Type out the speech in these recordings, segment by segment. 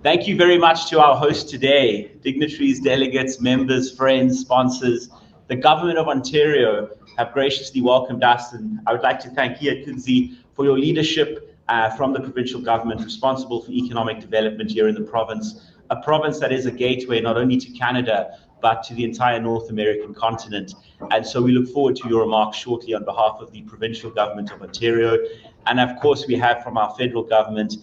Thank you very much to our host today, dignitaries, delegates, members, friends, sponsors. The Government of Ontario have graciously welcomed us, and I would like to thank Gia Kunzi for your leadership from the provincial government responsible for economic development here in the province, a province that is a gateway not only to Canada, but to the entire North American continent. And so we look forward to your remarks shortly on behalf of the provincial government of Ontario. And of course, we have from our federal government,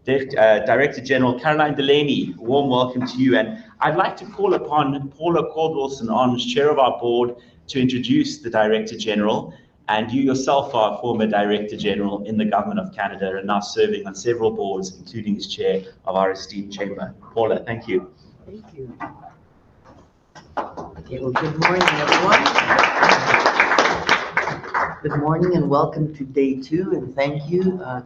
Director General Caroline Delaney. A warm welcome to you. And I'd like to call upon Paula Caldwell-St-Onge, Chair of our board, to introduce the Director General. And you yourself are a former Director General in the Government of Canada and now serving on several boards, including as Chair of our esteemed chamber. Paula, thank you. Thank you. Okay, well, good morning, everyone. Good morning and welcome to day 2, and thank you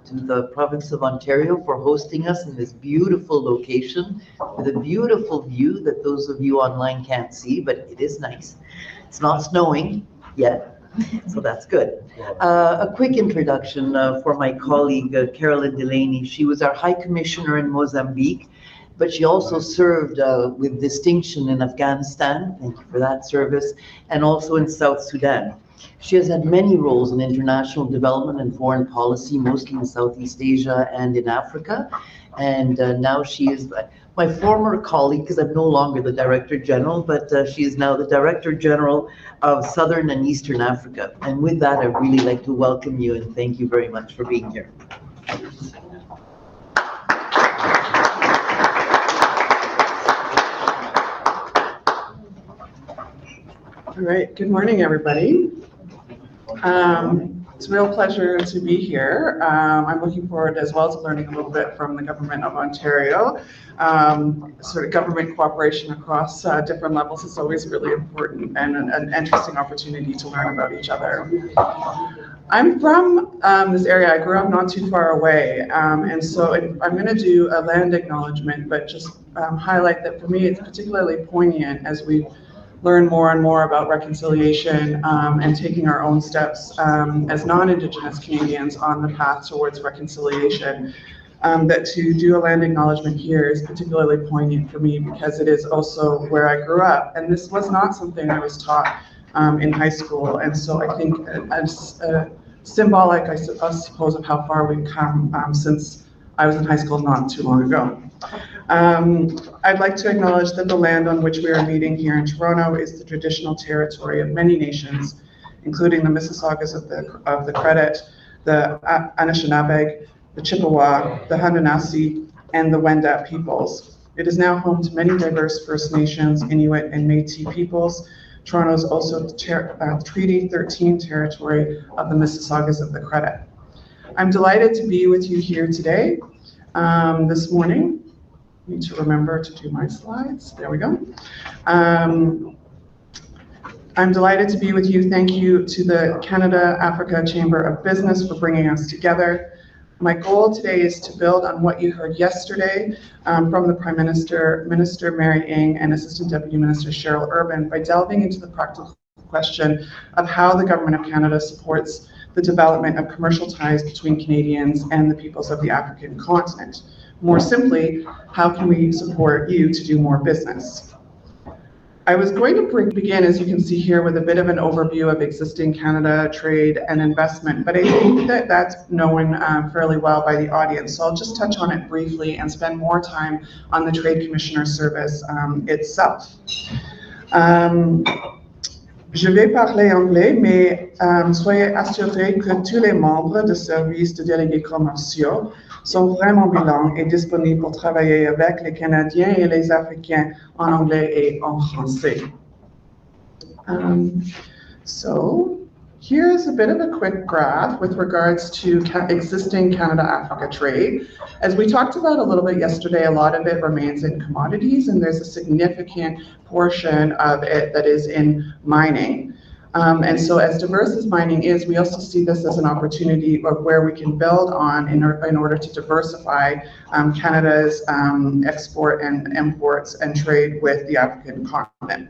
to the province of Ontario for hosting us in this beautiful location with a beautiful view that those of you online can't see, but it is nice. It's not snowing yet, so that's good. A quick introduction for my colleague, Caroline Delaney. She was our High Commissioner in Mozambique, but she also served with distinction in Afghanistan, thank you for that service, and also in South Sudan. She has had many roles in international development and foreign policy, mostly in Southeast Asia and in Africa. And now she is my former colleague, because I'm no longer the Director General, but she is now the Director General of Southern and Eastern Africa. And with that, I'd really like to welcome you and thank you very much for being here. All right, good morning, everybody. It's a real pleasure to be here. I'm looking forward as well to learning a little bit from the Government of Ontario. Sort of government cooperation across different levels is always really important and an interesting opportunity to learn about each other. I'm from this area. I grew up not too far away, and so I'm going to do a land acknowledgement, but just highlight that for me it's particularly poignant as we learn more and more about reconciliation and taking our own steps as non-Indigenous Canadians on the path towards reconciliation. That to do a land acknowledgement here is particularly poignant for me because it is also where I grew up, and this was not something I was taught in high school, and so I think it's symbolic, I suppose, of how far we've come since I was in high school not too long ago. I'd like to acknowledge that the land on which we are meeting here in Toronto is the traditional territory of many nations, including the Mississaugas of the Credit, the Anishinaabe, the Chippewa, the Haudenosaunee, and the Wendat peoples. It is now home to many diverse First Nations, Inuit, and Métis peoples. Toronto is also Treaty 13 territory of the Mississaugas of the Credit. I'm delighted to be with you here today, this morning. Need to remember to do my slides. There we go. I'm delighted to be with you. Thank you to the Canada-Africa Chamber of Business for bringing us together. My goal today is to build on what you heard yesterday from the Prime Minister, Minister Mary Ng, and Assistant Deputy Minister Cheryl Urban by delving into the practical question of how the Government of Canada supports the development of commercial ties between Canadians and the peoples of the African continent. More simply, how can we support you to do more business? I was going to begin, as you can see here, with a bit of an overview of existing Canada trade and investment, but I think that that's known fairly well by the audience, so I'll just touch on it briefly and spend more time on the Trade Commissioner Service itself. Je vais parler anglais, mais soyez assurés que tous les membres du service de délégués commerciaux sont vraiment bilingues et disponibles pour travailler avec les Canadiens et les Africains en anglais et en français. So here's a bit of a quick graph with regards to existing Canada-Africa trade. As we talked about a little bit yesterday, a lot of it remains in commodities, and there's a significant portion of it that is in mining. And so as diverse as mining is, we also see this as an opportunity of where we can build on in order to diversify Canada's export and imports and trade with the African continent.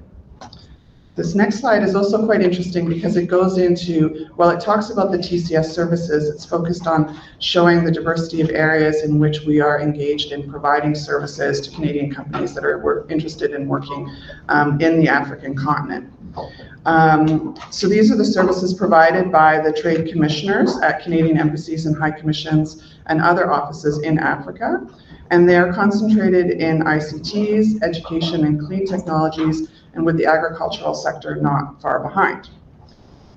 This next slide is also quite interesting because it goes into, while it talks about the TCS services, it's focused on showing the diversity of areas in which we are engaged in providing services to Canadian companies that are interested in working in the African continent. So these are the services provided by the trade commissioners at Canadian embassies and high commissions and other offices in Africa. And they are concentrated in ICTs, education and clean technologies, and with the agricultural sector not far behind.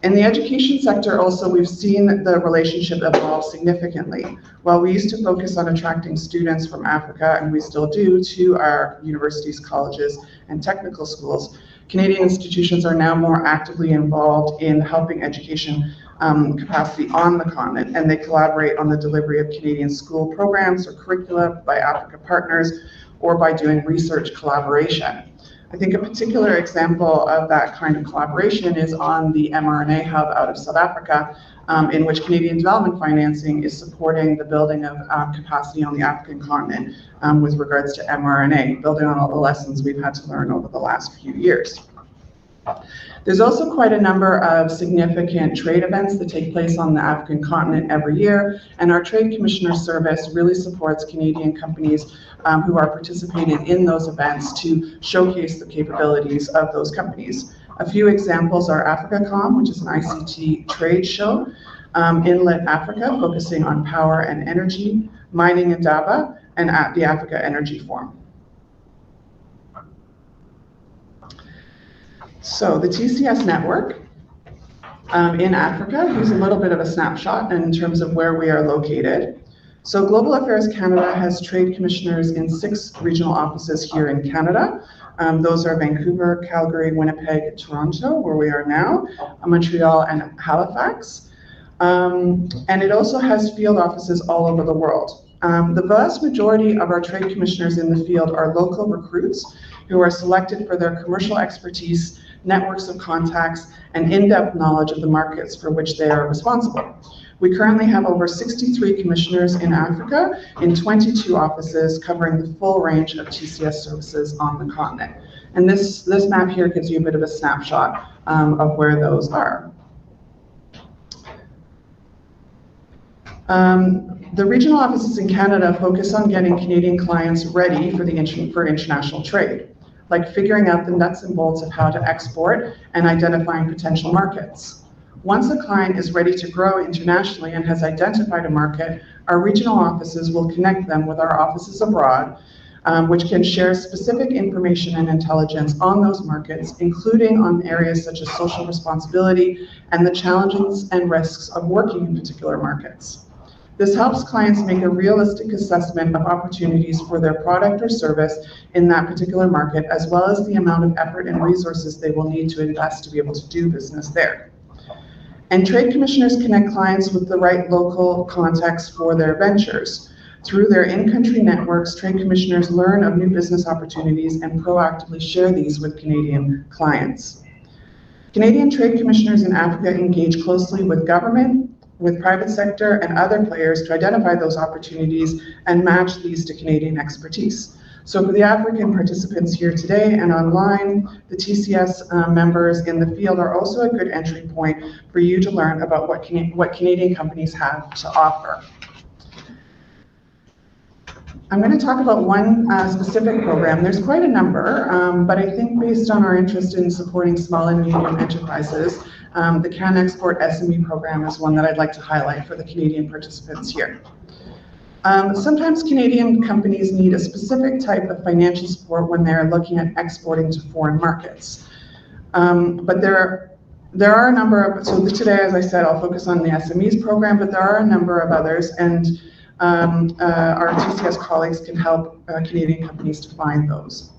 In the education sector also, we've seen the relationship evolve significantly. While we used to focus on attracting students from Africa, and we still do, to our universities, colleges, and technical schools, Canadian institutions are now more actively involved in helping education capacity on the continent, and they collaborate on the delivery of Canadian school programs or curricula by Africa partners, or by doing research collaboration. I think a particular example of that kind of collaboration is on the mRNA hub out of South Africa, in which Canadian Development Financing is supporting the building of capacity on the African continent with regards to mRNA, building on all the lessons we've had to learn over the last few years. There's also quite a number of significant trade events that take place on the African continent every year, and our Trade Commissioner Service really supports Canadian companies who are participating in those events to showcase the capabilities of those companies. A few examples are AfricaCom, which is an ICT trade show, Inlet Africa, focusing on power and energy, Mining Indaba, and at the Africa Energy Forum. So the TCS network in Africa, here's a little bit of a snapshot in terms of where we are located. So Global Affairs Canada has trade commissioners in 6 regional offices here in Canada. Those are Vancouver, Calgary, Winnipeg, Toronto, where we are now, Montreal, and Halifax. And it also has field offices all over the world. The vast majority of our trade commissioners in the field are local recruits who are selected for their commercial expertise, networks of contacts, and in-depth knowledge of the markets for which they are responsible. We currently have over 63 commissioners in Africa in 22 offices covering the full range of TCS services on the continent. And this map here gives you a bit of a snapshot of where those are. The regional offices in Canada focus on getting Canadian clients ready for international trade, like figuring out the nuts and bolts of how to export and identifying potential markets. Once a client is ready to grow internationally and has identified a market, our regional offices will connect them with our offices abroad, which can share specific information and intelligence on those markets, including on areas such as social responsibility and the challenges and risks of working in particular markets. This helps clients make a realistic assessment of opportunities for their product or service in that particular market, as well as the amount of effort and resources they will need to invest to be able to do business there. And trade commissioners connect clients with the right local contacts for their ventures. Through their in-country networks, trade commissioners learn of new business opportunities and proactively share these with Canadian clients. Canadian trade commissioners in Africa engage closely with government, with private sector and other players to identify those opportunities and match these to Canadian expertise. So for the African participants here today and online, the TCS members in the field are also a good entry point for you to learn about what Canadian companies have to offer. I'm going to talk about one specific program. There's quite a number, but I think based on our interest in supporting small and medium enterprises, the Can Export SME program is one that I'd like to highlight for the Canadian participants here. Sometimes Canadian companies need a specific type of financial support when they're looking at exporting to foreign markets. But there are a number of, so today, as I said, I'll focus on the SMEs program, but there are a number of others, and our TCS colleagues can help Canadian companies to find those.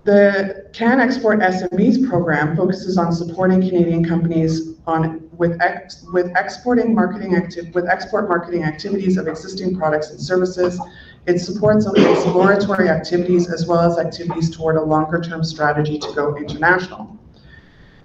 The Can Export SMEs program focuses on supporting Canadian companies with export marketing activities of existing products and services. It supports exploratory activities as well as activities toward a longer-term strategy to go international.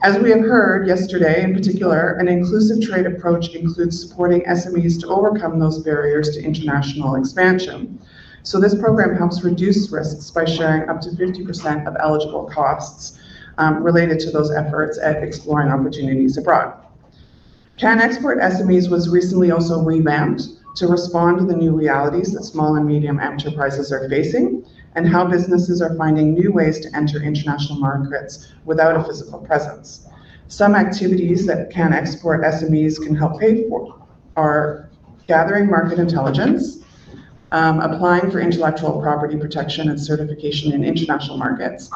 As we have heard yesterday, in particular, an inclusive trade approach includes supporting SMEs to overcome those barriers to international expansion. So this program helps reduce risks by sharing up to 50% of eligible costs related to those efforts at exploring opportunities abroad. Can Export SMEs was recently also revamped to respond to the new realities that small and medium enterprises are facing and how businesses are finding new ways to enter international markets without a physical presence. Some activities that Can Export SMEs can help pay for are gathering market intelligence, applying for intellectual property protection and certification in international markets,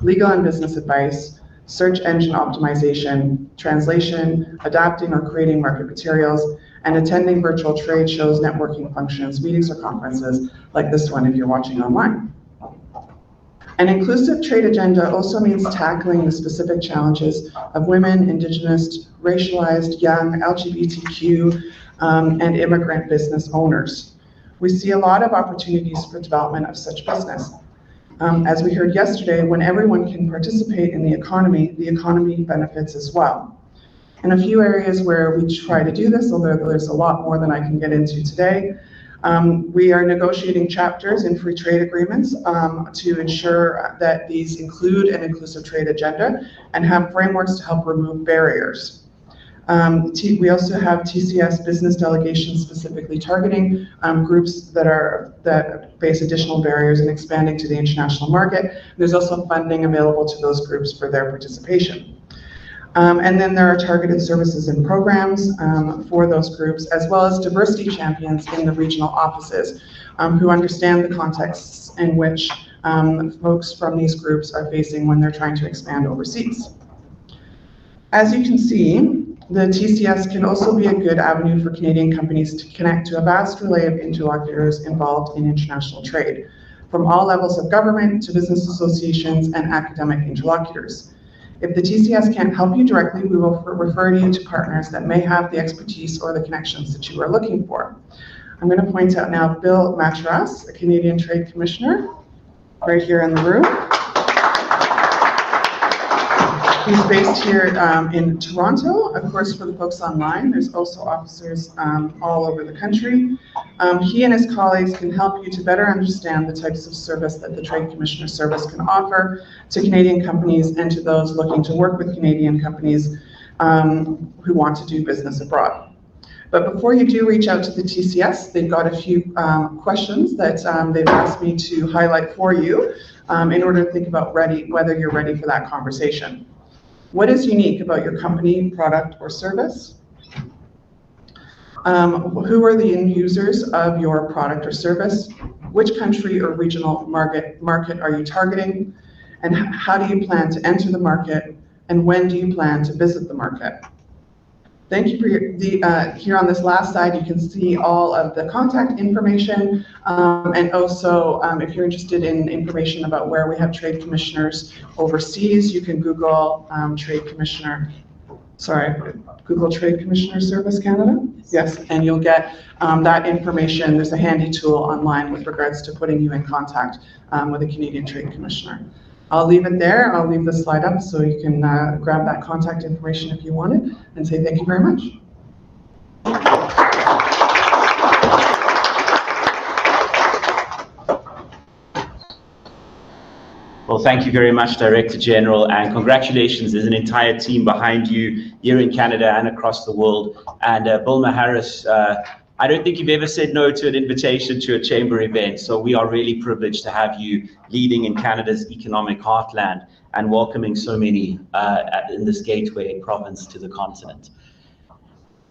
legal and business advice, search engine optimization, translation, adapting or creating market materials, and attending virtual trade shows, networking functions, meetings, or conferences like this one if you're watching online. An inclusive trade agenda also means tackling the specific challenges of women, Indigenous, racialized, young, LGBTQ, and immigrant business owners. We see a lot of opportunities for development of such business. As we heard yesterday, when everyone can participate in the economy benefits as well. In a few areas where we try to do this, although there's a lot more than I can get into today, we are negotiating chapters in free trade agreements to ensure that these include an inclusive trade agenda and have frameworks to help remove barriers. We also have TCS business delegations specifically targeting groups that face additional barriers in expanding to the international market. There's also funding available to those groups for their participation. And then there are targeted services and programs for those groups, as well as diversity champions in the regional offices who understand the contexts in which folks from these groups are facing when they're trying to expand overseas. As you can see, the TCS can also be a good avenue for Canadian companies to connect to a vast array of interlocutors involved in international trade, from all levels of government to business associations and academic interlocutors. If the TCS can't help you directly, we will refer you to partners that may have the expertise or the connections that you are looking for. I'm going to point out now Bill Matras, a Canadian Trade Commissioner, right here in the room. He's based here in Toronto. Of course, for the folks online, there's also officers all over the country. He and his colleagues can help you to better understand the types of service that the Trade Commissioner Service can offer to Canadian companies and to those looking to work with Canadian companies who want to do business abroad. But before you do reach out to the TCS, they've got a few questions that they've asked me to highlight for you in order to think about whether you're ready for that conversation. What is unique about your company, product, or service? Who are the end users of your product or service? Which country or regional market are you targeting? And how do you plan to enter the market? And when do you plan to visit the market? Thank you for here on this last slide, you can see all of the contact information, and also if you're interested in information about where we have trade commissioners overseas, you can Google Google Trade Commissioner Service Canada. Yes, and you'll get that information. There's a handy tool online with regards to putting you in contact with a Canadian Trade Commissioner. I'll leave it there. I'll leave the slide up so you can grab that contact information if you want it and say thank you very much. Well, thank you very much, Director General, and congratulations. There's an entire team behind you here in Canada and across the world. And Bill Maharis, I don't think you've ever said no to an invitation to a chamber event, so we are really privileged to have you leading in Canada's economic heartland and welcoming so many in this gateway province to the continent.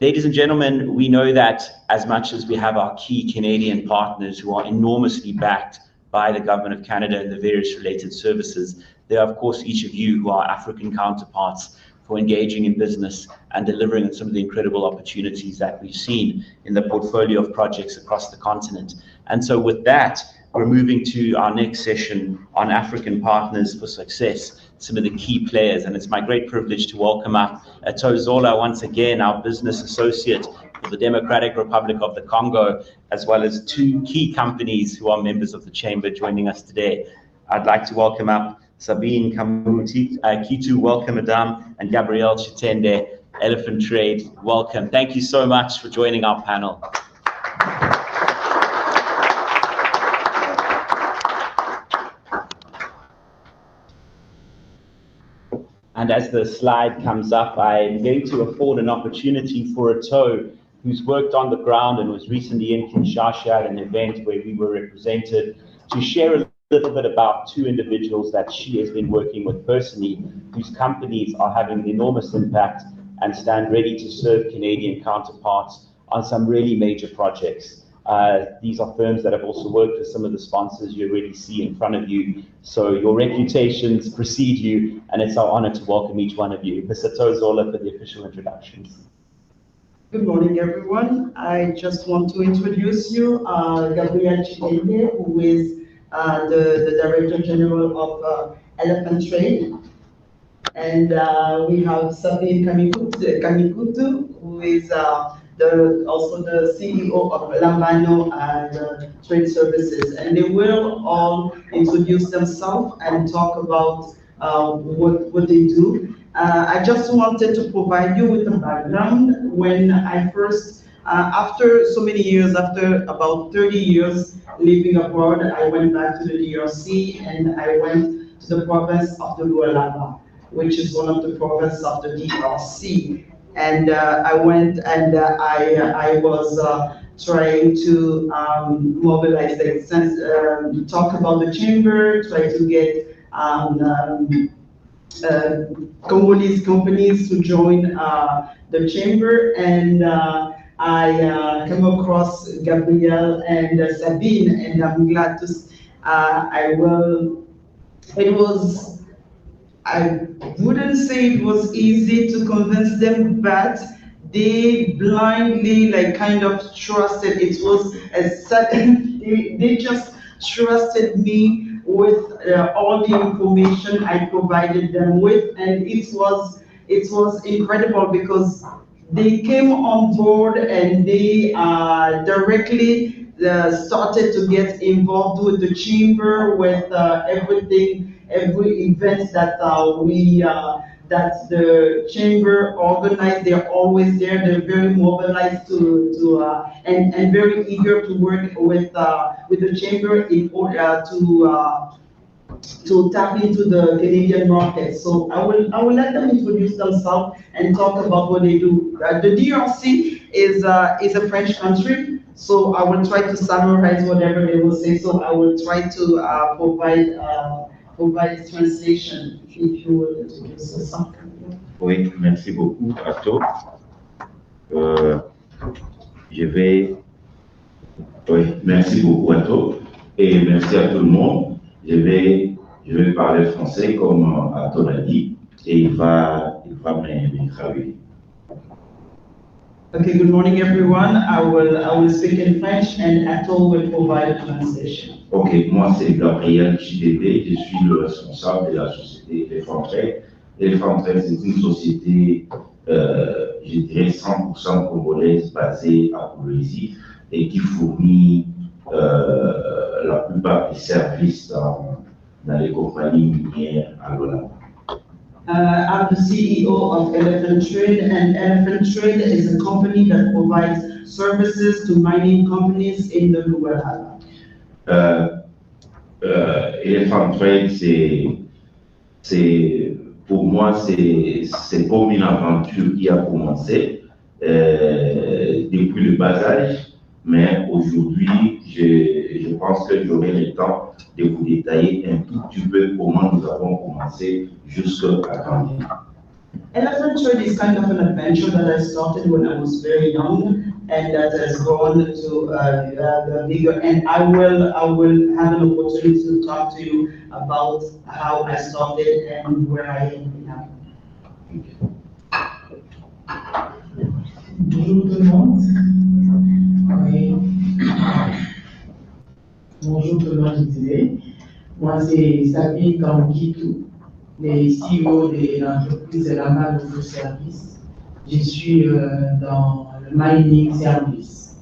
Ladies and gentlemen, we know that as much as we have our key Canadian partners who are enormously backed by the Government of Canada and the various related services, there are of course each of you who are African counterparts for engaging in business and delivering on some of the incredible opportunities that we've seen in the portfolio of projects across the continent. And so with that, we're moving to our next session on African Partners for Success, some of the key players. And it's my great privilege to welcome up Tozola once again, our business associate for the Democratic Republic of the Congo, as well as two key companies who are members of the chamber joining us today. I'd like to welcome up Sabine Kamuti, Kitu, welcome, Madame, and Gabrielle Chitende, Elephant Trade, welcome. Thank you so much for joining our panel. And as the slide comes up, I'm going to afford an opportunity for Ato, who's worked on the ground and was recently in Kinshasa at an event where we were represented, to share a little bit about two individuals that she has been working with personally, whose companies are having an enormous impact and stand ready to serve Canadian counterparts on some really major projects. These are firms that have also worked with some of the sponsors you already see in front of you. So your reputations precede you, and it's our honor to welcome each one of you. Mr. Tozola for the official introductions. Good morning, everyone. I just want to introduce you, Gabriel Chidende, who is the Director General of Elephant Trade. And we have Sabine Kamikutu, who is also the CEO of Lambano Trade Services. And they will all introduce themselves and talk about what they do. I just wanted to provide you with a background. When I first, after so many years, after about 30 years living abroad, I went back to the DRC and I went to the province of the Lualaba, which is one of the provinces of the DRC. And I went and I was trying to mobilize the sense, talk about the chamber, try to get Congolese companies to join the chamber, and I came across Gabriel and Sabine, and I'm glad to. I wouldn't say it was easy to convince them, but they blindly, like, kind of trusted. It was a sudden. They just trusted me with all the information I provided them with, and it was incredible because they came on board and they directly started to get involved with the chamber, with everything, every event that that the chamber organized. They're always there. They're very mobilized and very eager to work with the chamber in order to tap into the Canadian market. So I will let them introduce themselves and talk about what they do. The DRC is a French country, so I will try to summarize whatever they will say. So I will try to provide translation, if you will introduce yourself. Oui, merci beaucoup, Ato. Merci beaucoup, Ato, et merci à tout le monde. Je vais parler français comme Ato l'a dit, et il va me traduire. Okay, good morning, everyone. I will speak in French, and Ato will provide a translation. Ok, moi c'est Gabriel Chidende, je suis le responsable de la société Elephant Trade. Elephant Trade, c'est une société, je dirais 100% congolaise, basée à Colombie et qui fournit la plupart des services dans les compagnies minières à Lualaba. I'm the CEO of Elephant Trade, and Elephant Trade is a company that provides services to mining companies in the Lualaba. Elephant Trade, pour moi, c'est comme une aventure qui a commencé depuis le bas âge, mais aujourd'hui, je pense que j'aurai le temps de vous détailler un tout petit peu comment nous avons commencé jusqu'à aujourd'hui. Elephant Trade is kind of an adventure that I started when I was very young, and that has grown to the bigger. And I will have an opportunity to talk to you about how I started and where I am now. Bonjour tout le monde. Oui. Bonjour tout le monde, je disais. Moi, c'est Sabine Kamikutu, le CEO de l'entreprise Lambano Service. Je suis dans le mining service.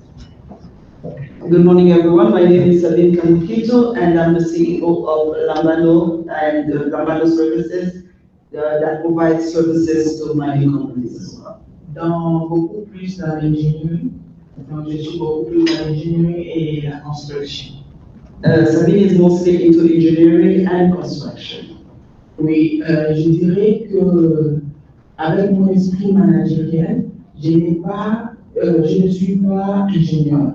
Good morning, everyone. My name is Sabine Kamikutu, and I'm the CEO of Lambano and Lambano Services that provides services to mining companies as well. Dans beaucoup plus dans l'ingénierie. Donc, je suis beaucoup plus dans l'ingénierie et la construction. Sabine is mostly into engineering and construction. Oui, je dirais que avec mon esprit managériel, je ne suis pas ingénieur,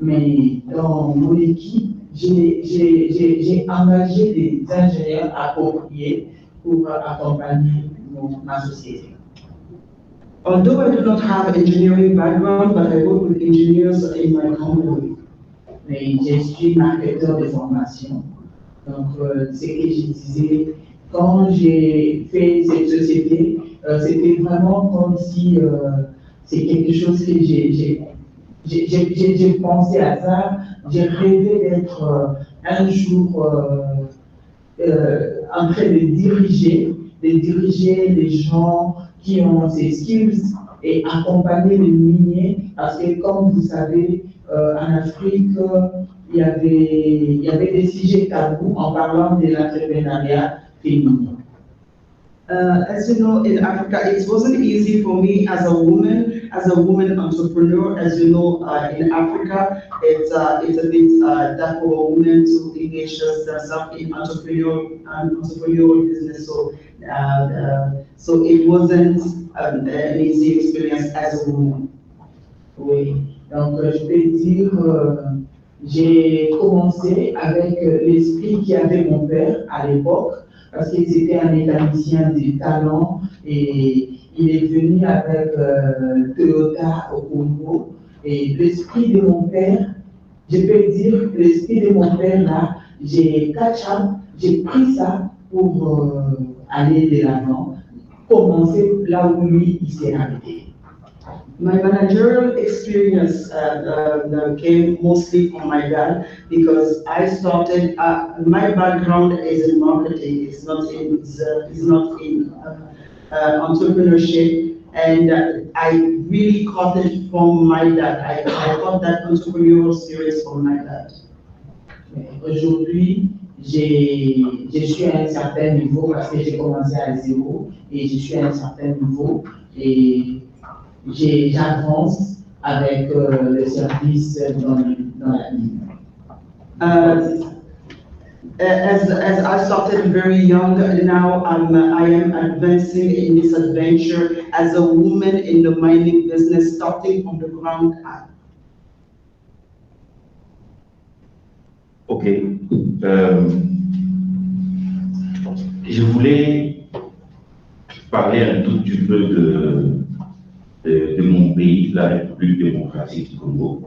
mais dans mon équipe, j'ai engagé des ingénieurs appropriés pour accompagner ma société. Although I do not have engineering background, but I work with engineers in my company. Mais je suis marketeur de formation. Donc, ce que je disais, quand j'ai fait cette société, c'était vraiment comme si c'est quelque chose que j'ai pensé à ça. J'ai rêvé d'être un jour en train de diriger les gens qui ont ces skills et accompagner les miniers, parce que comme vous savez, en Afrique, il y avait des sujets tabous en parlant de l'entrepreneuriat féminin. As you know, in Africa, it wasn't easy for me as a woman entrepreneur. As you know, in Africa, it's a bit tough for a woman to engage herself in entrepreneurial business. So it wasn't an easy experience as a woman. Oui, donc je peux dire, j'ai commencé avec l'esprit qu'avait mon père à l'époque, parce qu'il était un mécanicien de talent et il est venu avec Toyota au Congo. Et l'esprit de mon père, je peux dire, l'esprit de mon père là, j'ai pris ça pour aller de l'avant, commencer là où lui il s'est arrêté. My managerial experience came mostly from my dad because I started. My background is in marketing. It's not in entrepreneurship, and I really caught it from my dad. I got that entrepreneurial spirit from my dad. Aujourd'hui, je suis à un certain niveau parce que j'ai commencé à zéro et je suis à un certain niveau et j'avance avec le service dans la ligne. As I started very young, now I am advancing in this adventure as a woman in the mining business, starting from the ground up. Ok. Je voulais parler un tout petit peu de mon pays, la République démocratique du Congo,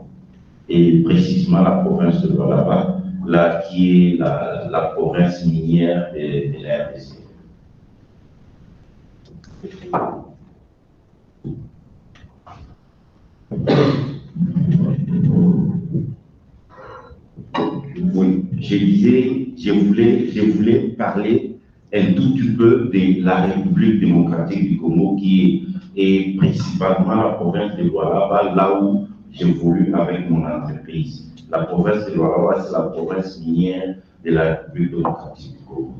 et précisément la province de Lualaba, là, qui est la province minière de la RDC. Oui, je voulais parler un tout petit peu de la République démocratique du Congo, qui est principalement la province de Lualaba, là où j'évolue avec mon entreprise. La province de Lualaba, c'est la province minière de la République démocratique du Congo.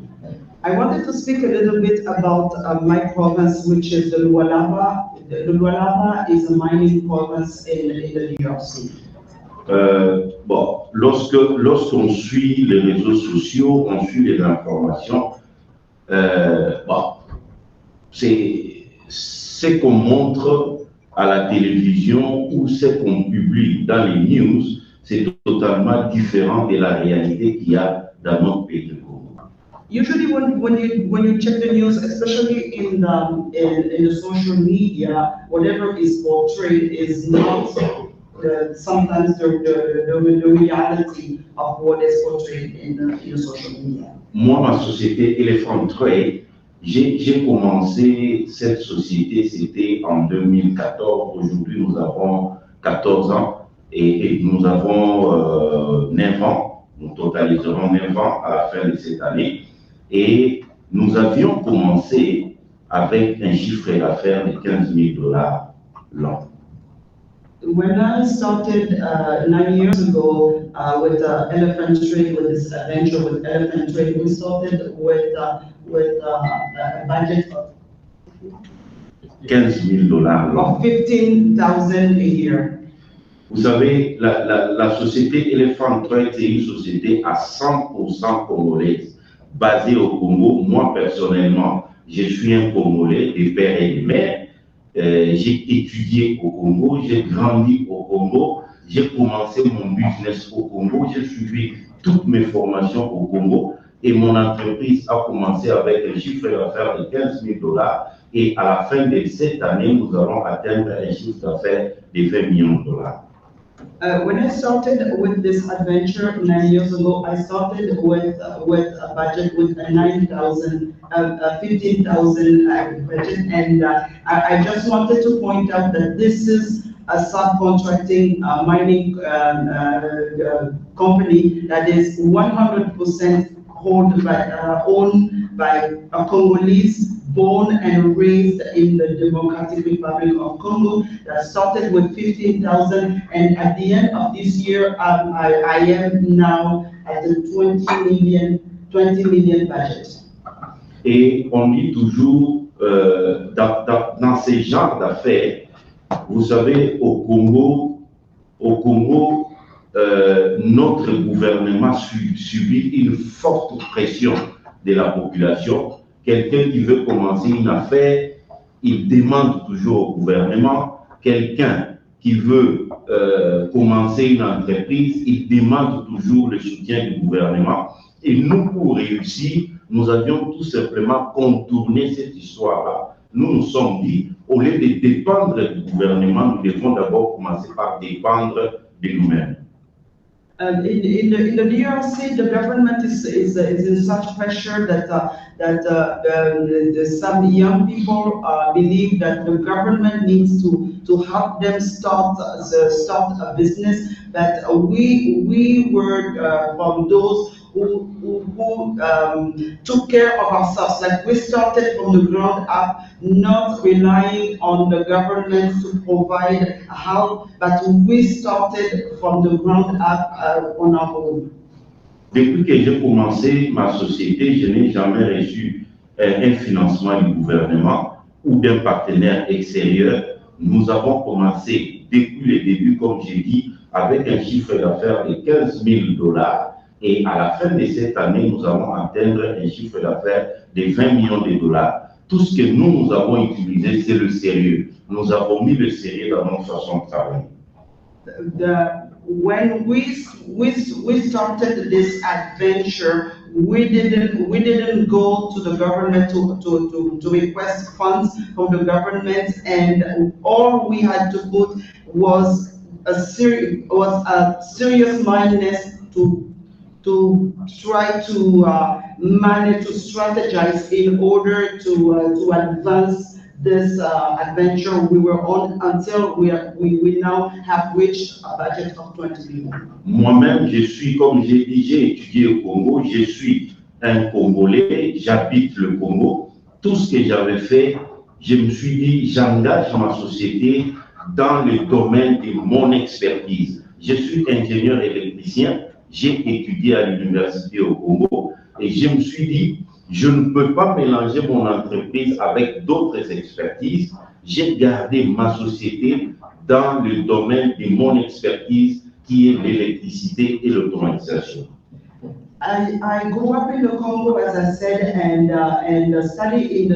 I wanted to speak a little bit about my province, which is the Lualaba. The Lualaba is a mining province in the DRC. Bon, lorsqu'on suit les réseaux sociaux, on suit les informations, bon, c'est ce qu'on montre à la télévision ou ce qu'on publie dans les news, c'est totalement différent de la réalité qu'il y a dans notre pays de Congo. Usually, when you check the news, especially in the social media, whatever is portrayed is not sometimes the reality of what is portrayed in the social media. Moi, ma société Elephant Trade, j'ai commencé cette société, c'était en 2014. Aujourd'hui, nous avons 14 ans et nous avons 9 ans. Nous totaliserons 9 ans à la fin de cette année. Et nous avions commencé avec un chiffre d'affaires de $15,000 l'an. When I started 9 years ago with elephant trade, with this venture with elephant trade, we started with a budget of $15,000 l'an. of $15,000 a year. Vous savez, la société Elephant Trade, c'est une société à 100% congolaise. basé au Congo. Moi, personnellement, je suis un Congolais, des pères et des mères. J'ai étudié au Congo, j'ai grandi au Congo, j'ai commencé mon business au Congo, j'ai suivi toutes mes formations au Congo et mon entreprise a commencé avec un chiffre d'affaires de 15 000 $ et à la fin de cette année, nous allons atteindre un chiffre d'affaires de 20 millions de $. When I started with this adventure 9 years ago, I started with a budget with a 15,000 budget, and I just wanted to point out that this is a subcontracting mining company that is 100% owned by a Congolese, born and raised in the Democratic Republic of Congo, that started with 15,000, and at the end of this year, I am now at the 20 million budget. Et on dit toujours, dans ces genres d'affaires, vous savez, au Congo, notre gouvernement subit une forte pression de la population. Quelqu'un qui veut commencer une affaire, il demande toujours au gouvernement. Quelqu'un qui veut commencer une entreprise, il demande toujours le soutien du gouvernement. Et nous, pour réussir, nous avions tout simplement contourné cette histoire-là. Nous nous sommes dit, au lieu de dépendre du gouvernement, nous devons d'abord commencer par dépendre de nous-mêmes. In the DRC, the government is in such pressure that some young people believe that the government needs to help them start a business. But we were from those who took care of ourselves. Like we started from the ground up, not relying on the government to provide help, but we started from the ground up on our own. Depuis que j'ai commencé ma société, je n'ai jamais reçu un financement du gouvernement ou d'un partenaire extérieur. Nous avons commencé depuis le début, comme j'ai dit, avec un chiffre d'affaires de 15 000 $. Et à la fin de cette année, nous allons atteindre un chiffre d'affaires de 20 millions de $. Tout ce que nous avons utilisé, c'est le sérieux. Nous avons mis le sérieux dans notre façon de travailler. When we started this adventure, we didn't go to the government to request funds from the government, and all we had to put was a serious mindedness to try to manage, to strategize in order to advance this adventure we were on until we now have reached a budget of 20 million. Moi-même, je suis, comme j'ai dit, j'ai étudié au Congo, je suis un Congolais, j'habite le Congo. Tout ce que j'avais fait, je me suis dit, j'engage ma société dans le domaine de mon expertise. Je suis ingénieur électricien, j'ai étudié à l'université au Congo et je me suis dit, je ne peux pas mélanger mon entreprise avec d'autres expertises. J'ai gardé ma société dans le domaine de mon expertise qui est l'électricité et l'automatisation. I grew up in the Congo, as I said, and studied in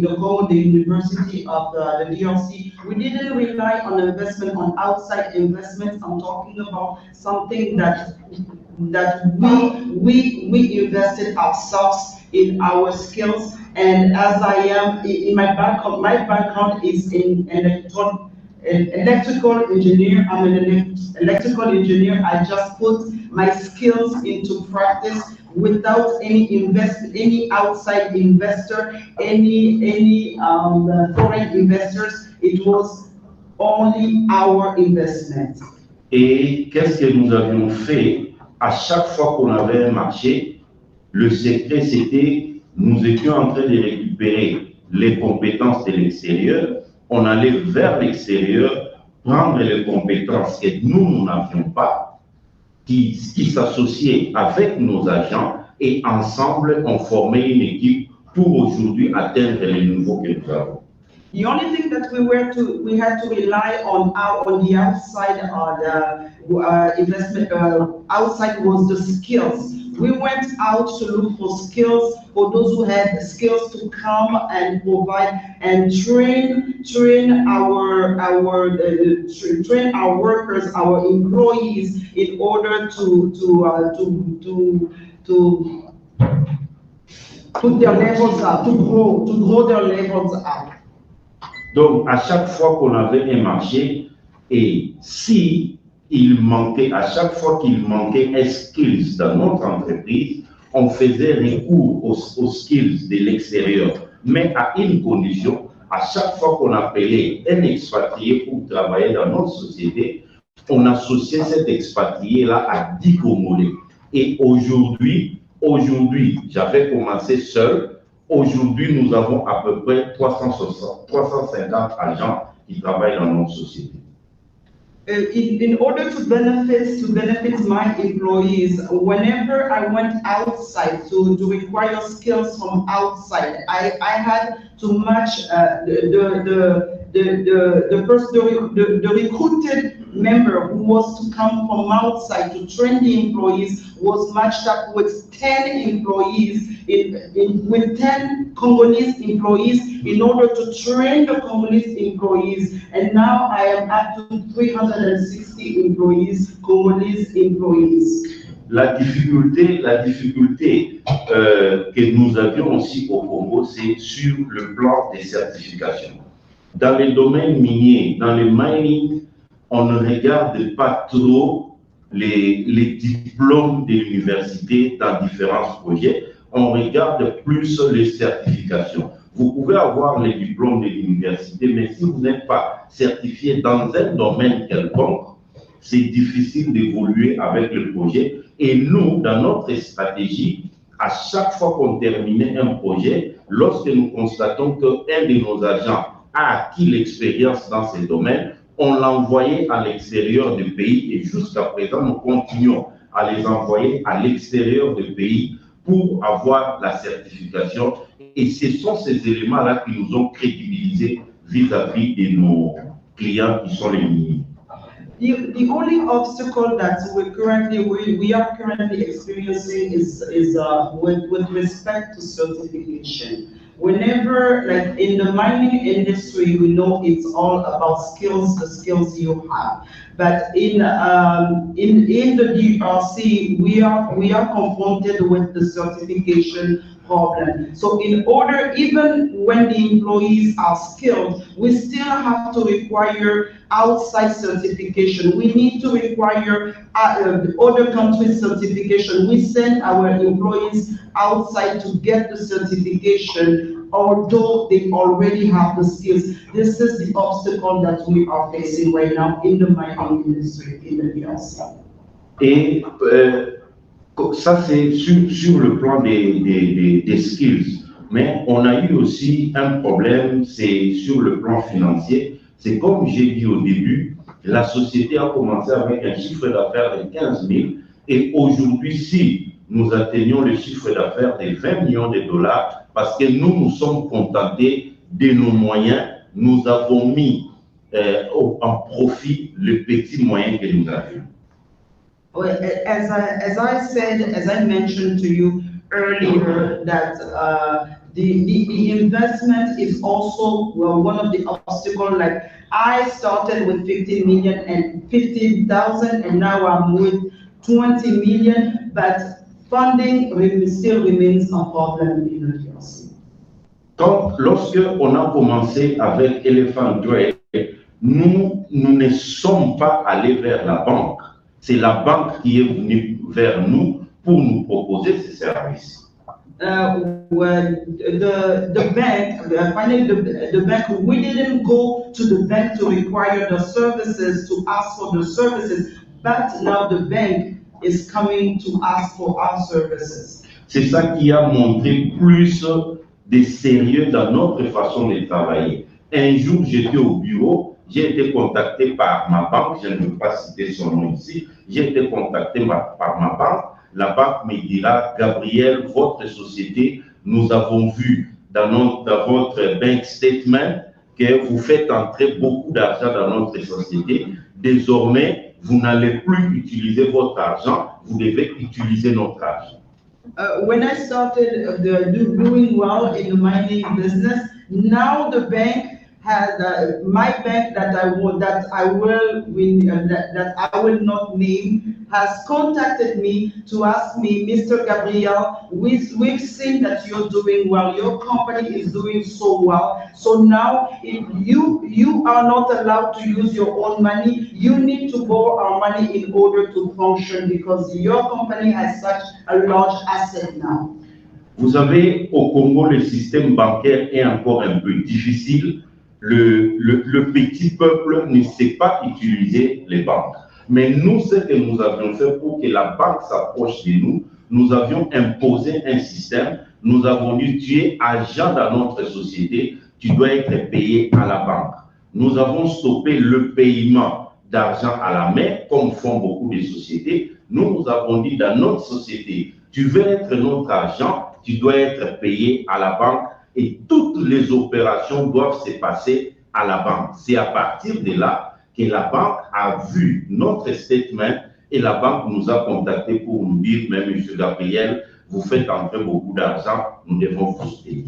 the Congo, the University of the DRC. We didn't rely on investment, on outside investments. I'm talking about something that we invested ourselves in our skills. And as I am in my background is in electrical engineer. I'm an electrical engineer. I just put my skills into practice without any outside investor, any foreign investors. It was only our investment. Et qu'est-ce que nous avions fait? À chaque fois qu'on avait un marché, le secret c'était, nous étions en train de récupérer les compétences de l'extérieur. On allait vers l'extérieur, prendre les compétences que nous n'avions pas, qui s'associaient avec nos agents, et ensemble, on formait une équipe pour aujourd'hui atteindre les niveaux que nous avons. The only thing that we had to rely on the outside, the investment outside was the skills. we went out to look for skills for those who had the skills to come and provide and train our workers, our employees, in order to put their levels up, to grow their levels up. Donc, à chaque fois qu'on avait un marché, et si il manquait, à chaque fois qu'il manquait un skills dans notre entreprise, on faisait recours aux skills de l'extérieur, mais à une condition: à chaque fois qu'on appelait un expatrié pour travailler dans notre société, on associait cet expatrié-là à 10 Congolais. Et aujourd'hui, j'avais commencé seul. Aujourd'hui, nous avons à peu près 350 agents qui travaillent dans notre société. In order to benefit my employees, whenever I went outside to require skills from outside, I had to match the recruited member who was to come from outside to train the employees was matched up with 10 employees, with 10 Congolese employees in order to train the Congolese employees. And now I am up to 360 employees, Congolese employees. La difficulté que nous avions aussi au Congo, c'est sur le plan des certifications. Dans les domaines miniers, dans le mining, on ne regarde pas trop les diplômes de l'université dans différents projets. On regarde plus les certifications. Vous pouvez avoir les diplômes de l'université, mais si vous n'êtes pas certifié dans un domaine quelconque, c'est difficile d'évoluer avec le projet. Et nous, dans notre stratégie, à chaque fois qu'on terminait un projet, lorsque nous constatons qu'un de nos agents a acquis l'expérience dans ces domaines, on l'envoyait à l'extérieur du pays, et jusqu'à présent, nous continuons à les envoyer à l'extérieur du pays pour avoir la certification. Et ce sont ces éléments-là qui nous ont crédibilisés vis-à-vis de nos clients qui sont les miniers. The only obstacle that we are currently experiencing is with respect to certification. Whenever, like in the mining industry, we know it's all about skills, the skills you have. But in the DRC, we are confronted with the certification problem. So in order, even when the employees are skilled, we still have to require outside certification. We need to require other countries' certification. We send our employees outside to get the certification, although they already have the skills. This is the obstacle that we are facing right now in the mining industry in the DRC. Et ça, c'est sur le plan des skills. Mais on a eu aussi un problème, c'est sur le plan financier. C'est comme j'ai dit au début, la société a commencé avec un chiffre d'affaires de 15 000. Et aujourd'hui, si nous atteignons le chiffre d'affaires de 20 millions de dollars, parce que nous sommes contentés de nos moyens, nous avons mis en profit le petit moyen que nous avions. Well, as I mentioned to you earlier, that the investment is also one of the obstacles. Like I started with 50 million and 50,000, and now I'm with 20 million, but funding still remains a problem in the DRC. Donc, lorsque on a commencé avec Elephant Trade, nous ne sommes pas allés vers la banque. C'est la banque qui est venue vers nous pour nous proposer ces services. When the bank, finally the bank, we didn't go to the bank to require the services, to ask for the services, but now the bank is coming to ask for our services. C'est ça qui a montré plus de sérieux dans notre façon de travailler. Un jour, j'étais au bureau, j'ai été contacté par ma banque, je ne veux pas citer son nom ici, j'ai été contacté par ma banque. La banque me dira: Gabriel, votre société, nous avons vu dans votre bank statement que vous faites entrer beaucoup d'argent dans notre société. Désormais, vous n'allez plus utiliser votre argent, vous devez utiliser notre argent. When I started doing well in the mining business, now the bank has my bank that I will not name has contacted me to ask me, Mr. Gabriel, we've seen that you're doing well. Your company is doing so well. So now, if you are not allowed to use your own money, you need to borrow our money in order to function because your company has such a large asset now. Vous savez, au Congo, le système bancaire est encore un peu difficile. Le petit peuple ne sait pas utiliser les banques. Mais nous, ce que nous avions fait pour que la banque s'approche de nous, nous avions imposé un système. Nous avons dit, tu es agent dans notre société, tu dois être payé à la banque. Nous avons stoppé le paiement d'argent à la main, comme font beaucoup de sociétés. Nous avons dit, dans notre société, tu veux être notre agent, tu dois être payé à la banque et toutes les opérations doivent se passer à la banque. C'est à partir de là que la banque a vu notre statement et la banque nous a contactés pour nous dire, mais M. Gabriel, vous faites entrer beaucoup d'argent, nous devons vous payer.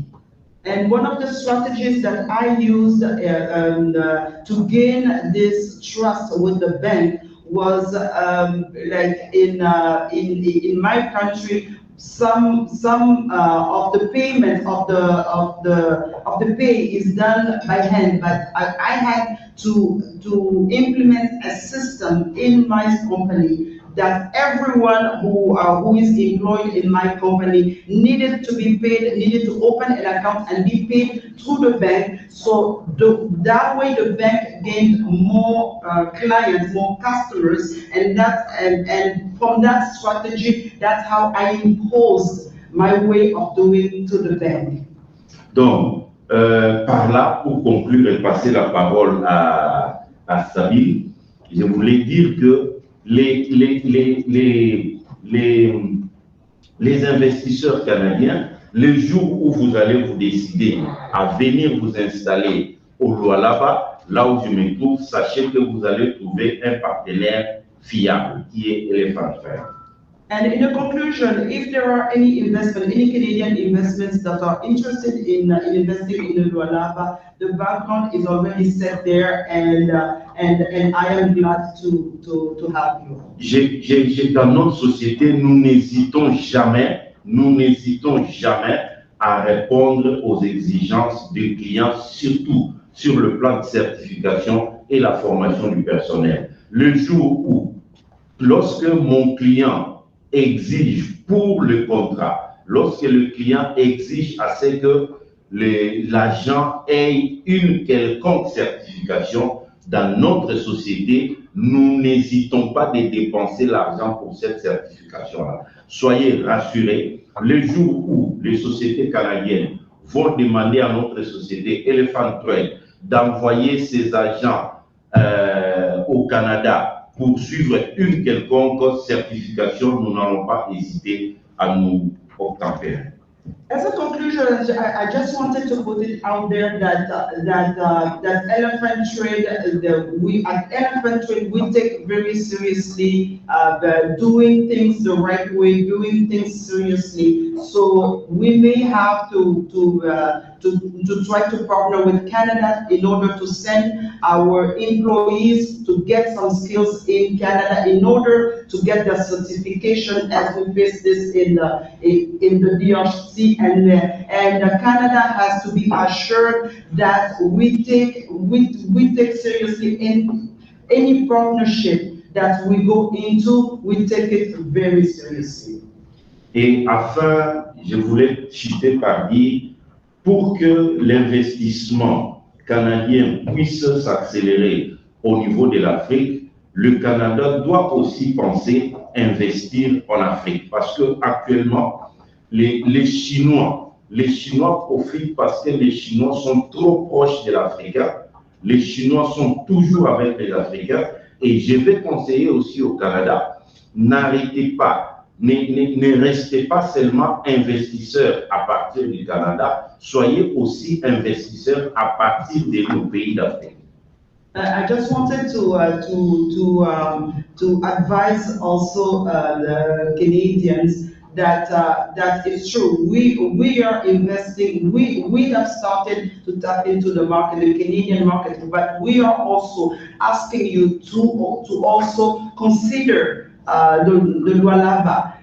And one of the strategies that I used to gain this trust with the bank was like in my country, some of the payment of the pay is done by hand, but I had to implement a system in my company that everyone who is employed in my company needed to be paid, needed to open an account and be paid through the bank. So that way the bank gained more clients, more customers, and from that strategy, that's how I imposed my way of doing to the bank. Donc, par là, pour conclure et passer la parole à Sabine, je voulais dire que les investisseurs canadiens, le jour où vous allez vous décider à venir vous installer au Lualaba, là où je me trouve, sachez que vous allez trouver un partenaire fiable qui est Elephant Trade. And in a conclusion, if there are any Canadian investments that are interested in investing in the Lualaba, the background is already set there, and I am glad to help you. Dans notre société, nous n'hésitons jamais à répondre aux exigences des clients, surtout sur le plan de certification et la formation du personnel. Le jour où, lorsque mon client exige pour le contrat, lorsque le client exige à ce que l'agent ait une quelconque certification dans notre société, nous n'hésitons pas de dépenser l'argent pour cette certification-là. Soyez rassurés, le jour où les sociétés canadiennes vont demander à notre société Elephant Trade d'envoyer ses agents au Canada pour suivre une quelconque certification, nous n'allons pas hésiter à nous obtempérer. As a conclusion, I just wanted to put it out there that Elephant Trade, at Elephant Trade, we take very seriously doing things the right way, doing things seriously. So we may have to try to partner with Canada in order to send our employees to get some skills in Canada in order to get their certification as we face this in the DRC, and Canada has to be assured that we take seriously in any partnership that we go into, we take it very seriously. Et enfin, je voulais citer parmi, pour que l'investissement canadien puisse s'accélérer au niveau de l'Afrique, le Canada doit aussi penser investir en Afrique. Parce que actuellement, les Chinois profitent parce que les Chinois sont trop proches de l'Africain. Les Chinois sont toujours avec les Africains. Et je vais conseiller aussi au Canada, n'arrêtez pas. Ne restez pas seulement investisseurs à partir du Canada, soyez aussi investisseurs à partir de nos pays d'Afrique. I just wanted to advise also the Canadians that is true. We are investing. We have started to tap into the market, the Canadian market, but we are also asking you to also consider the Lualaba.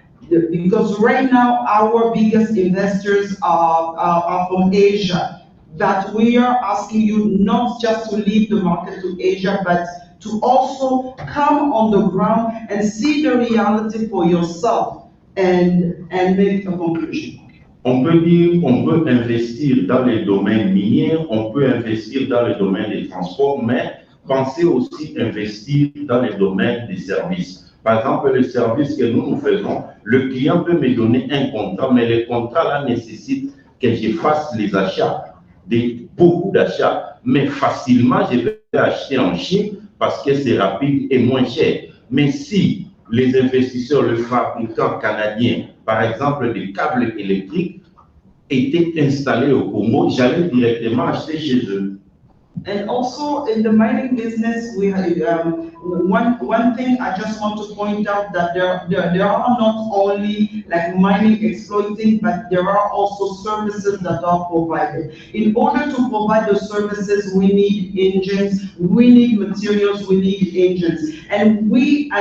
Because right now our biggest investors are from Asia. That we are asking you not just to leave the market to Asia, but to also come on the ground and see the reality for yourself and make a conclusion. On peut dire qu'on peut investir dans les domaines miniers, on peut investir dans le domaine des transports, mais pensez aussi investir dans les domaines des services. Par exemple, le service que nous faisons, le client peut me donner un contrat, mais le contrat là nécessite que je fasse les achats, beaucoup d'achats, mais facilement je vais acheter en Chine parce que c'est rapide et moins cher. Mais si les investisseurs, le fabricant canadien, par exemple des câbles électriques, étaient installés au Congo, j'allais directement acheter chez eux. And also in the mining business, we have one thing I just want to point out that there are not only like mining exploiting, but there are also services that are provided. In order to provide the services, we need engines, we need materials, we need engines, and we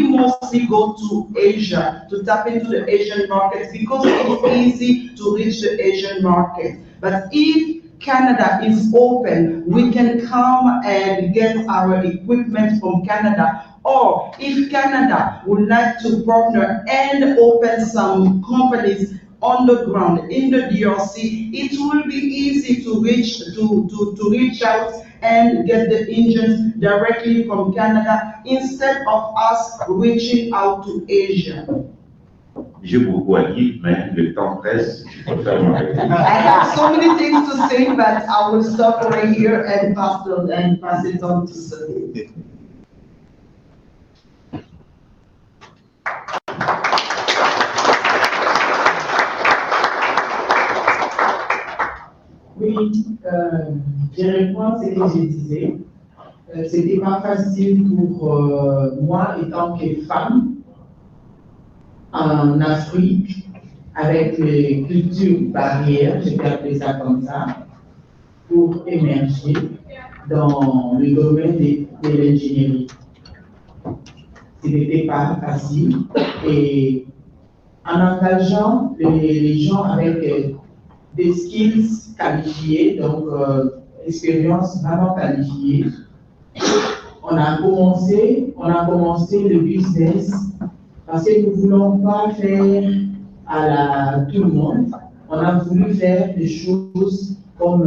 mostly go to Asia to tap into the Asian markets because it's easy to reach the Asian market. But if Canada is open, we can come and get our equipment from Canada. Or if Canada would like to partner and open some companies on the ground in the DRC, it will be easy to reach out and get the engines directly from Canada instead of us reaching out to Asia. J'ai beaucoup à dire, mais le temps presse, je préfère m'arrêter. I have so many things to say, but I will stop right here and pass it on to Sylvie. Oui, je réponds à ce que je disais. C'était pas facile pour moi, étant que femme, en Afrique, avec les cultures barrières, je vais appeler ça comme ça, pour émerger dans le domaine de l'ingénierie. Ce n'était pas facile et en engageant les gens avec des skills qualifiés, donc expérience vraiment qualifiée, on a commencé le business parce que nous ne voulons pas faire à tout le monde. On a voulu faire des choses comme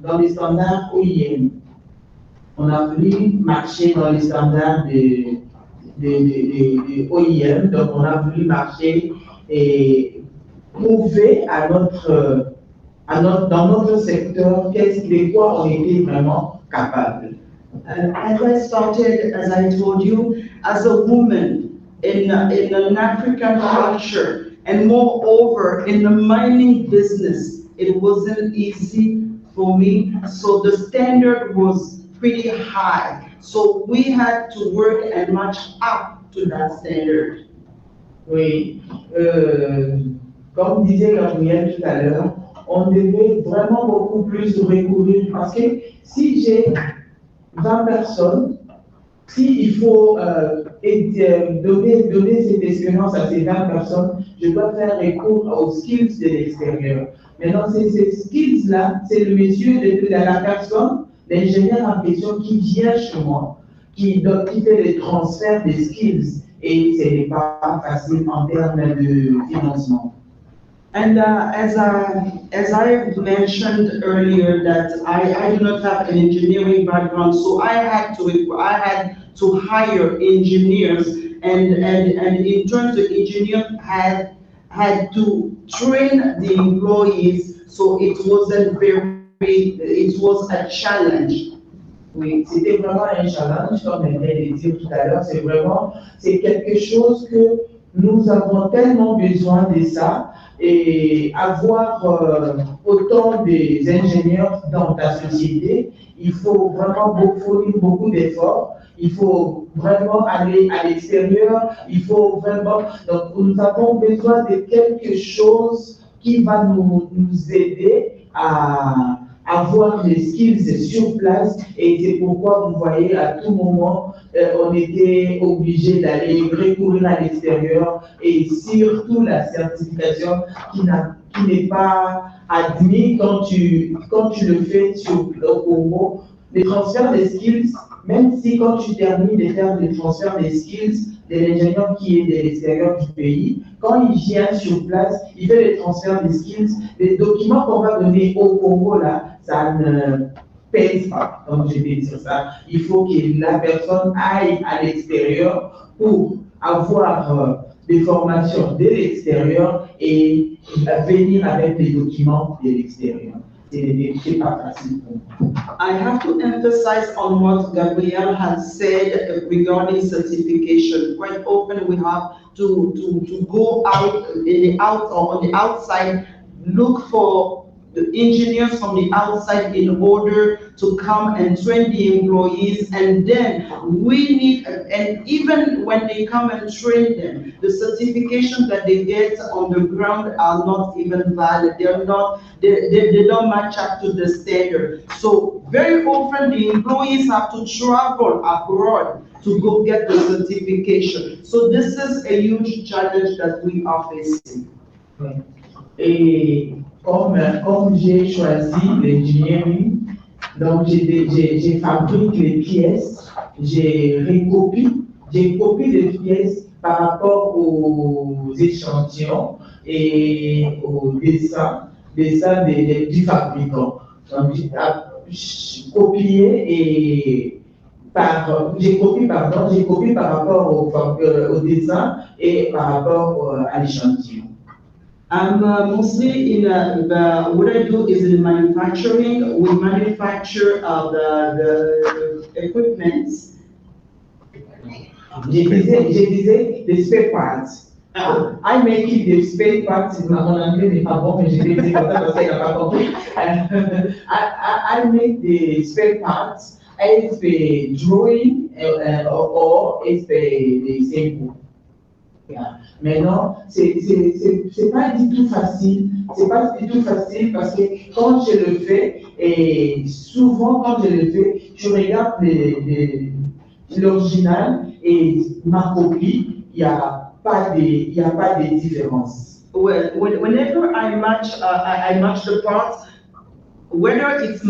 dans les standards OIM. On a voulu marcher dans les standards de OIM, donc on a voulu marcher et prouver dans notre secteur de quoi on était vraiment capable. As I started, as I told you, as a woman in an African culture, and moreover in the mining business, it wasn't easy for me. So the standard was pretty high. So we had to work and match up to that standard. Oui, comme disait Gabriel tout à l'heure, on devait vraiment beaucoup plus recourir parce que si j'ai 20 personnes, s'il faut donner cette expérience à ces 20 personnes, je dois faire recours aux skills de l'extérieur. Maintenant, c'est ces skills-là, c'est le monsieur de la personne, l'ingénieur en question qui vient chez moi, qui fait le transfert des skills. Et ce n'est pas facile en termes de financement. And as I mentioned earlier, that I do not have an engineering background, so I had to hire engineers, and in turn the engineer had to train the employees, so it was a challenge. Oui, c'était vraiment un challenge, comme elle vient de dire tout à l'heure, c'est quelque chose que nous avons tellement besoin de ça et avoir autant des ingénieurs dans ta société, il faut vraiment fournir beaucoup d'efforts. Il faut vraiment aller à l'extérieur. Il faut vraiment. Donc, nous avons besoin de quelque chose qui va nous aider à avoir les skills sur place. Et c'est pourquoi vous voyez à tout moment, on était obligé d'aller recourir à l'extérieur et surtout la certification qui n'est pas admise quand tu le fais sur le Congo. Les transferts des skills, même si quand tu termines de faire les transferts des skills de l'ingénieur qui est de l'extérieur du pays, quand il vient sur place, il fait les transferts des skills, les documents qu'on va donner au Congo là, ça ne pèse pas, donc je vais dire ça. Il faut que la personne aille à l'extérieur pour avoir des formations de l'extérieur et venir avec des documents de l'extérieur. C'est pas facile pour moi. I have to emphasize on what Gabriel has said regarding certification. Quite often we have to go out or on the outside, look for the engineers from the outside in order to come and train the employees, and then we need, and even when they come and train them, the certification that they get on the ground are not even valid. They don't match up to the standard. So very often the employees have to travel abroad to go get the certification. So this is a huge challenge that we are facing. Et comme j'ai choisi l'engineering, donc j'ai fabriqué les pièces, j'ai copié les pièces par rapport aux échantillons et aux dessins du fabricant. Donc j'ai copié par rapport au dessin et par rapport à l'échantillon. I'm mostly what I do is in manufacturing. We manufacture the equipment. Je disais des spare parts. I make it the spare parts. Mon anglais n'est pas bon, mais je vais dire comme ça parce qu'elle n'a pas compris. I make the spare parts. It's the drawing or it's the sample. Yeah. Maintenant, c'est pas du tout facile. C'est pas du tout facile parce que quand je le fais, et souvent quand je le fais, je regarde l'original et ma copie, il n'y a pas de différence. Well, whenever I match the parts, whether it's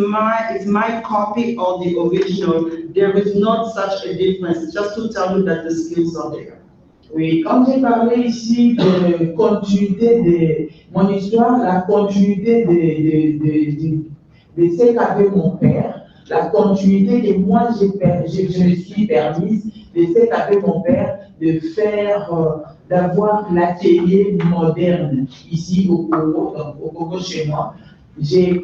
my copy or the original, there is not such a difference. Just to tell you that the skills are there. Oui, quand j'ai parlé ici de continuité de mon histoire, la continuité de ce qu'avait mon père, la continuité que moi je me suis permise de ce qu'avait mon père de faire, d'avoir l'atelier moderne ici au Congo chez moi. Je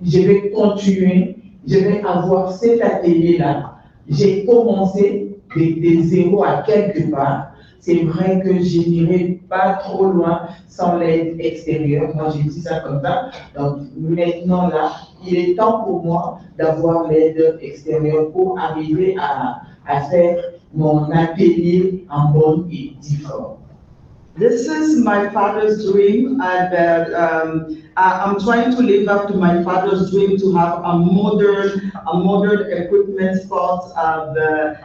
vais continuer, je vais avoir cet atelier-là. J'ai commencé de zéro à quelque part. C'est vrai que je n'irai pas trop loin sans l'aide extérieure. Moi, j'ai dit ça comme ça. Donc, maintenant, là, il est temps pour moi d'avoir l'aide extérieure pour arriver à faire mon atelier en bonne et due forme. This is my father's dream, and I'm trying to live up to my father's dream to have a modern equipment spot of the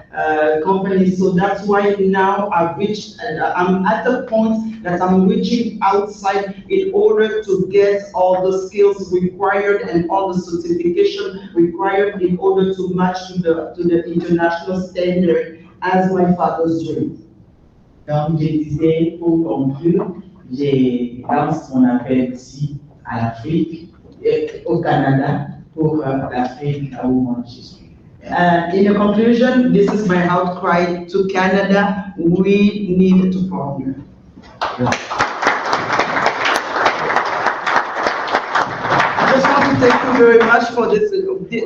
company. So that's why now I've reached, I'm at the point that I'm reaching outside in order to get all the skills required and all the certification required in order to match to the international standard as my father's dream. Comme je disais, pour conclure, je lance mon appel ici à l'Afrique, au Canada, pour l'Afrique où je suis. In a conclusion, this is my outcry to Canada. We need to partner. I just want to thank you very much for this.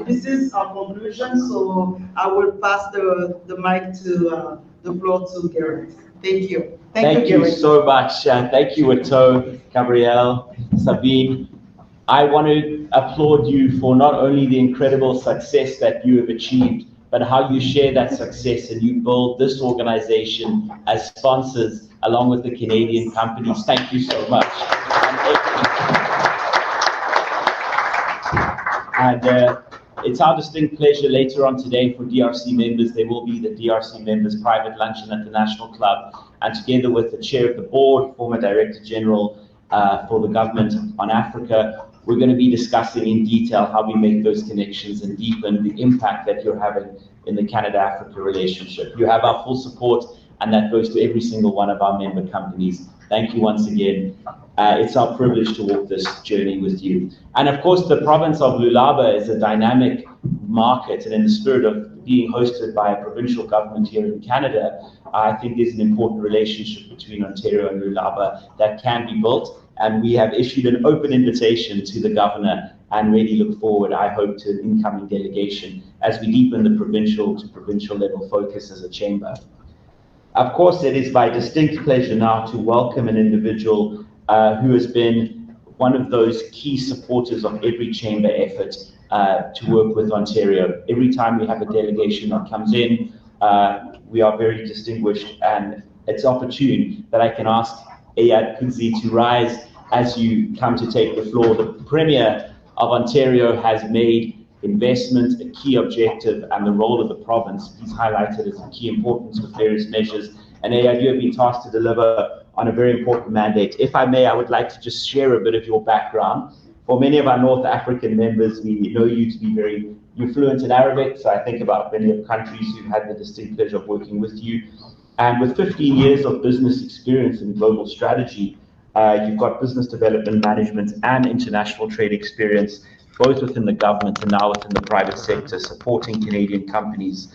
This is our conclusion, so I will pass the mic to the floor to Garrett. Thank you. Thank you so much. Thank you, Otto, Gabrielle, Sabine. I want to applaud you for not only the incredible success that you have achieved, but how you share that success and you build this organization as sponsors along with the Canadian companies. Thank you so much. And it's our distinct pleasure later on today for DRC members. There will be the DRC members private luncheon at the National Club, and together with the chair of the board, former Director General for the government on Africa, we're going to be discussing in detail how we make those connections and deepen the impact that you're having in the Canada-Africa relationship. You have our full support, and that goes to every single one of our member companies. Thank you once again. It's our privilege to walk this journey with you. And of course, the province of Lualaba is a dynamic market, and in the spirit of being hosted by a provincial government here in Canada, I think there's an important relationship between Ontario and Lualaba that can be built. And we have issued an open invitation to the governor and really look forward, I hope, to an incoming delegation as we deepen the provincial to provincial level focus as a chamber. Of course, it is my distinct pleasure now to welcome an individual who has been one of those key supporters of every chamber effort to work with Ontario. Every time we have a delegation that comes in, we are very distinguished, and it's opportune that I can ask Ayad Kudzi to rise as you come to take the floor. The Premier of Ontario has made investment a key objective, and the role of the province he's highlighted as a key importance with various measures. And Ayad, you have been tasked to deliver on a very important mandate. If I may, I would like to just share a bit of your background. For many of our North African members, we know you to be you're fluent in Arabic, so I think about many of countries who've had the distinct pleasure of working with you. And with 15 years of business experience in global strategy, you've got business development management and international trade experience, both within the government and now within the private sector, supporting Canadian companies.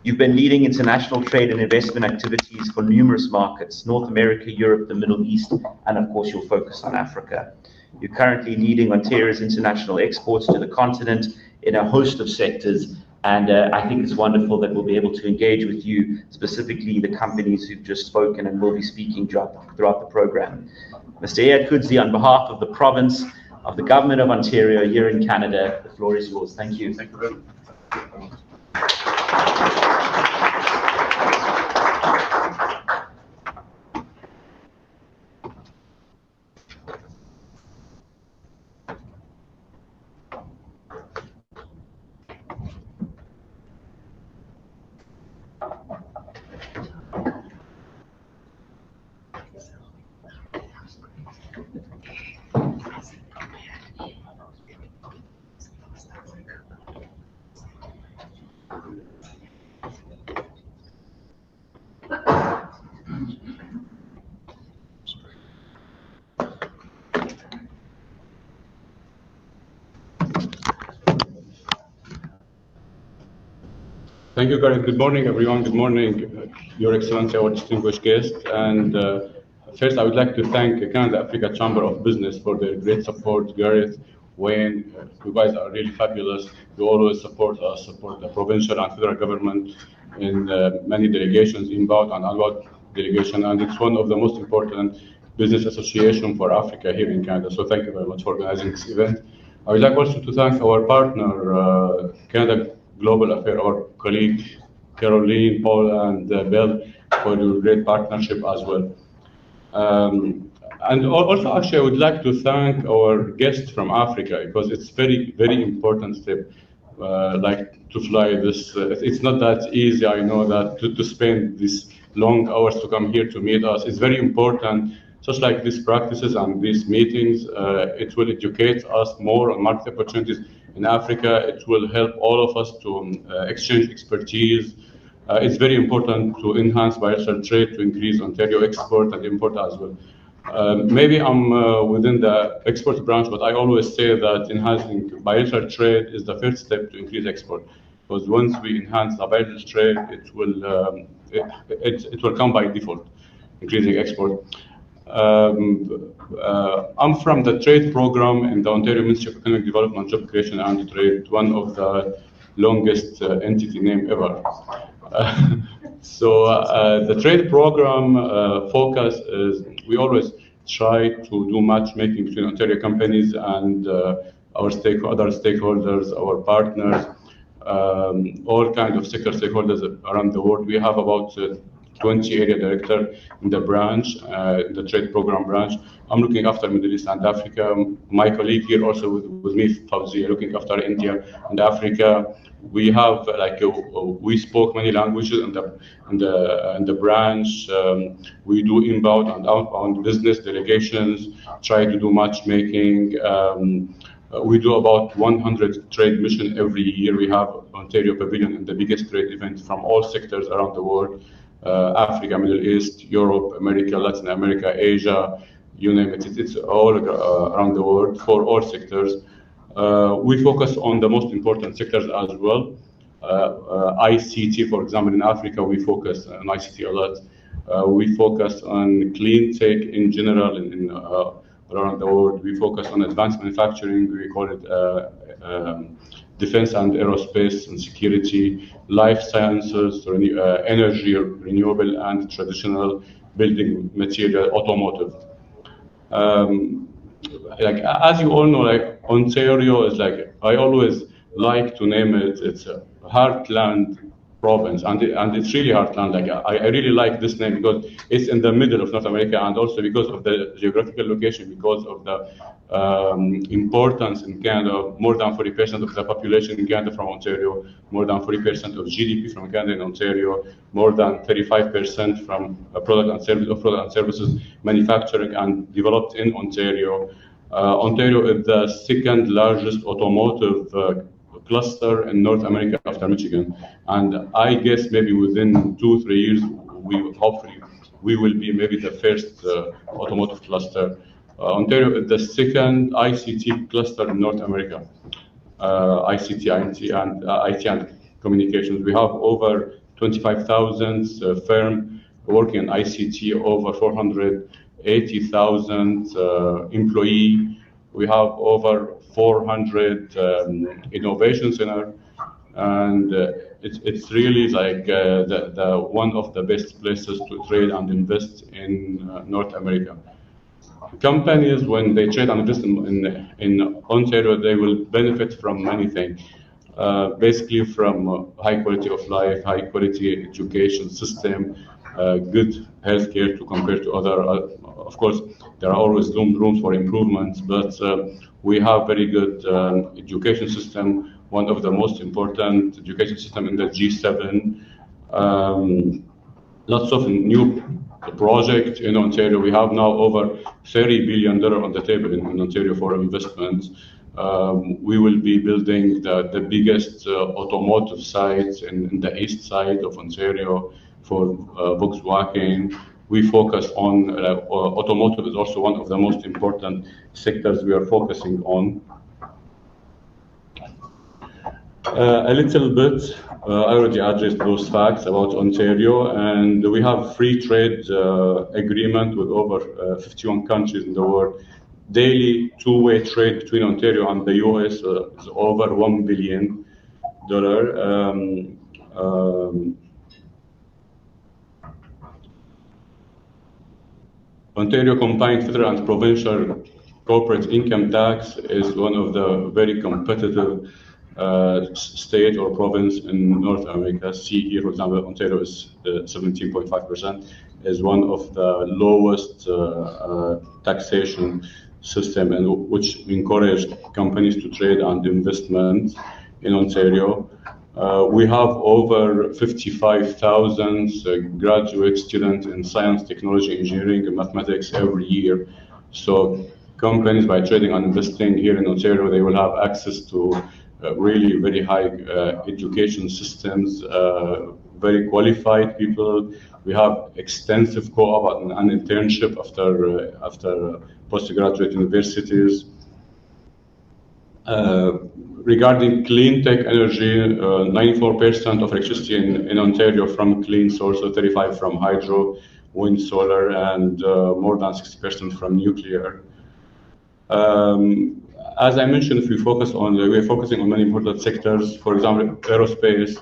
You've been leading international trade and investment activities for numerous markets, North America, Europe, the Middle East, and of course your focus on Africa. You're currently leading Ontario's international exports to the continent in a host of sectors, and I think it's wonderful that we'll be able to engage with you, specifically the companies who've just spoken and will be speaking throughout the program. Mr. Ayad Kudzi, on behalf of the province, of the government of Ontario here in Canada, the floor is yours. Thank you. Thank you very much. Thank you, Karen. Good morning, everyone. Good morning, Your Excellency, our distinguished guest. And first, I would like to thank Canada-Africa Chamber of Business for their great support. Gareth, Wayne, you guys are really fabulous. You always support us, support the provincial and federal government in many delegations, inbound and outbound delegation. And it's one of the most important business association for Africa here in Canada. So thank you very much for organizing this event. I would like also to thank our partner, Canada Global Affairs, our colleague Caroline, Paul, and Bill for your great partnership as well. And also, actually, I would like to thank our guests from Africa because it's very, very important step. Like to fly this, it's not that easy. I know that to spend these long hours to come here to meet us. It's very important. Just like these practices and these meetings, it will educate us more on market opportunities in Africa. It will help all of us to exchange expertise. It's very important to enhance bilateral trade, to increase Ontario export and import as well. Maybe I'm within the export branch, but I always say that enhancing bilateral trade is the first step to increase export. Because once we enhance the bilateral trade, it will come by default, increasing export. I'm from the trade program in the Ontario Ministry of Economic Development, Job Creation and Trade, one of the longest entity name ever. So the trade program focus is we always try to do matchmaking between Ontario companies and our other stakeholders, our partners, all kinds of sector stakeholders around the world. We have about 20 area directors in the branch, the trade program branch. I'm looking after Middle East and Africa. My colleague here also with me, Fauzi, looking after India and Africa. We have we spoke many languages in the branch. We do inbound and outbound business delegations. Try to do matchmaking. We do about 100 trade missions every year. We have Ontario Pavilion and the biggest trade event from all sectors around the world. Africa, Middle East, Europe, America, Latin America, Asia, you name it. It's all around the world for all sectors. We focus on the most important sectors as well. ICT, for example, in Africa, we focus on ICT a lot. We focus on clean tech in general around the world. We focus on advanced manufacturing. We call it defense and aerospace and security, life sciences, energy, renewable and traditional building material, automotive. As you all know, Ontario is I always like to name it. It's a heartland province, and it's really heartland. I really like this name because it's in the middle of North America, and also because of the geographical location, because of the importance in Canada. More than 40% of the population in Canada from Ontario, more than 40% of GDP from Canada in Ontario, more than 35% from product and services manufacturing and developed in Ontario. Ontario is the second largest automotive cluster in North America after Michigan, and I guess maybe within 2-3 years, hopefully we will be maybe the first automotive cluster. Ontario is the second ICT cluster in North America. IT and communications. We have over 25,000 firms working in ICT, over 480,000 employees. We have over 400 innovation centers, and it's really the one of the best places to trade and invest in North America. Companies, when they trade and invest in Ontario, they will benefit from many things. Basically from high quality of life, high quality education system, good healthcare to compare to other. Of course, there are always rooms for improvements, but we have very good education system, one of the most important education system in the G7. Lots of new projects in Ontario. We have now over $30 billion on the table in Ontario for investments. We will be building the biggest automotive sites in the east side of Ontario for Volkswagen. We focus on automotive is also one of the most important sectors we are focusing on. A little bit, I already addressed those facts about Ontario, and we have free trade agreement with over 51 countries in the world. Daily two-way trade between Ontario and the US is over $1 billion. Ontario combined federal and provincial corporate income tax is one of the very competitive state or province in North America. See here, for example, Ontario is 17.5%, is one of the lowest taxation system, and which encourage companies to trade and investment in Ontario. We have over 55,000 graduate students in science, technology, engineering, and mathematics every year. So companies, by trading and investing here in Ontario, they will have access to really very high education systems, very qualified people. We have extensive co-op and internship after postgraduate universities. Regarding clean tech energy, 94% of electricity in Ontario from clean sources, 35% from hydro, wind, solar, and more than 60% from nuclear. As I mentioned, we're focusing on many important sectors. For example, aerospace.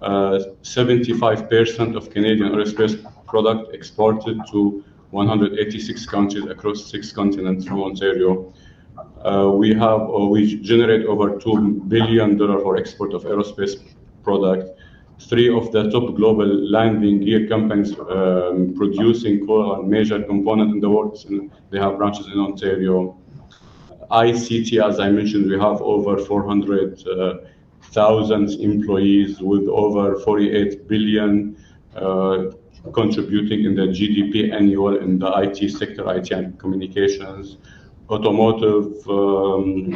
75% of Canadian aerospace product exported to 186 countries across 6 continents from Ontario. We generate over $2 billion for export of aerospace product. 3 of the top global landing gear companies producing core major component in the world, they have branches in Ontario. ICT, as I mentioned, we have over 400,000 employees with over 48 billion contributing in the GDP annual in the IT sector, IT and communications. Automotive,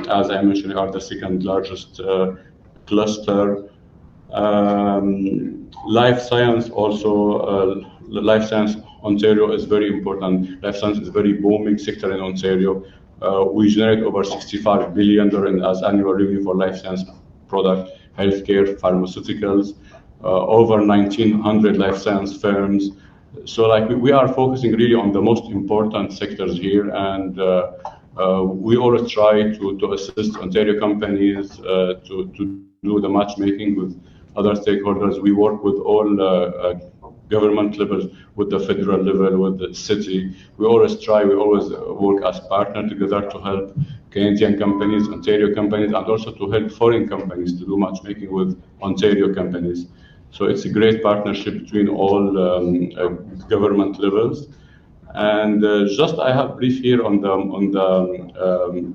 as I mentioned, are the second largest cluster. Life science also, life science, Ontario is very important. Life science is a very booming sector in Ontario. We generate over $65 billion as annual revenue for life science product, healthcare, pharmaceuticals, over 1,900 life science firms. So like we are focusing really on the most important sectors here, and we always try to assist Ontario companies to do the matchmaking with other stakeholders. We work with all government levels, with the federal level, with the city. We always work as partners together to help Canadian companies, Ontario companies, and also to help foreign companies to do matchmaking with Ontario companies. So it's a great partnership between all government levels. And just I have brief here on the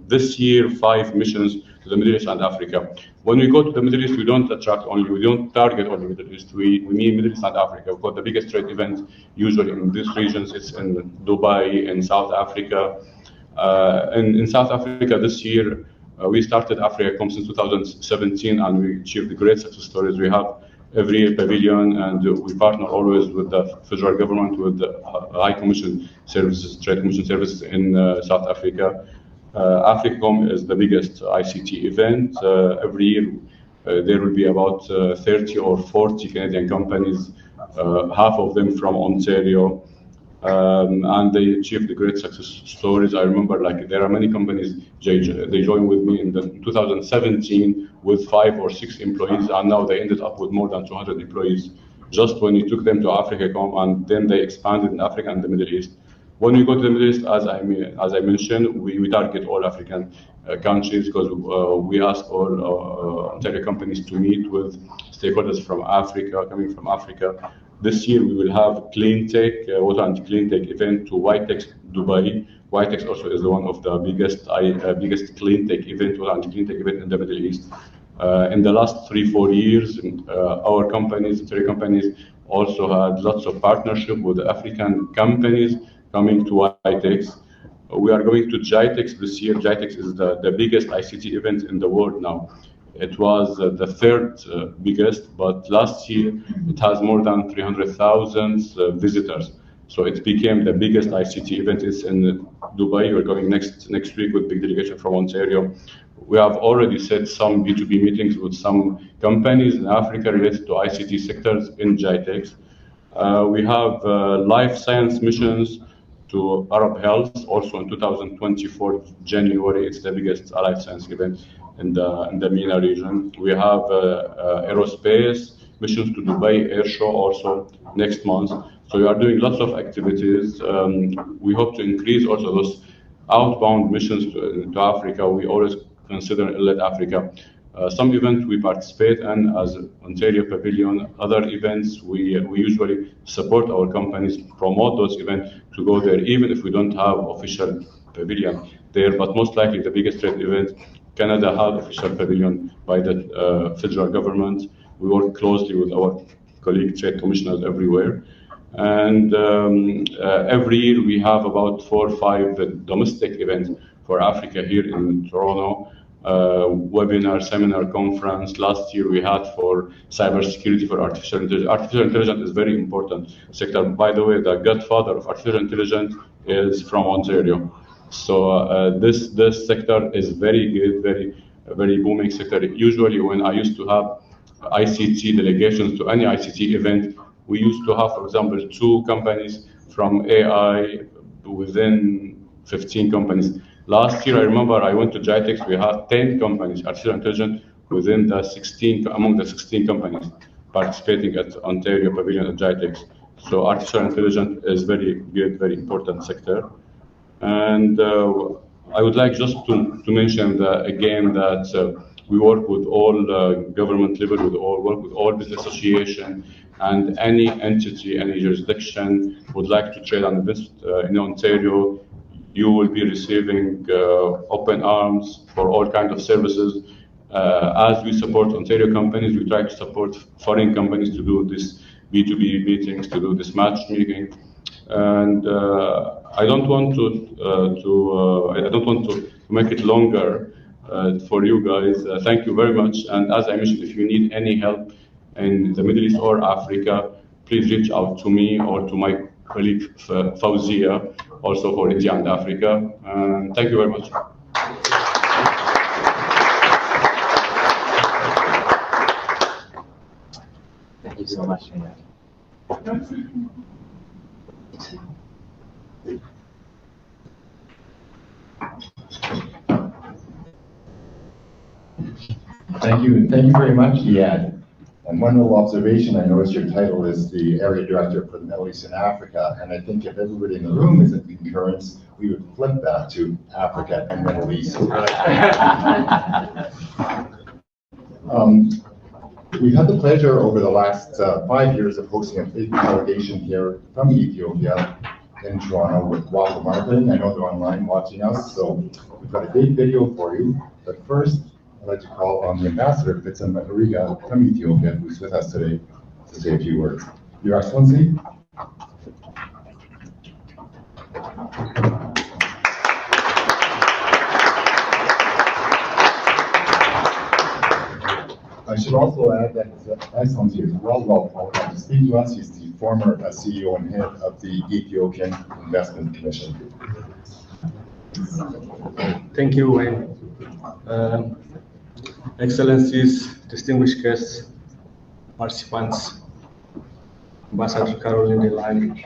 this year 5 missions to the Middle East and Africa. When we go to the Middle East, we don't target only Middle East. We mean Middle East and Africa. We've got the biggest trade event usually in these regions. It's in Dubai, in South Africa. In South Africa this year, we started AfricaCom since 2017, and we achieved great success stories. We have every year pavilion, and we partner always with the federal government, with the High Commission Services, Trade Commission Services in South Africa. AfricaCom is the biggest ICT event. Every year there will be about 30 or 40 Canadian companies, half of them from Ontario, and they achieved great success stories. I remember like there are many companies, they joined with me in 2017 with 5 or 6 employees, and now they ended up with more than 200 employees just when you took them to AfricaCom, and then they expanded in Africa and the Middle East. When we go to the Middle East, as I mentioned, we target all African countries because we ask all Ontario companies to meet with stakeholders from Africa, coming from Africa. This year we will have Clean Tech, Water and Clean Tech event to Whitex Dubai. Whitex also is one of the biggest clean tech event, Water and Clean Tech event in the Middle East. In the last 3-4 years, our companies, Ontario companies, also had lots of partnership with African companies coming to Whitex. We are going to GITEX this year. GITEX is the biggest ICT event in the world now. It was the 3rd biggest, but last year it has more than 300,000 visitors. So it became the biggest ICT event. It's in Dubai. We're going next week with big delegation from Ontario. We have already set some B2B meetings with some companies in Africa related to ICT sectors in GITEX. We have life science missions to Arab Health, also in 2024, January. It's the biggest life science event in the MENA region. We have aerospace missions to Dubai Air Show also next month. So we are doing lots of activities. We hope to increase also those outbound missions to Africa. We always consider let Africa. Some events we participate in as Ontario Pavilion. Other events we usually support our companies, promote those events to go there, even if we don't have official pavilion there. But most likely the biggest trade event, Canada has official pavilion by the federal government. We work closely with our colleague trade commissioners everywhere. And every year we have about 4 or 5 domestic events for Africa here in Toronto. Webinar, seminar, conference. Last year we had for cybersecurity, for artificial intelligence. Artificial intelligence is very important sector. By the way, the godfather of artificial intelligence is from Ontario. So this sector is very good, very booming sector. Usually when I used to have ICT delegations to any ICT event, we used to have, for example, 2 companies from AI within 15 companies. Last year, I remember I went to GITEX, we had 10 companies, artificial intelligence, among the 16 companies. participating at Ontario Pavilion at GITEX. So artificial intelligence is very good, very important sector. And I would like just to mention that, again, that we work with all government level, work with all business association, and any entity, any jurisdiction would like to trade and invest in Ontario. You will be receiving open arms for all kinds of services. As we support Ontario companies, we try to support foreign companies to do this B2B meetings, to do this matchmaking. And I don't want to make it longer for you guys. Thank you very much. And as I mentioned, if you need any help in the Middle East or Africa, please reach out to me or to my colleague Fauzia, also for India and Africa. And thank you very much. Thank you so much, Mayor. Thank you very much, Iyad. And one little observation, I noticed your title is the Area Director for the Middle East and Africa, and I think if everybody in the room is in concurrence, we would flip that to Africa and Middle East. We've had the pleasure over the last 5 years of hosting a big delegation here from Ethiopia in Toronto with Waffle Marketing. I know they're online watching us, so we've got a big video for you. But first, I'd like to call on the ambassador, Fitzan Makariga, from Ethiopia, who's with us today, to say a few words. Your Excellency. I should also add that His Excellency is welcome to speak to us. He's the former CEO and head of the Ethiopian Investment Commission. Thank you, Wayne. Excellencies, distinguished guests, participants, Ambassador Caroline Delany.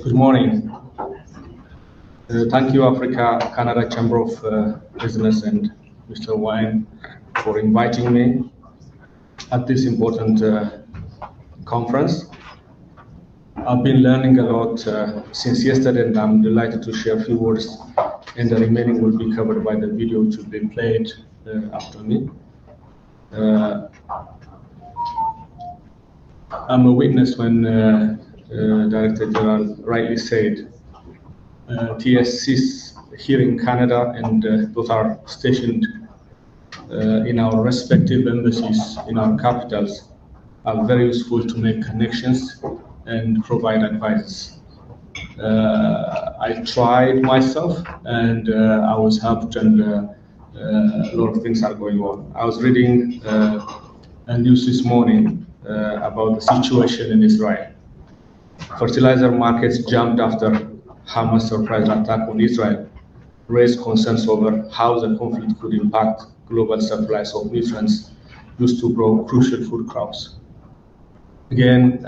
Good morning. Thank you, Africa Canada Chamber of Business and Mr. Wayne for inviting me at this important conference. I've been learning a lot since yesterday, and I'm delighted to share a few words, and the remaining will be covered by the video to be played after me. I'm a witness when Director General rightly said TSCs here in Canada, and those are stationed in our respective embassies in our capitals, are very useful to make connections and provide advice. I tried myself, and I was helped, and a lot of things are going on. I was reading a news this morning about the situation in Israel. Fertilizer markets jumped after Hamas surprise attack on Israel, raised concerns over how the conflict could impact global supplies of nutrients used to grow crucial food crops. Again,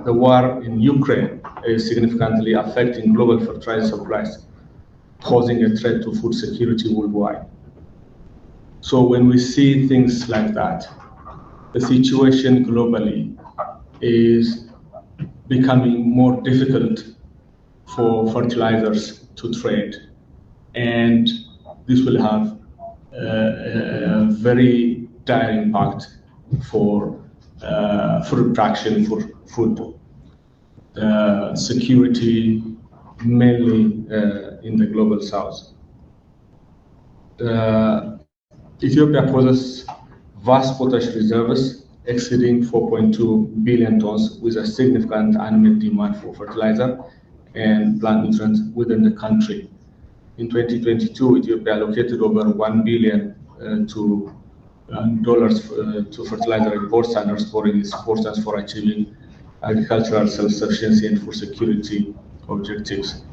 the war in Ukraine is significantly affecting global fertilizer supplies, posing a threat to food security worldwide. So when we see things like that, the situation globally is becoming more difficult for fertilizers to trade. And this will have a very dire impact for food production, for food security, mainly in the global south. Ethiopia possesses vast potash reserves exceeding 4.2 billion tons, with a significant unmet demand for fertilizer and plant nutrients within the country. In 2022, Ethiopia allocated over $1 billion to fertilizer imports, underscoring its importance for achieving agricultural self-sufficiency and food security objectives.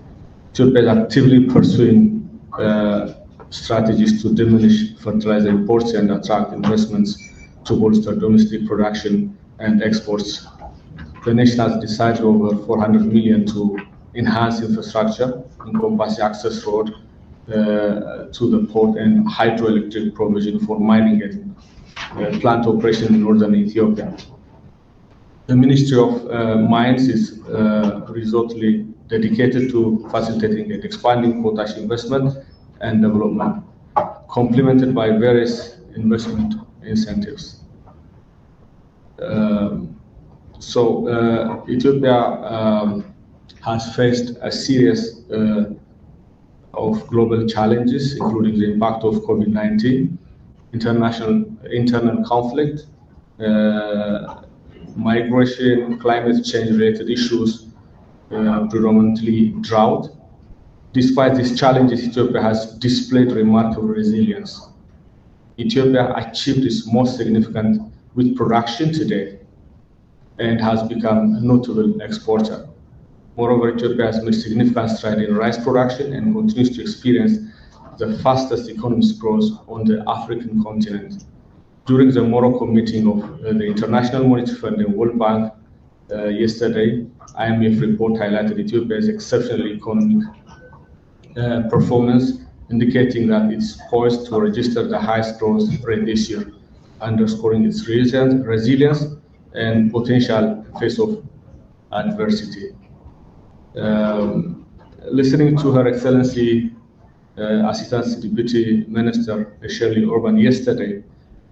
Ethiopia is actively pursuing strategies to diminish fertilizer imports and attract investments to bolster domestic production and exports. The nation has decided over $400 million to enhance infrastructure, encompassing access road to the port and hydroelectric provision for mining and plant operation in northern Ethiopia. The Ministry of Mines is resolutely dedicated to facilitating and expanding potash investment and development, complemented by various investment incentives. Ethiopia has faced a series of global challenges, including the impact of COVID-19, internal conflict, migration, climate change-related issues, predominantly drought. Despite these challenges, Ethiopia has displayed remarkable resilience. Ethiopia achieved its most significant wheat production today and has become a notable exporter. Moreover, Ethiopia has made significant strides in rice production and continues to experience the fastest economic growth on the African continent. During the Morocco meeting of the International Monetary Fund and World Bank yesterday, IMF report highlighted Ethiopia's exceptional economic performance, indicating that it's poised to register the highest growth rate this year, underscoring its resilience and potential in face of adversity. Listening to Her Excellency Assistant Deputy Minister Shirley Orban yesterday,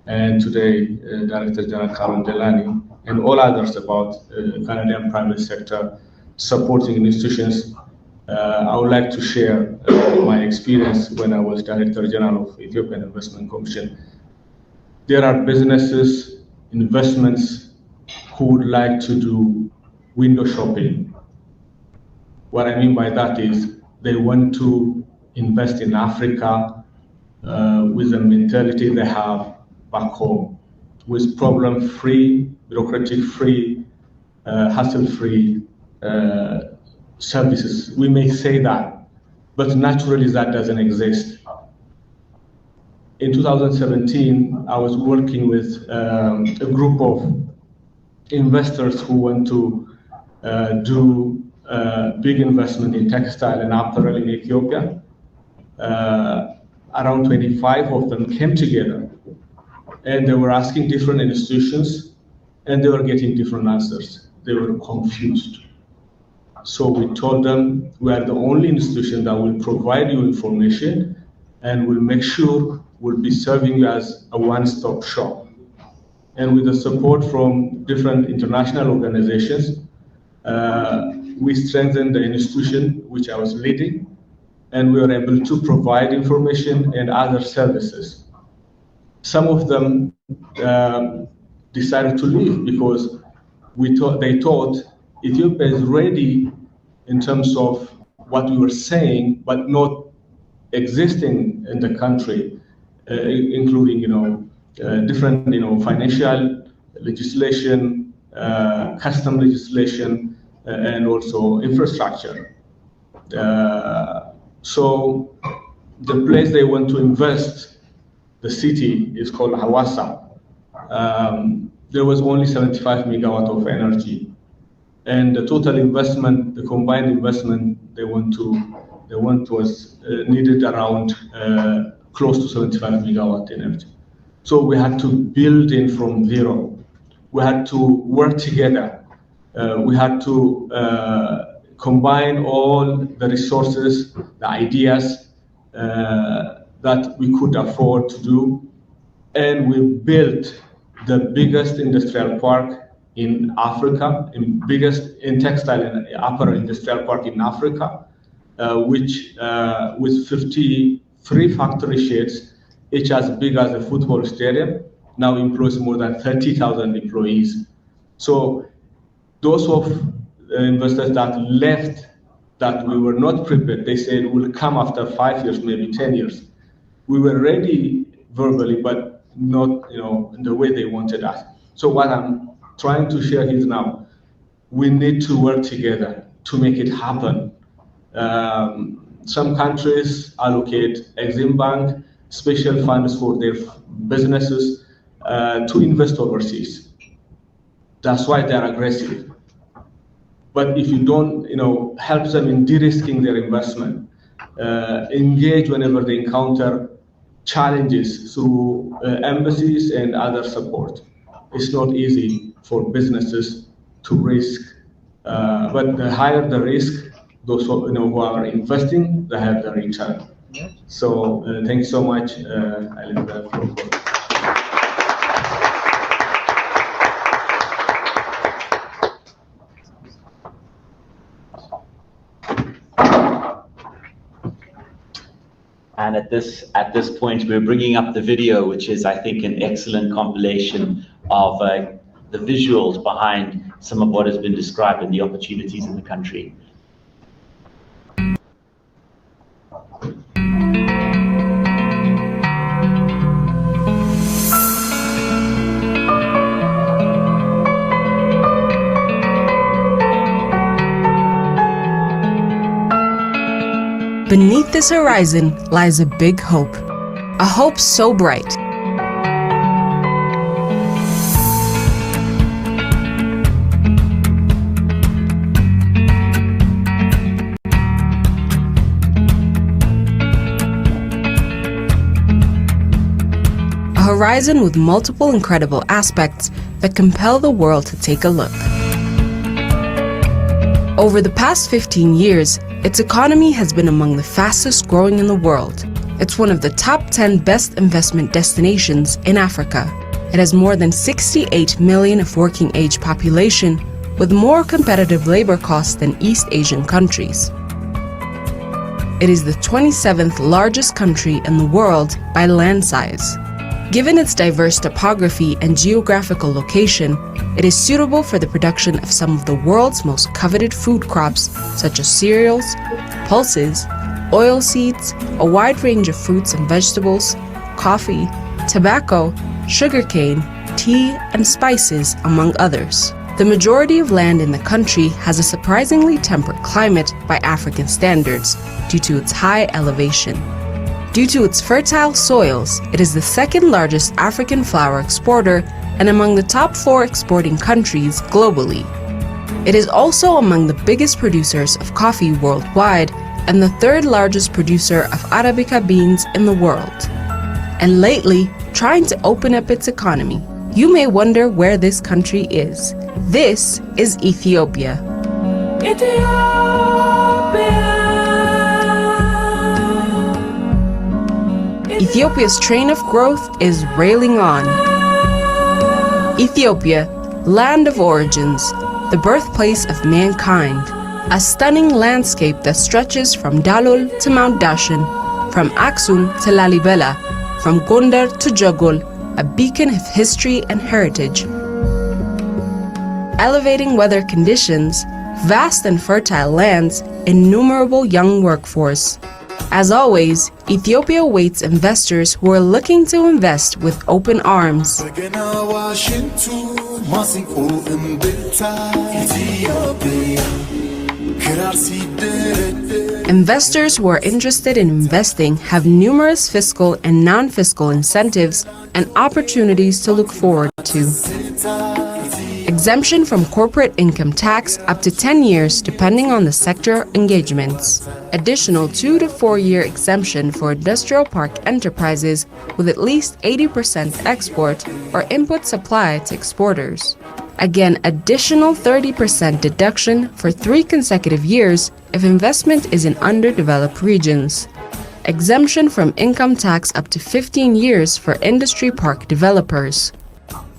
and today Director General Karen Delany, and all others about Canadian private sector supporting institutions, I would like to share my experience when I was Director General of Ethiopian Investment Commission. There are businesses, investments who would like to do window shopping. What I mean by that is they want to invest in Africa with the mentality they have back home, with problem-free, bureaucratic-free, hassle-free services. We may say that, but naturally that doesn't exist. In 2017, I was working with a group of investors who want to do big investment in textile and apparel in Ethiopia. Around 25 of them came together, and they were asking different institutions, and they were getting different answers. They were confused. So we told them, we are the only institution that will provide you information and will make sure we'll be serving you as a one-stop shop. And with the support from different international organizations, we strengthened the institution which I was leading, and we were able to provide information and other services. Some of them decided to leave because they thought Ethiopia is ready in terms of what we were saying, but not existing in the country, including different financial legislation, custom legislation, and also infrastructure. So the place they want to invest, the city, is called Hawassa. There was only 75 megawatt of energy, and the total investment, the combined investment was needed around close to 75 megawatt energy. So we had to build in from zero. We had to work together. We had to combine all the resources, the ideas that we could afford to do, and we built the biggest industrial park in Africa, biggest in textile and apparel industrial park in Africa, which with 53 factory sheds, each as big as a football stadium, now employs more than 30,000 employees. So those of investors that left, that we were not prepared, they said we'll come after 5 years, maybe 10 years. We were ready verbally, but not in the way they wanted us. So what I'm trying to share is now, we need to work together to make it happen. Some countries allocate Exim Bank special funds for their businesses to invest overseas. That's why they're aggressive. But if you don't, help them in de-risking their investment, engage whenever they encounter challenges through embassies and other support. It's not easy for businesses to risk, but the higher the risk, those who are investing, they have the return. So thank you so much. I leave the floor for. And at this point, we're bringing up the video, which is, I think, an excellent compilation of the visuals behind some of what has been described and the opportunities in the country. Beneath this horizon lies a big hope, a hope so bright. A horizon with multiple incredible aspects that compel the world to take a look. Over the past 15 years, its economy has been among the fastest growing in the world. It's one of the top 10 best investment destinations in Africa. It has more than 68 million of working age population, with more competitive labor costs than East Asian countries. It is the 27th largest country in the world by land size. Given its diverse topography and geographical location, it is suitable for the production of some of the world's most coveted food crops, such as cereals, pulses, oilseeds, a wide range of fruits and vegetables, coffee, tobacco, sugarcane, tea, and spices, among others. The majority of land in the country has a surprisingly temperate climate by African standards due to its high elevation. Due to its fertile soils, it is the second largest African flower exporter and among the top 4 exporting countries globally. It is also among the biggest producers of coffee worldwide and the 3rd largest producer of Arabica beans in the world. And lately, trying to open up its economy. You may wonder where this country is. This is Ethiopia. Ethiopia's train of growth is railing on. Ethiopia, land of origins, the birthplace of mankind. A stunning landscape that stretches from Dalol to Mount Dashan, from Aksum to Lalibela, from Gondar to Jogol, a beacon of history and heritage. Elevating weather conditions, vast and fertile lands, innumerable young workforce. As always, Ethiopia awaits investors who are looking to invest with open arms. Investors who are interested in investing have numerous fiscal and non-fiscal incentives and opportunities to look forward to. Exemption from corporate income tax up to 10 years depending on the sector engagements. Additional 2 to 4 year exemption for industrial park enterprises with at least 80% export or input supply to exporters. Again, additional 30% deduction for 3 consecutive years if investment is in underdeveloped regions. Exemption from income tax up to 15 years for industry park developers.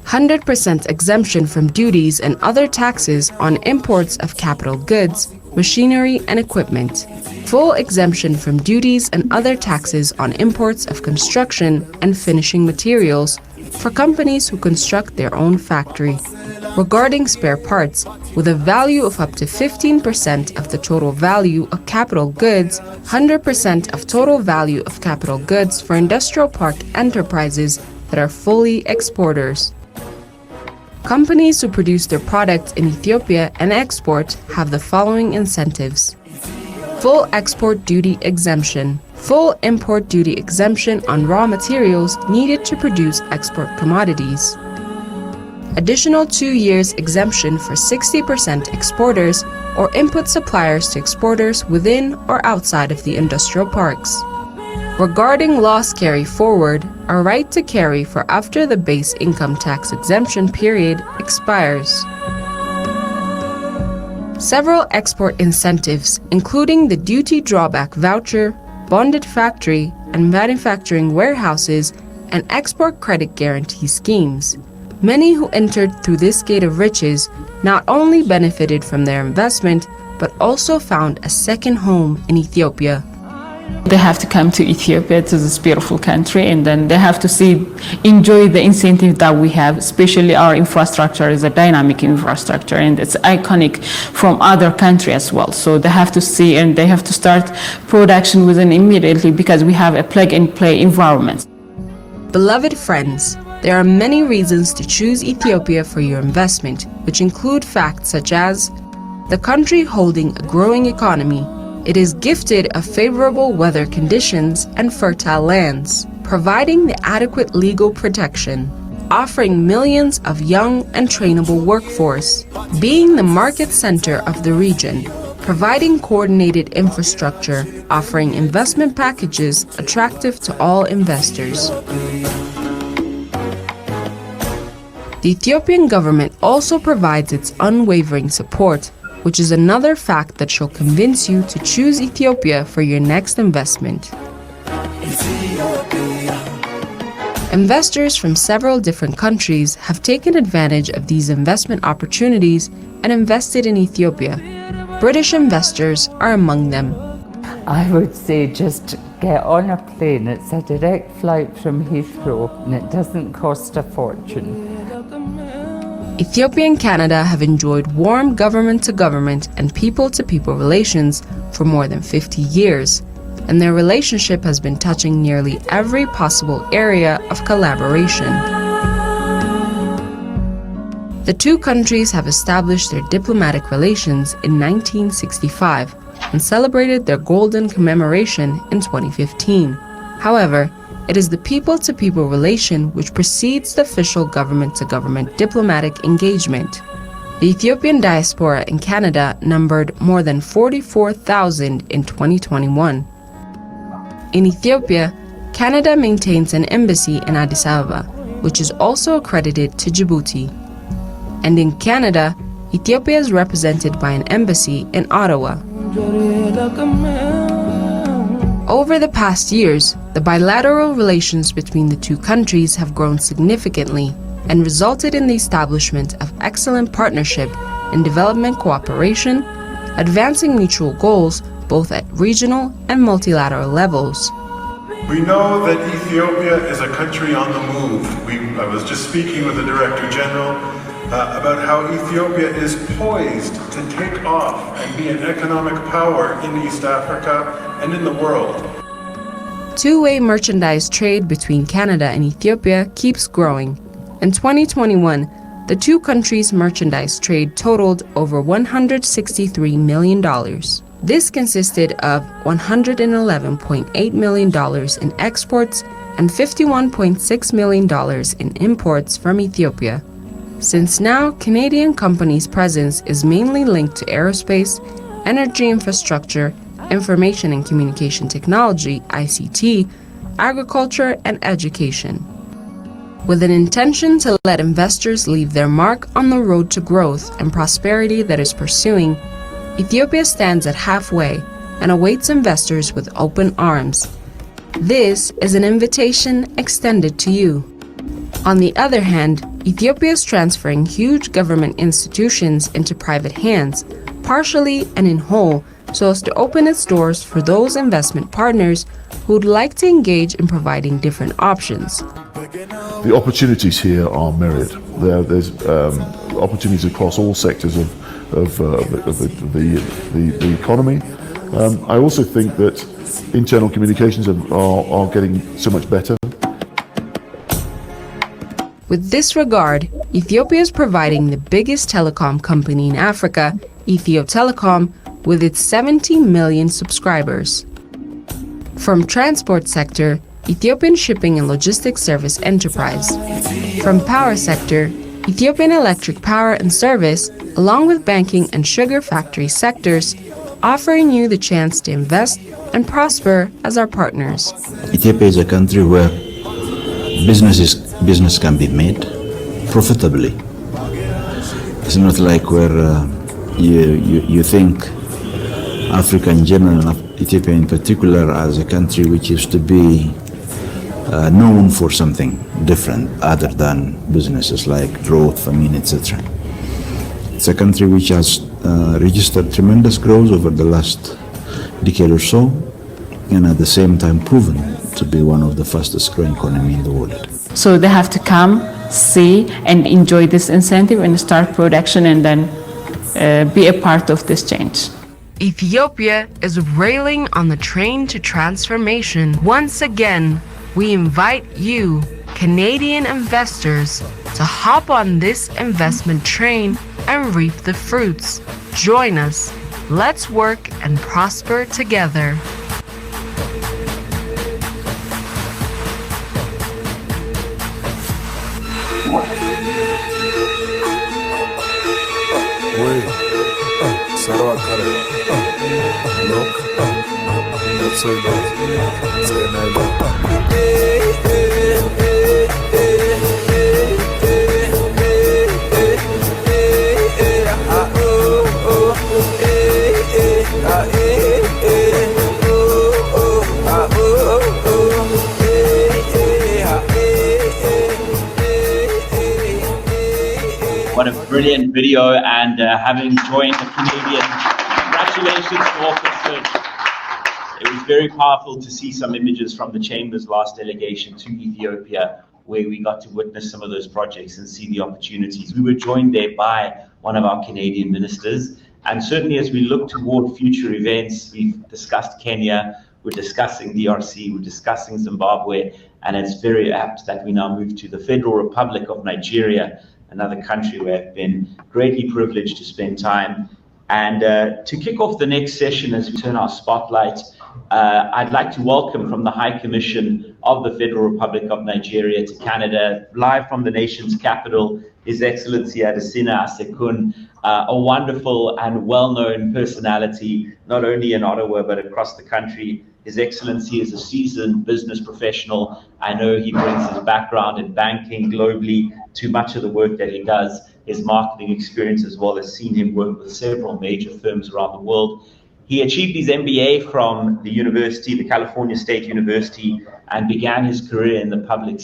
100% exemption from duties and other taxes on imports of capital goods, machinery, and equipment. Full exemption from duties and other taxes on imports of construction and finishing materials for companies who construct their own factory. Regarding spare parts, with a value of up to 15% of the total value of capital goods, 100% of total value of capital goods for industrial park enterprises that are fully exporters. Companies who produce their products in Ethiopia and export have the following incentives. Full export duty exemption. Full import duty exemption on raw materials needed to produce export commodities. Additional 2 years exemption for 60% exporters or input suppliers to exporters within or outside of the industrial parks. Regarding loss carry forward, a right to carry for after the base income tax exemption period expires. Several export incentives, including the duty drawback voucher, bonded factory and manufacturing warehouses, and export credit guarantee schemes. Many who entered through this gate of riches not only benefited from their investment, but also found a second home in Ethiopia. They have to come to Ethiopia, to this beautiful country, and then they have to enjoy the incentive that we have, especially our infrastructure is a dynamic infrastructure and it's iconic from other countries as well. So they have to see and they have to start production within immediately because we have a plug-and-play environment. Beloved friends, there are many reasons to choose Ethiopia for your investment, which include facts such as the country holding a growing economy. It is gifted of favorable weather conditions and fertile lands, providing the adequate legal protection, offering millions of young and trainable workforce, being the market center of the region, providing coordinated infrastructure, offering investment packages attractive to all investors. The Ethiopian government also provides its unwavering support, which is another fact that shall convince you to choose Ethiopia for your next investment. Investors from several different countries have taken advantage of these investment opportunities and invested in Ethiopia. British investors are among them. I would say just get on a plane. It's a direct flight from Heathrow and it doesn't cost a fortune. Ethiopia and Canada have enjoyed warm government-to-government and people-to-people relations for more than 50 years, and their relationship has been touching nearly every possible area of collaboration. The two countries have established their diplomatic relations in 1965 and celebrated their golden commemoration in 2015. However, it is the people-to-people relation which precedes the official government-to-government diplomatic engagement. The Ethiopian diaspora in Canada numbered more than 44,000 in 2021. In Ethiopia, Canada maintains an embassy in Addis Ababa, which is also accredited to Djibouti. And in Canada, Ethiopia is represented by an embassy in Ottawa. Over the past years, the bilateral relations between the two countries have grown significantly and resulted in the establishment of excellent partnership and development cooperation, advancing mutual goals both at regional and multilateral levels. We know that Ethiopia is a country on the move. I was just speaking with the Director General about how Ethiopia is poised to take off and be an economic power in East Africa and in the world. Two-way merchandise trade between Canada and Ethiopia keeps growing. In 2021, the two countries' merchandise trade totaled over $163 million. This consisted of $111.8 million in exports and $51.6 million in imports from Ethiopia. Since now, Canadian companies' presence is mainly linked to aerospace, energy infrastructure, information and communication technology, ICT, agriculture, and education. With an intention to let investors leave their mark on the road to growth and prosperity that is pursuing, Ethiopia stands at halfway and awaits investors with open arms. This is an invitation extended to you. On the other hand, Ethiopia is transferring huge government institutions into private hands, partially and in whole, so as to open its doors for those investment partners who would like to engage in providing different options. The opportunities here are myriad. There's opportunities across all sectors of the economy. I also think that internal communications are getting so much better. With this regard, Ethiopia is providing the biggest telecom company in Africa, Ethio Telecom, with its 70 million subscribers. From transport sector, Ethiopian Shipping and Logistics Service Enterprise. From power sector, Ethiopian Electric Power and Service, along with banking and sugar factory sectors, offering you the chance to invest and prosper as our partners. Ethiopia is a country where business can be made profitably. It's not like where you think Africa in general, and Ethiopia in particular, as a country which used to be known for something different other than businesses like growth, etc. It's a country which has registered tremendous growth over the last decade or so, and at the same time proven to be one of the fastest growing economies in the world. So they have to come, see, and enjoy this incentive and start production and then be a part of this change. Ethiopia is railing on the train to transformation. Once again, we invite you, Canadian investors, to hop on this investment train and reap the fruits. Join us. Let's work and prosper together. What a brilliant video, and having joined the Canadian, congratulations to all concerned. It was very powerful to see some images from the Chamber's last delegation to Ethiopia, where we got to witness some of those projects and see the opportunities. We were joined there by one of our Canadian ministers, and certainly as we look toward future events, we've discussed Kenya, we're discussing DRC, we're discussing Zimbabwe, and it's very apt that we now move to the Federal Republic of Nigeria, another country where I've been greatly privileged to spend time. And to kick off the next session as we turn our spotlight, I'd like to welcome from the High Commission of the Federal Republic of Nigeria to Canada, live from the nation's capital, His Excellency Adesina Asekun, a wonderful and well-known personality, not only in Ottawa, but across the country. His Excellency is a seasoned business professional. I know he brings his background in banking globally to much of the work that he does. His marketing experience as well has seen him work with several major firms around the world. He achieved his MBA from the university, the California State University, and began his career in the private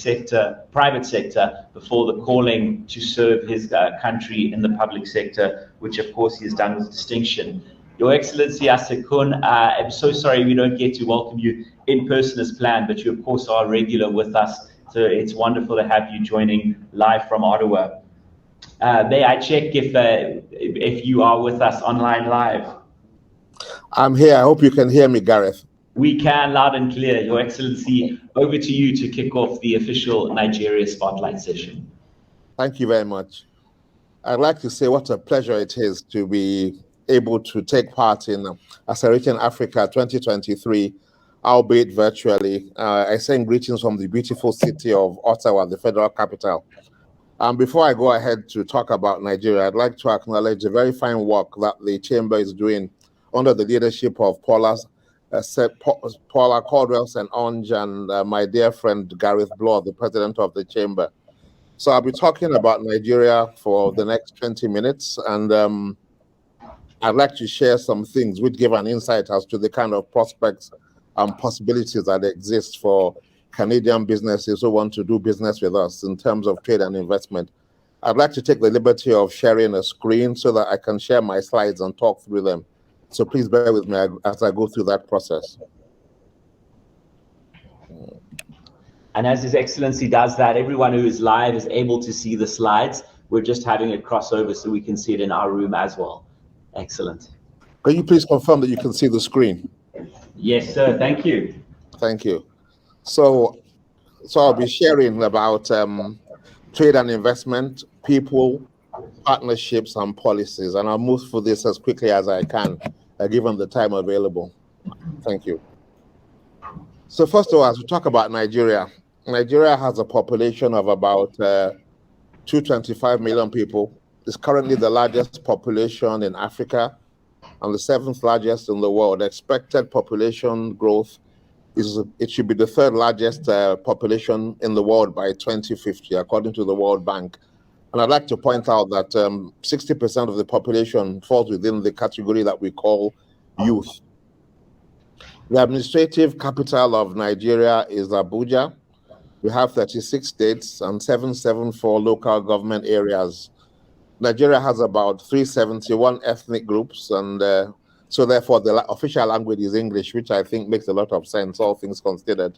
sector, before the calling to serve his country in the public sector, which of course he has done with distinction. Your Excellency Asekun, I'm so sorry we don't get to welcome you in person as planned, but you of course are regular with us, so it's wonderful to have you joining live from Ottawa. May I check if you are with us online live? I'm here. I hope you can hear me, Gareth. We can, loud and clear. Your Excellency, over to you to kick off the official Nigeria Spotlight session. Thank you very much. I'd like to say what a pleasure it is to be able to take part in Accelerating Africa 2023, albeit virtually. I send greetings from the beautiful city of Ottawa, the federal capital. Before I go ahead to talk about Nigeria, I'd like to acknowledge the very fine work that the Chamber is doing under the leadership of Paula Caldwell St. Onge and my dear friend Gareth Bloor, the president of the Chamber. So I'll be talking about Nigeria for the next 20 minutes, and I'd like to share some things which give an insight as to the kind of prospects and possibilities that exist for Canadian businesses who want to do business with us in terms of trade and investment. I'd like to take the liberty of sharing a screen so that I can share my slides and talk through them. So please bear with me as I go through that process. And as His Excellency does that, everyone who is live is able to see the slides. We're just having it crossover so we can see it in our room as well. Excellent. Can you please confirm that you can see the screen? Yes, sir. Thank you. Thank you. So I'll be sharing about trade and investment, people, partnerships, and policies. And I'll move through this as quickly as I can, given the time available. Thank you. So first of all, as we talk about Nigeria, Nigeria has a population of about 225 million people. It's currently the largest population in Africa. and the 7th largest in the world. Expected population growth it should be the 3rd largest population in the world by 2050, according to the World Bank. And I'd like to point out that 60% of the population falls within the category that we call youth. The administrative capital of Nigeria is Abuja. We have 36 states and 774 local government areas. Nigeria has about 371 ethnic groups, and so therefore the official language is English, which I think makes a lot of sense, all things considered.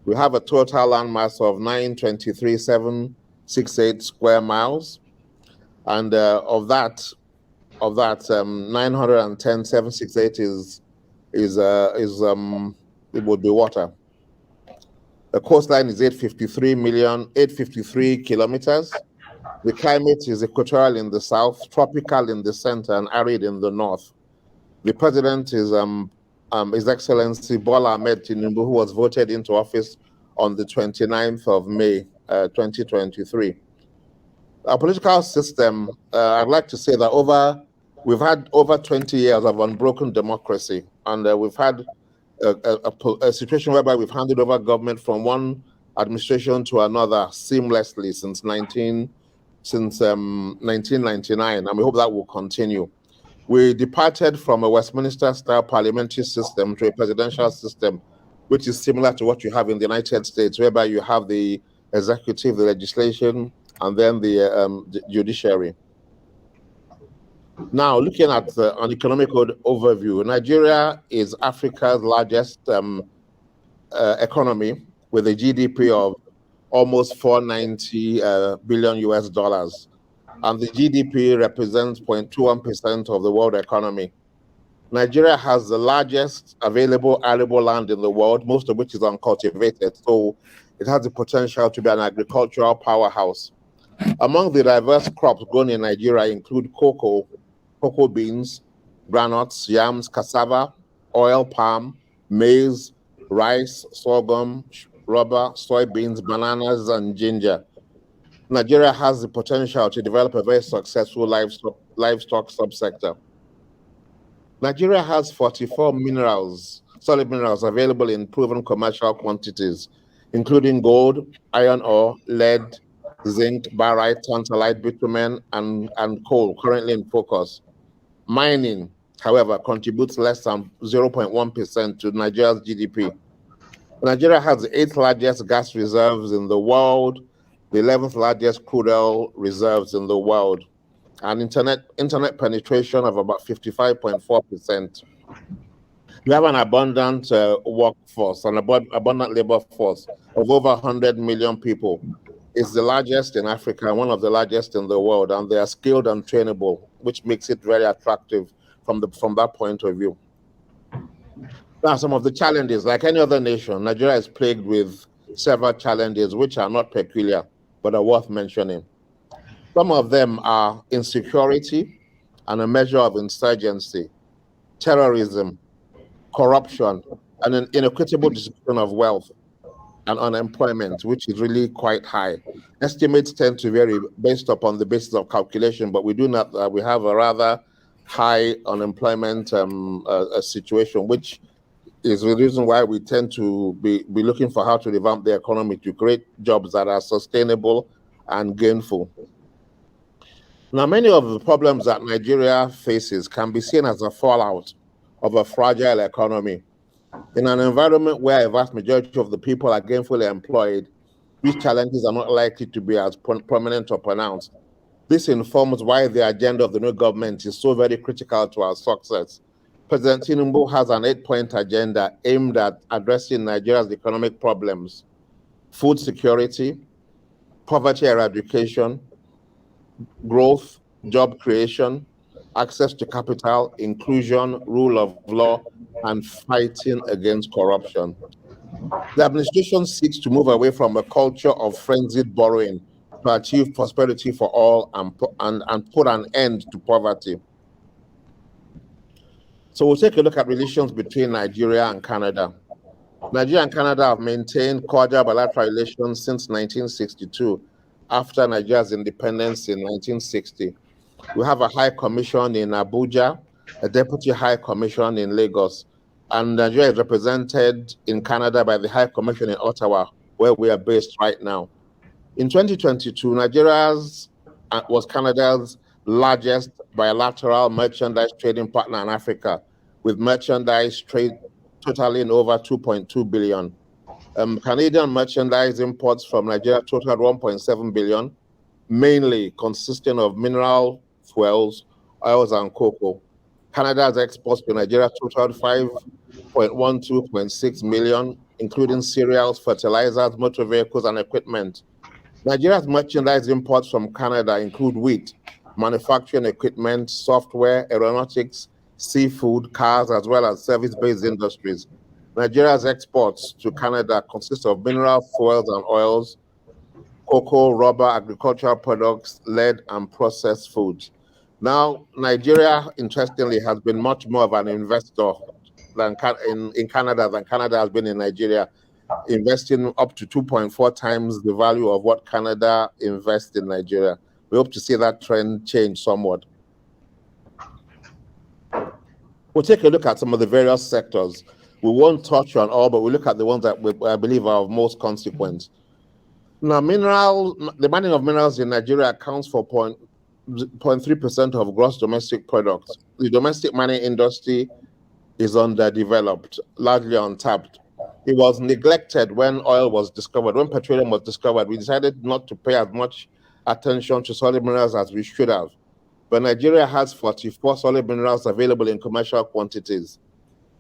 We have a total landmass of 923,768 square miles, and of that 910,768 it would be water. The coastline is 853 kilometers. The climate is equatorial in the south, tropical in the center, and arid in the north. The president is His Excellency Bola Ahmed Tinubu, who was voted into office on the 29th of May, 2023. Our political system, I'd like to say that we've had over 20 years of unbroken democracy, and we've had a situation whereby we've handed over government from one administration to another seamlessly since 1999, and we hope that will continue. We departed from a Westminster-style parliamentary system to a presidential system, which is similar to what you have in the United States, whereby you have the executive, the legislation, and then the judiciary. Now, looking at an economic overview, Nigeria is Africa's largest economy with a GDP of almost 490 billion US dollars. And the GDP represents 0.21% of the world economy. Nigeria has the largest available arable land in the world, most of which is uncultivated, so it has the potential to be an agricultural powerhouse. Among the diverse crops grown in Nigeria include cocoa beans, granules, yams, cassava, oil palm, maize, rice, sorghum, rubber, soybeans, bananas, and ginger. Nigeria has the potential to develop a very successful livestock subsector. Nigeria has 44 solid minerals available in proven commercial quantities, including gold, iron ore, lead, zinc, barite, tantalite, bitumen, and coal currently in focus. Mining, however, contributes less than 0.1% to Nigeria's GDP. Nigeria has the 8th largest gas reserves in the world, the 11th largest crude oil reserves in the world, and internet penetration of about 55.4%. We have an abundant workforce, an abundant labor force of over 100 million people. It's the largest in Africa, one of the largest in the world, and they are skilled and trainable, which makes it very attractive from that point of view. Now, some of the challenges, like any other nation, Nigeria is plagued with several challenges which are not peculiar, but are worth mentioning. Some of them are insecurity and a measure of insurgency, terrorism, corruption, and an inequitable distribution of wealth, and unemployment, which is really quite high. Estimates tend to vary based upon the basis of calculation, but we have a rather high unemployment situation, which is the reason why we tend to be looking for how to revamp the economy to create jobs that are sustainable and gainful. Now, many of the problems that Nigeria faces can be seen as a fallout of a fragile economy. In an environment where a vast majority of the people are gainfully employed, these challenges are not likely to be as prominent or pronounced. This informs why the agenda of the new government is so very critical to our success. President Tinubu has an 8-point agenda aimed at addressing Nigeria's economic problems: food security, poverty eradication, growth, job creation, access to capital, inclusion, rule of law, and fighting against corruption. The administration seeks to move away from a culture of frenzied borrowing to achieve prosperity for all and put an end to poverty. So we'll take a look at relations between Nigeria and Canada. Nigeria and Canada have maintained cordial bilateral relations since 1962, after Nigeria's independence in 1960. We have a high commission in Abuja, a Deputy High Commission in Lagos, and Nigeria is represented in Canada by the High Commission in Ottawa, where we are based right now. In 2022, Nigeria's was Canada's largest bilateral merchandise trading partner in Africa, with merchandise trade totaling over 2.2 billion. Canadian merchandise imports from Nigeria totaled 1.7 billion, mainly consisting of mineral fuels, oils, and cocoa. Canada's exports to Nigeria totaled 5.12.6 million, including cereals, fertilizers, motor vehicles, and equipment. Nigeria's merchandise imports from Canada include wheat, manufacturing equipment, software, aeronautics, seafood, cars, as well as service-based industries. Nigeria's exports to Canada consist of mineral fuels and oils, cocoa, rubber, agricultural products, lead, and processed foods. Now, Nigeria, interestingly, has been much more of an investor than in Canada than Canada has been in Nigeria, investing up to 2.4 times the value of what Canada invests in Nigeria. We hope to see that trend change somewhat. We'll take a look at some of the various sectors. We won't touch on all, but we'll look at the ones that I believe are of most consequence. Now, the mining of minerals in Nigeria accounts for 0.3% of gross domestic products. The domestic mining industry is underdeveloped, largely untapped. It was neglected when oil was discovered. When petroleum was discovered, we decided not to pay as much attention to solid minerals as we should have. But Nigeria has 44 solid minerals available in commercial quantities.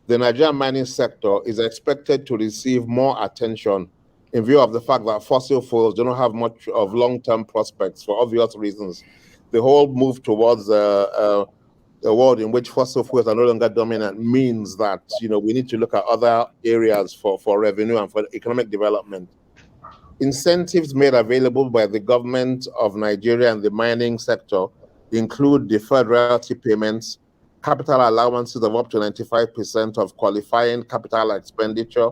The Nigerian mining sector is expected to receive more attention in view of the fact that fossil fuels do not have much of long-term prospects for obvious reasons. The whole move towards a world in which fossil fuels are no longer dominant means that we need to look at other areas for revenue and for economic development. Incentives made available by the government of Nigeria and the mining sector include deferred royalty payments, capital allowances of up to 95% of qualifying capital expenditure,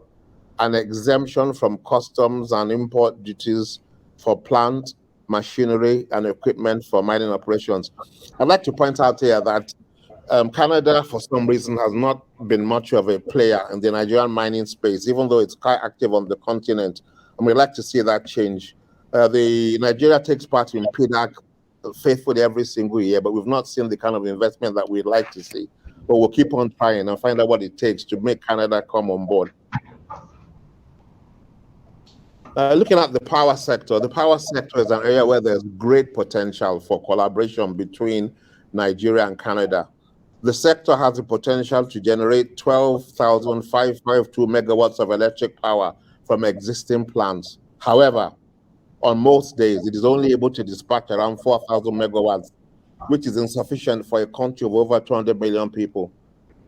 an exemption from customs and import duties for plant, machinery, and equipment for mining operations. I'd like to point out here that Canada, for some reason, has not been much of a player in the Nigerian mining space, even though it's quite active on the continent. And we'd like to see that change. Nigeria takes part in PDAC faithfully every single year, but we've not seen the kind of investment that we'd like to see. But we'll keep on trying and find out what it takes to make Canada come on board. Looking at the power sector is an area where there's great potential for collaboration between Nigeria and Canada. The sector has the potential to generate 12,552 megawatts of electric power from existing plants. However, on most days, it is only able to dispatch around 4,000 megawatts, which is insufficient for a country of over 200 million people.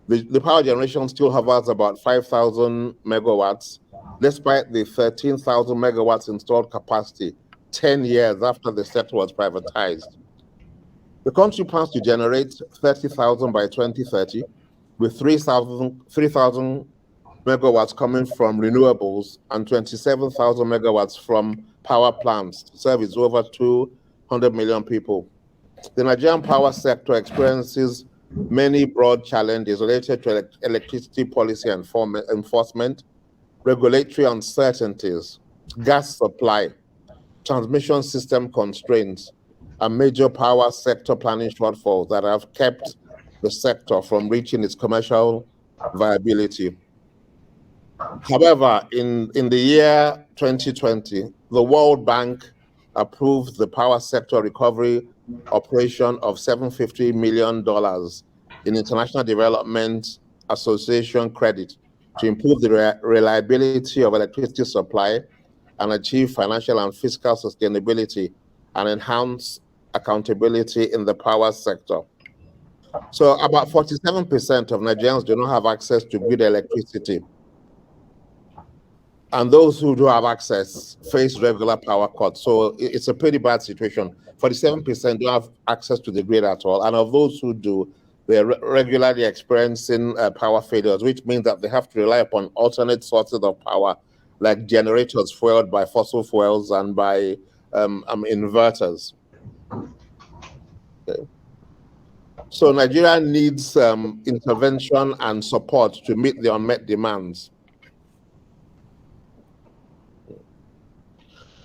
The power generation still hovers about 5,000 megawatts, despite the 13,000 megawatts installed capacity 10 years after the sector was privatized. The country plans to generate 30,000 by 2030, with 3,000 megawatts coming from renewables and 27,000 megawatts from power plants to service over 200 million people. The Nigerian power sector experiences many broad challenges related to electricity policy enforcement, regulatory uncertainties, gas supply, transmission system constraints, and major power sector planning shortfalls that have kept the sector from reaching its commercial viability. However, in the year 2020, the World Bank approved the power sector recovery operation of $750 million in International Development Association credit to improve the reliability of electricity supply and achieve financial and fiscal sustainability and enhance accountability in the power sector. So about 47% of Nigerians do not have access to grid electricity. And those who do have access face regular power cuts. So it's a pretty bad situation. 47% don't have access to the grid at all. And of those who do, they're regularly experiencing power failures, which means that they have to rely upon alternate sources of power, like generators fueled by fossil fuels and by inverters. Okay. So Nigeria needs intervention and support to meet the unmet demands.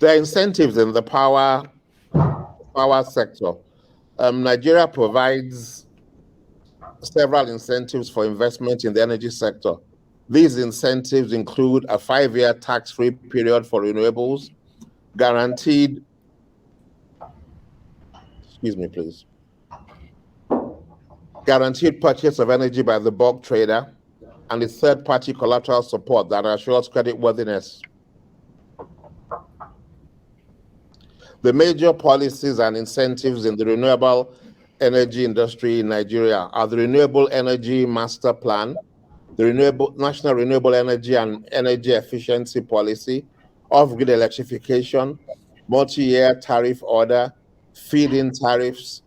There are incentives in the power sector. Nigeria provides several incentives for investment in the energy sector. These incentives include a 5-year tax-free period for renewables, guaranteed, guaranteed purchase of energy by the bulk trader, and a third-party collateral support that assures creditworthiness. The major policies and incentives in the renewable energy industry in Nigeria are the Renewable Energy Master Plan, the National Renewable Energy and Energy Efficiency Policy, off-grid electrification, multi-year tariff order, feed-in tariffs,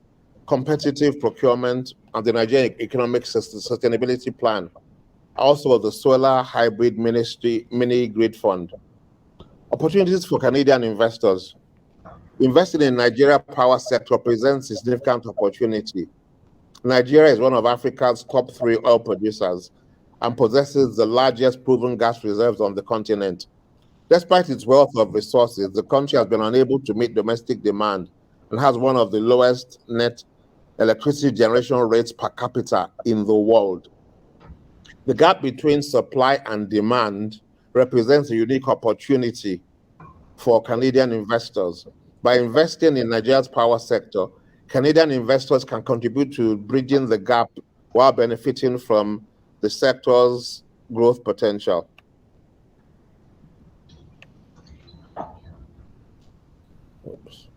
competitive procurement, and the Nigerian Economic Sustainability Plan. Also, the Solar Hybrid Mini Grid Fund. Opportunities for Canadian investors. Investing in Nigeria power sector presents a significant opportunity. Nigeria is one of Africa's top 3 oil producers and possesses the largest proven gas reserves on the continent. Despite its wealth of resources, the country has been unable to meet domestic demand and has one of the lowest net electricity generation rates per capita in the world. The gap between supply and demand represents a unique opportunity for Canadian investors. By investing in Nigeria's power sector, Canadian investors can contribute to bridging the gap while benefiting from the sector's growth potential. Oops.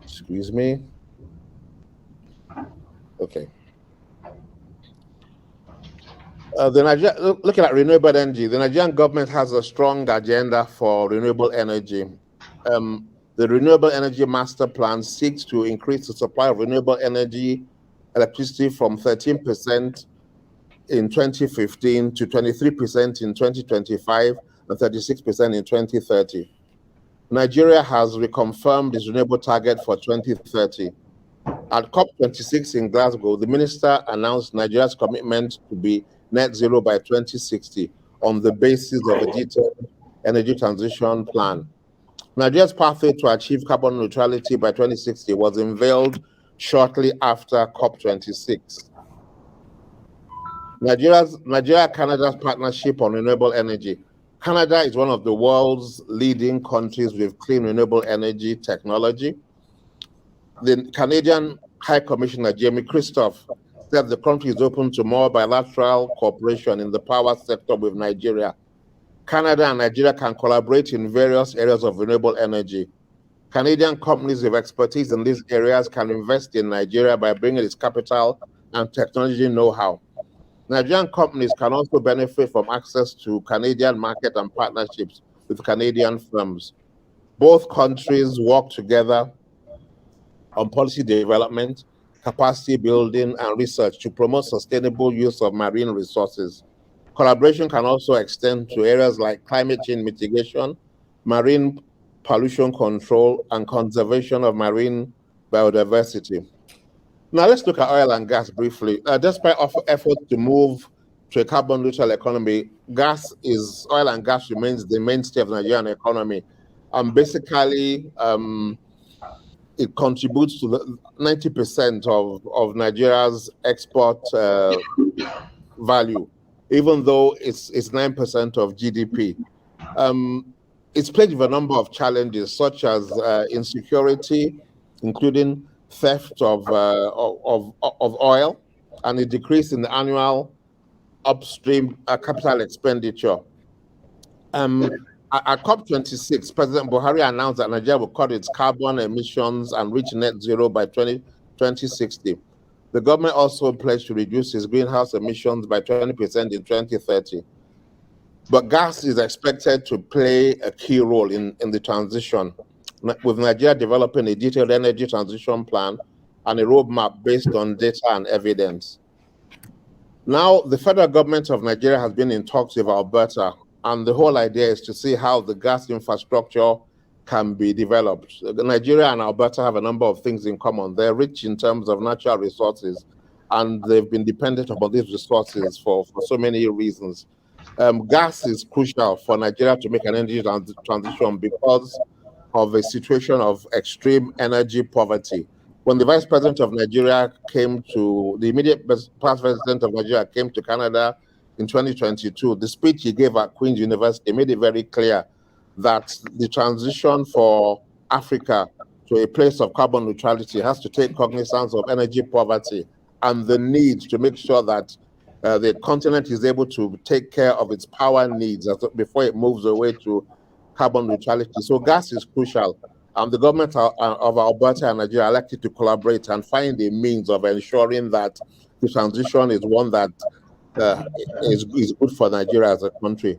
Excuse me. Okay. Looking at renewable energy, the Nigerian government has a strong agenda for renewable energy. The Renewable Energy Master Plan seeks to increase the supply of renewable energy, electricity from 13% in 2015 to 23% in 2025 and 36% in 2030. Nigeria has reconfirmed its renewable target for 2030. At COP26 in Glasgow, the minister announced Nigeria's commitment to be net zero by 2060 on the basis of a detailed energy transition plan. Nigeria's pathway to achieve carbon neutrality by 2060 was unveiled shortly after COP26. Nigeria-Canada's partnership on renewable energy. Canada is one of the world's leading countries with clean renewable energy technology. The Canadian High Commissioner, Jamie Christophe, said the country is open to more bilateral cooperation in the power sector with Nigeria. Canada and Nigeria can collaborate in various areas of renewable energy. Canadian companies with expertise in these areas can invest in Nigeria by bringing its capital and technology know-how. Nigerian companies can also benefit from access to Canadian market and partnerships with Canadian firms. Both countries work together on policy development, capacity building, and research to promote sustainable use of marine resources. Collaboration can also extend to areas like climate change mitigation, marine pollution control, and conservation of marine biodiversity. Now let's look at oil and gas briefly. Despite efforts to move to a carbon neutral economy, oil and gas remains the mainstay of the Nigerian economy. And basically, it contributes to the 90% of Nigeria's export value, even though it's 9% of GDP. It's plagued with a number of challenges, such as insecurity, including theft of oil, and a decrease in the annual upstream capital expenditure. At COP26, President Buhari announced that Nigeria will cut its carbon emissions and reach net zero by 2060. The government also pledged to reduce its greenhouse emissions by 20% in 2030. But gas is expected to play a key role in the transition, with Nigeria developing a detailed energy transition plan and a roadmap based on data and evidence. Now, the federal government of Nigeria has been in talks with Alberta, and the whole idea is to see how the gas infrastructure can be developed. Nigeria and Alberta have a number of things in common. They're rich in terms of natural resources, and they've been dependent upon these resources for so many reasons. Gas is crucial for Nigeria to make an energy transition because of a situation of extreme energy poverty. When the Vice President of Nigeria came to, the immediate Vice President of Nigeria came to Canada in 2022, the speech he gave at Queen's University made it very clear that the transition for Africa to a place of carbon neutrality has to take cognizance of energy poverty and the need to make sure that the continent is able to take care of its power needs before it moves away to carbon neutrality. So gas is crucial. The government of Alberta and Nigeria are likely to collaborate and find a means of ensuring that the transition is one that is good for Nigeria as a country.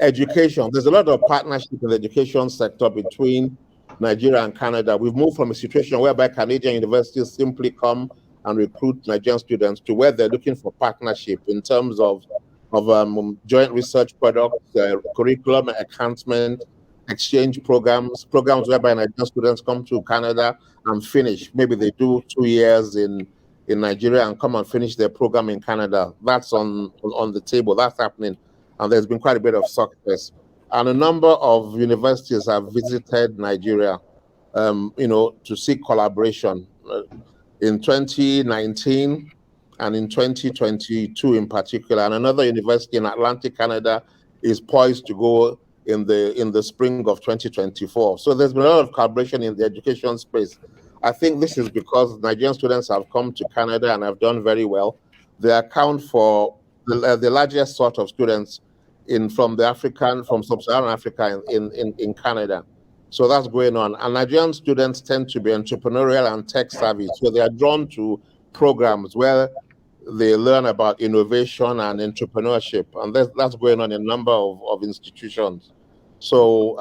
Education. There's a lot of partnership in the education sector between Nigeria and Canada. We've moved from a situation whereby Canadian universities simply come and recruit Nigerian students to where they're looking for partnership in terms of joint research products, curriculum enhancement, exchange programs whereby Nigerian students come to Canada and finish. Maybe they do 2 years in Nigeria and come and finish their program in Canada. That's on the table. That's happening. And there's been quite a bit of success. And a number of universities have visited Nigeria, to seek collaboration. In 2019 and in 2022 in particular, and another university in Atlantic Canada is poised to go in the spring of 2024. So there's been a lot of collaboration in the education space. I think this is because Nigerian students have come to Canada and have done very well. They account for the largest sort of students from sub-Saharan Africa in Canada. So that's going on. And Nigerian students tend to be entrepreneurial and tech savvy. So they are drawn to programs where they learn about innovation and entrepreneurship. And that's going on in a number of institutions. So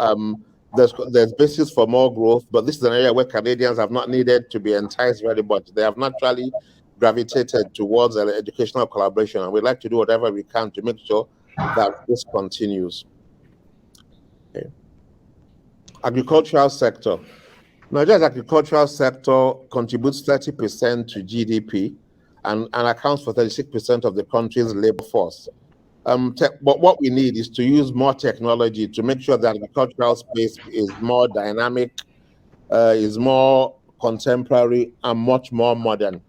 there's basis for more growth, but this is an area where Canadians have not needed to be enticed very much. They have naturally gravitated towards educational collaboration. And we'd like to do whatever we can to make sure that this continues. Okay. Agricultural sector. Nigeria's agricultural sector contributes 30% to GDP and accounts for 36% of the country's labor force. But what we need is to use more technology to make sure that the agricultural space is more dynamic, is more contemporary, and much more modern.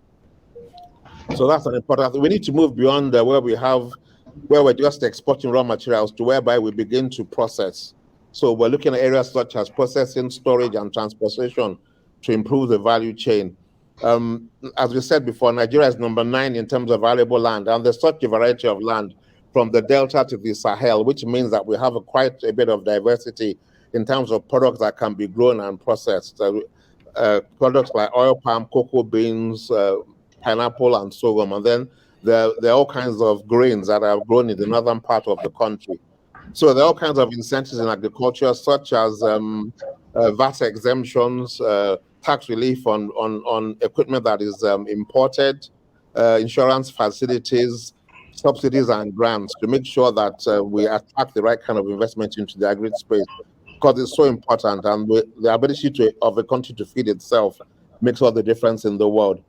So that's an important thing. We need to move beyond where we're just exporting raw materials to whereby we begin to process. So we're looking at areas such as processing, storage, and transportation to improve the value chain. As we said before, Nigeria is number 9 in terms of valuable land, and there's such a variety of land from the Delta to the Sahel, which means that we have quite a bit of diversity in terms of products that can be grown and processed. Products like oil palm, cocoa beans, pineapple, and sorghum. And then there are all kinds of grains that are grown in the northern part of the country. So there are all kinds of incentives in agriculture, such as VAT exemptions, tax relief on equipment that is imported, insurance facilities, subsidies and grants to make sure that we attract the right kind of investment into the agri space, because it's so important, and the ability of a country to feed itself makes all the difference in the world.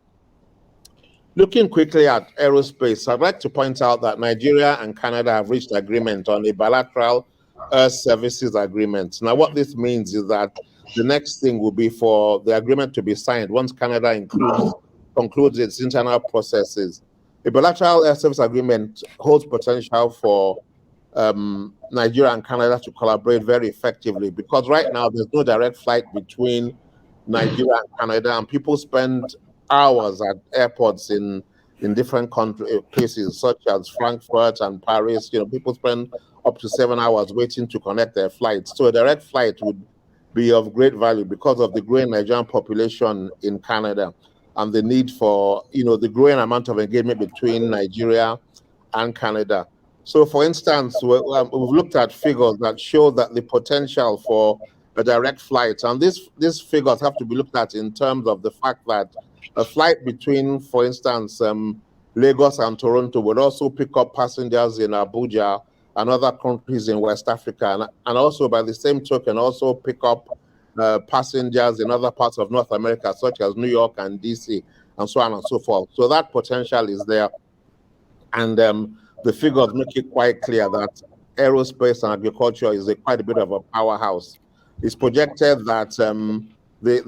Looking quickly at aerospace, I'd like to point out that Nigeria and Canada have reached agreement on a bilateral Earth services agreement. Now, what this means is that the next thing will be for the agreement to be signed once Canada concludes its internal processes. A bilateral air service agreement holds potential for Nigeria and Canada to collaborate very effectively, because right now there's no direct flight between Nigeria and Canada, and people spend hours at airports in different places such as Frankfurt and Paris. People spend up to 7 hours waiting to connect their flights. So a direct flight would be of great value because of the growing Nigerian population in Canada and the need for, the growing amount of engagement between Nigeria and Canada. So for instance, we've looked at figures that show that the potential for a direct flight, and these figures have to be looked at in terms of the fact that a flight between, for instance, Lagos and Toronto would also pick up passengers in Abuja and other countries in West Africa, and also by the same token, also pick up passengers in other parts of North America, such as New York and DC, and so on and so forth. So that potential is there. And the figures make it quite clear that aerospace and agriculture is quite a bit of a powerhouse. It's projected that the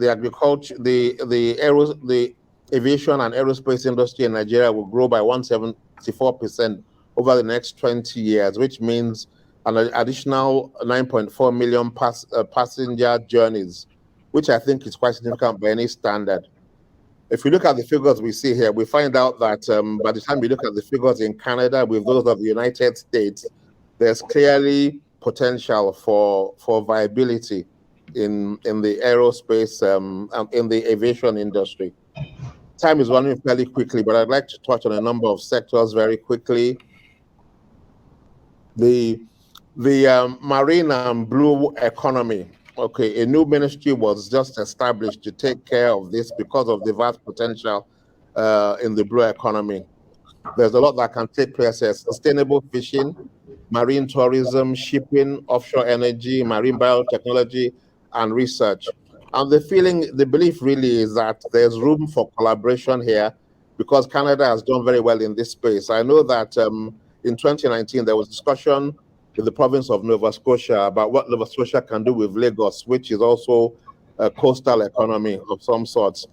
aviation and aerospace industry in Nigeria will grow by 174% over the next 20 years, which means an additional 9.4 million passenger journeys, which I think is quite significant by any standard. If we look at the figures we see here, we find out that by the time we look at the figures in Canada with those of the United States, there's clearly potential for viability in the aerospace, in the aviation industry. Time is running fairly quickly, but I'd like to touch on a number of sectors very quickly. The marine and blue economy. Okay, a new ministry was just established to take care of this because of the vast potential in the blue economy. There's a lot that can take place here: sustainable fishing, marine tourism, shipping, offshore energy, marine biotechnology, and research. And the belief really is that there's room for collaboration here because Canada has done very well in this space. I know that in 2019, there was discussion in the province of Nova Scotia about what Nova Scotia can do with Lagos, which is also a coastal economy of some sorts.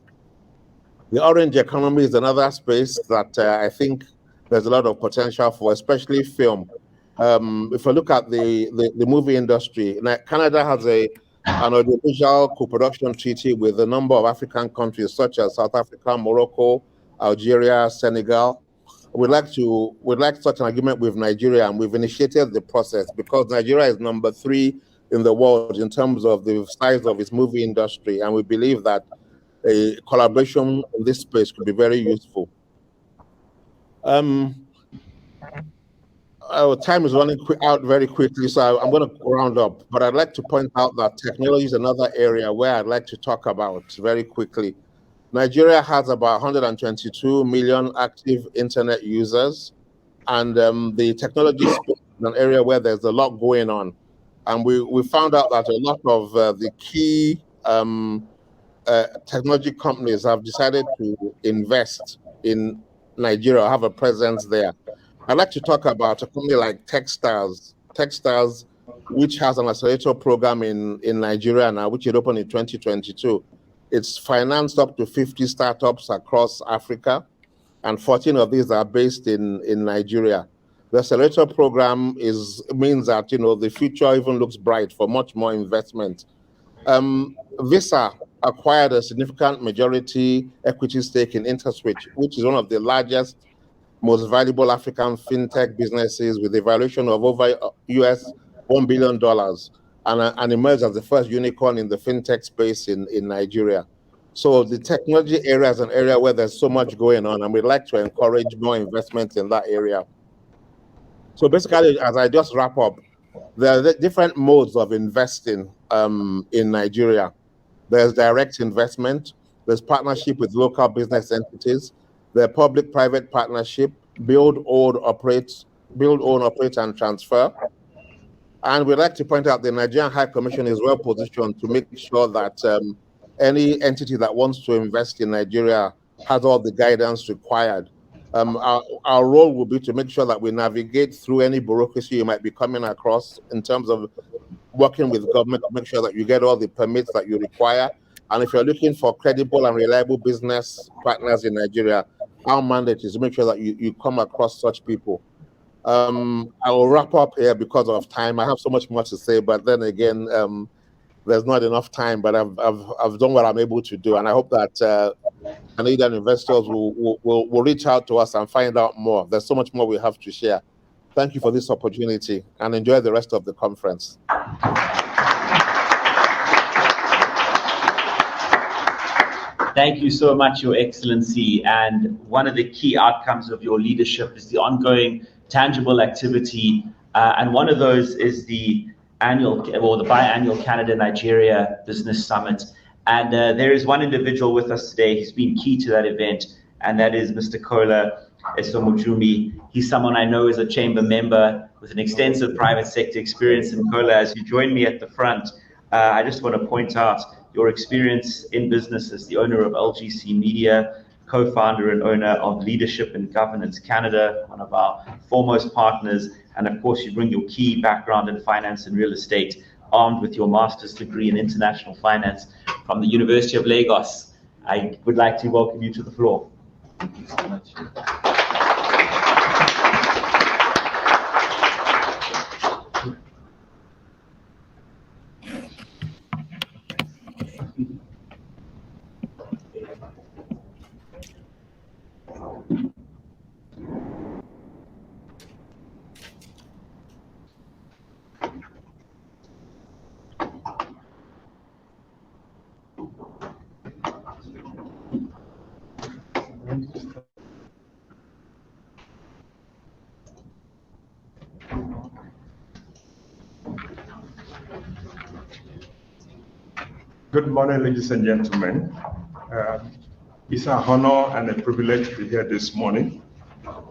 The orange economy is another space that I think there's a lot of potential for, especially film. If I look at the movie industry, Canada has an audiovisual co-production treaty with a number of African countries such as South Africa, Morocco, Algeria, Senegal. We'd like such an agreement with Nigeria, and we've initiated the process because Nigeria is number 3 in the world in terms of the size of its movie industry, and we believe that a collaboration in this space could be very useful. Our time is running out very quickly, so I'm going to round up, but I'd like to point out that technology is another area where I'd like to talk about very quickly. Nigeria has about 122 million active internet users, and the technology space is an area where there's a lot going on. And we found out that a lot of the key technology companies have decided to invest in Nigeria, have a presence there. I'd like to talk about a company like Techstars, which has an accelerator program in Nigeria now, which it opened in 2022. It's financed up to 50 startups across Africa, and 14 of these are based in Nigeria. The accelerator program means that the future even looks bright for much more investment. Visa acquired a significant majority equity stake in InterSwitch, which is one of the largest, most valuable African fintech businesses with a valuation of over US $1 billion. And emerged as the first unicorn in the fintech space in Nigeria. So the technology area is an area where there's so much going on, and we'd like to encourage more investment in that area. So basically, as I just wrap up, there are different modes of investing in Nigeria. There's direct investment, there's partnership with local business entities, there's public-private partnership, build, own, operate, and transfer. And we'd like to point out the Nigerian High Commission is well positioned to make sure that any entity that wants to invest in Nigeria has all the guidance required. Our role will be to make sure that we navigate through any bureaucracy you might be coming across in terms of working with government to make sure that you get all the permits that you require. And if you're looking for credible and reliable business partners in Nigeria, our mandate is to make sure that you come across such people. I will wrap up here because of time. I have so much more to say, but then again, there's not enough time. But I've done what I'm able to do, and I hope that Canadian investors will reach out to us and find out more. There's so much more we have to share. Thank you for this opportunity, and enjoy the rest of the conference. Thank you so much, Your Excellency. And one of the key outcomes of your leadership is the ongoing tangible activity, and one of those is the biannual Canada-Nigeria Business Summit. And there is one individual with us today who's been key to that event, and that is Mr. Kola, Esomujumi. He's someone I know as a chamber member with an extensive private sector experience in Kola. As you join me at the front, I just want to point out your experience in business as the owner of LGC Media, co-founder and owner of Leadership and Governance Canada, one of our foremost partners, and of course you bring your key background in finance and real estate, armed with your master's degree in international finance from the University of Lagos. I would like to welcome you to the floor. Thank you so much. Good morning, ladies and gentlemen. It's an honor and a privilege to be here this morning.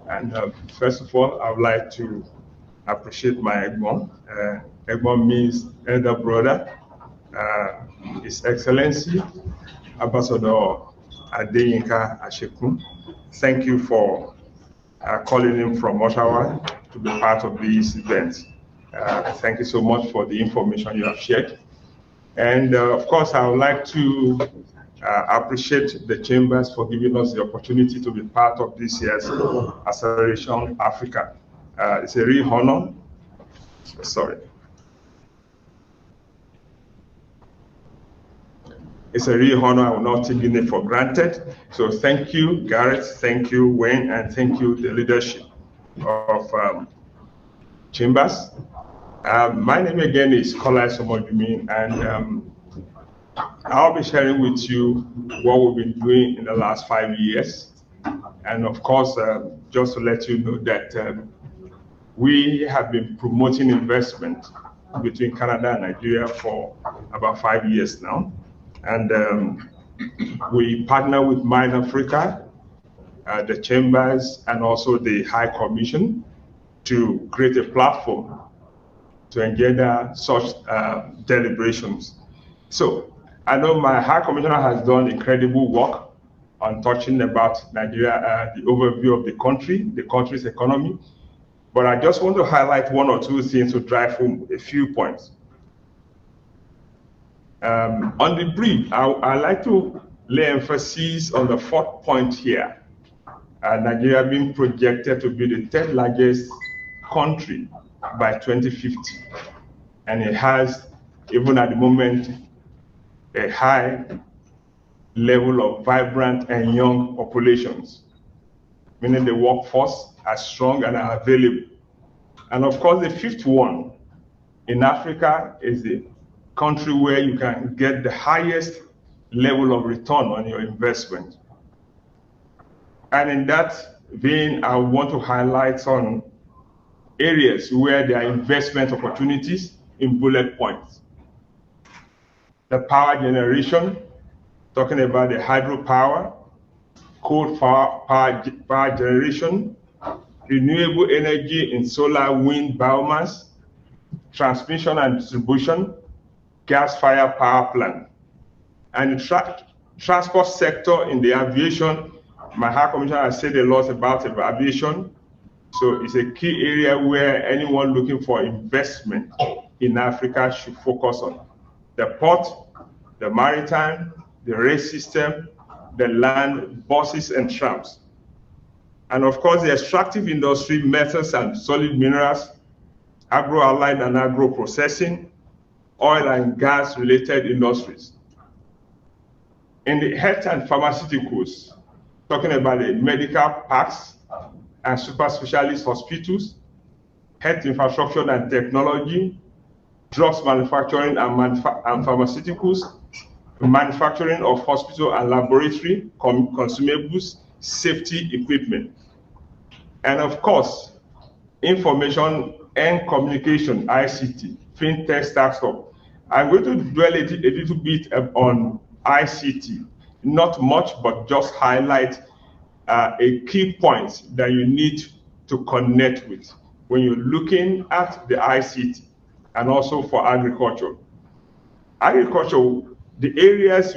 And first of all, I would like to appreciate my Egbon. Egbon means elder brother. His Excellency, Ambassador Adeyinka Ashekun. Thank you for calling him from Ottawa to be part of this event. Thank you so much for the information you have shared. And of course, I would like to appreciate the chambers for giving us the opportunity to be part of this year's Acceleration Africa. It's a real honor. Sorry. It's a real honor. I will not take it for granted. So thank you, Gareth. Thank you, Wayne, and thank you, the leadership of chambers. My name again is Kola Somodumi, and I'll be sharing with you what we've been doing in the last 5 years. And of course, just to let you know that we have been promoting investment between Canada and Nigeria for about 5 years now. And we partner with Mind Africa, the chambers, and also the High Commission to create a platform to engender such deliberations. So I know my High Commissioner has done incredible work on touching about Nigeria, the overview of the country's economy. But I just want to highlight one or two things to drive home a few points. On the brief, I like to lay emphasis on the fourth point here. Nigeria being projected to be the third largest country by 2050. And it has, even at the moment, a high level of vibrant and young populations, meaning the workforce are strong and are available. And of course, the fifth one in Africa is the country where you can get the highest level of return on your investment. And in that vein, I want to highlight some areas where there are investment opportunities in bullet points. The power generation, talking about the hydropower, coal power generation, renewable energy in solar, wind, biomass, transmission and distribution, gas-fired power plant. And the transport sector in the aviation, my High Commissioner has said a lot about aviation. So it's a key area where anyone looking for investment in Africa should focus on. The port, the maritime, the rail system, the land, buses and trams. And of course, the extractive industry, metals and solid minerals, agro-allied and agro-processing, oil and gas related industries. In the health and pharmaceuticals, talking about the medical parks and super specialist hospitals, health infrastructure and technology, drugs manufacturing and pharmaceuticals, manufacturing of hospital and laboratory consumables, safety equipment. And of course, information and communication, ICT, fintech startup. I'm going to dwell a little bit on ICT, not much, but just highlight a key point that you need to connect with when you're looking at the ICT and also for agriculture. Agriculture, the areas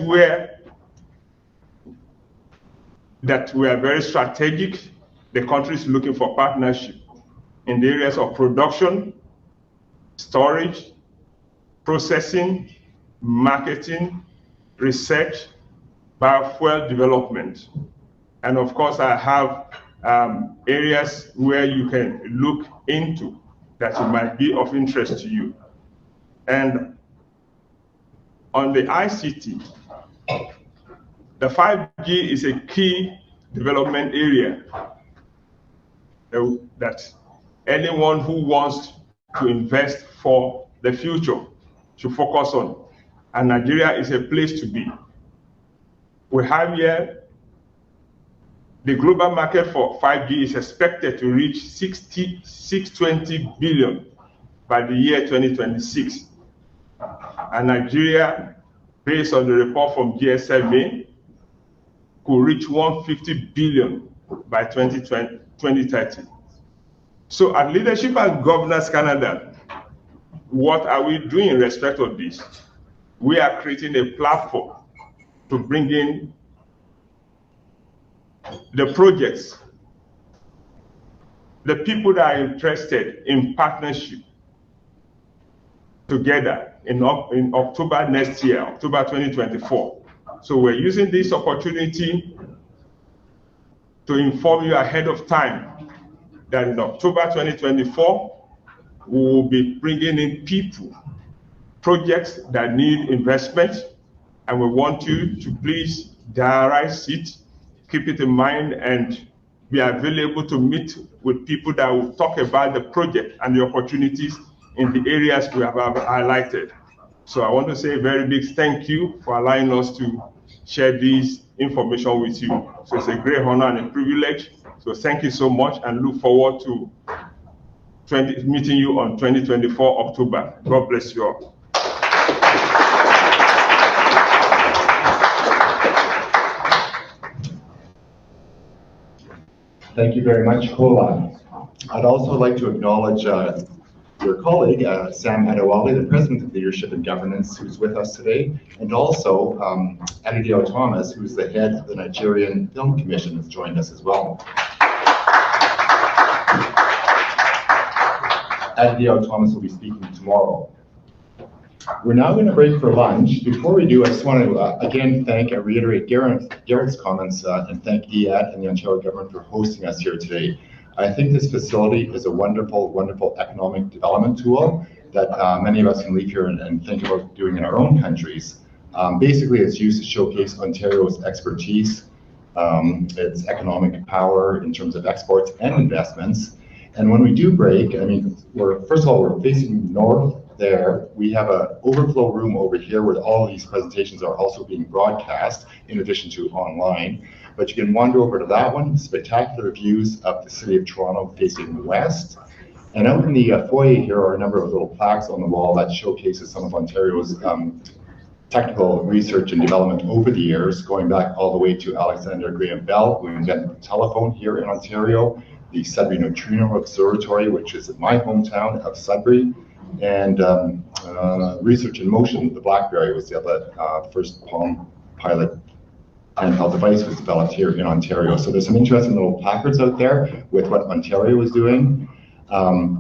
that were very strategic, the country is looking for partnership in the areas of production, storage, processing, marketing, research, biofuel development. And of course, I have areas where you can look into that might be of interest to you. And on the ICT, the 5G is a key development area that anyone who wants to invest for the future should focus on. And Nigeria is a place to be. We have here the global market for 5G is expected to reach 620 billion by the year 2026. And Nigeria, based on the report from GS7, could reach 150 billion by 2030. So at Leadership and Governance Canada, what are we doing in respect of this? We are creating a platform to bring in the projects, the people that are interested in partnership together in October next year, October 2024. So we're using this opportunity to inform you ahead of time that in October 2024, we will be bringing in people, projects that need investment, and we want you to please diarize it, keep it in mind, and be available to meet with people that will talk about the project and the opportunities in the areas we have highlighted. So I want to say a very big thank you for allowing us to share this information with you. So it's a great honor and a privilege. So thank you so much, and look forward to meeting you on 2024 October. God bless you all. Thank you very much, Kola. I'd also like to acknowledge your colleague, Sam Adewale, the President of Leadership and Governance, who's with us today, and also Adedio Thomas, who's the head of the Nigerian Film Commission, has joined us as well. Adedio Thomas will be speaking tomorrow. We're now going to break for lunch. Before we do, I just want to again thank and reiterate Garrett's comments and thank DIAT and the Ontario government for hosting us here today. I think this facility is a wonderful, wonderful economic development tool that many of us can leave here and think about doing in our own countries. Basically, it's used to showcase Ontario's expertise, its economic power in terms of exports and investments. And when we do break, I mean, first of all, we're facing north there. We have an overflow room over here where all of these presentations are also being broadcast in addition to online. But you can wander over to that one, spectacular views of the city of Toronto facing west. And out in the foyer here are a number of little plaques on the wall that showcases some of Ontario's technical research and development over the years, going back all the way to Alexander Graham Bell, who invented the telephone here in Ontario, the Sudbury Neutrino Observatory, which is in my hometown of Sudbury, and Research in Motion, the BlackBerry was the other first Palm Pilot handheld device was developed here in Ontario. So there's some interesting little placards out there with what Ontario is doing.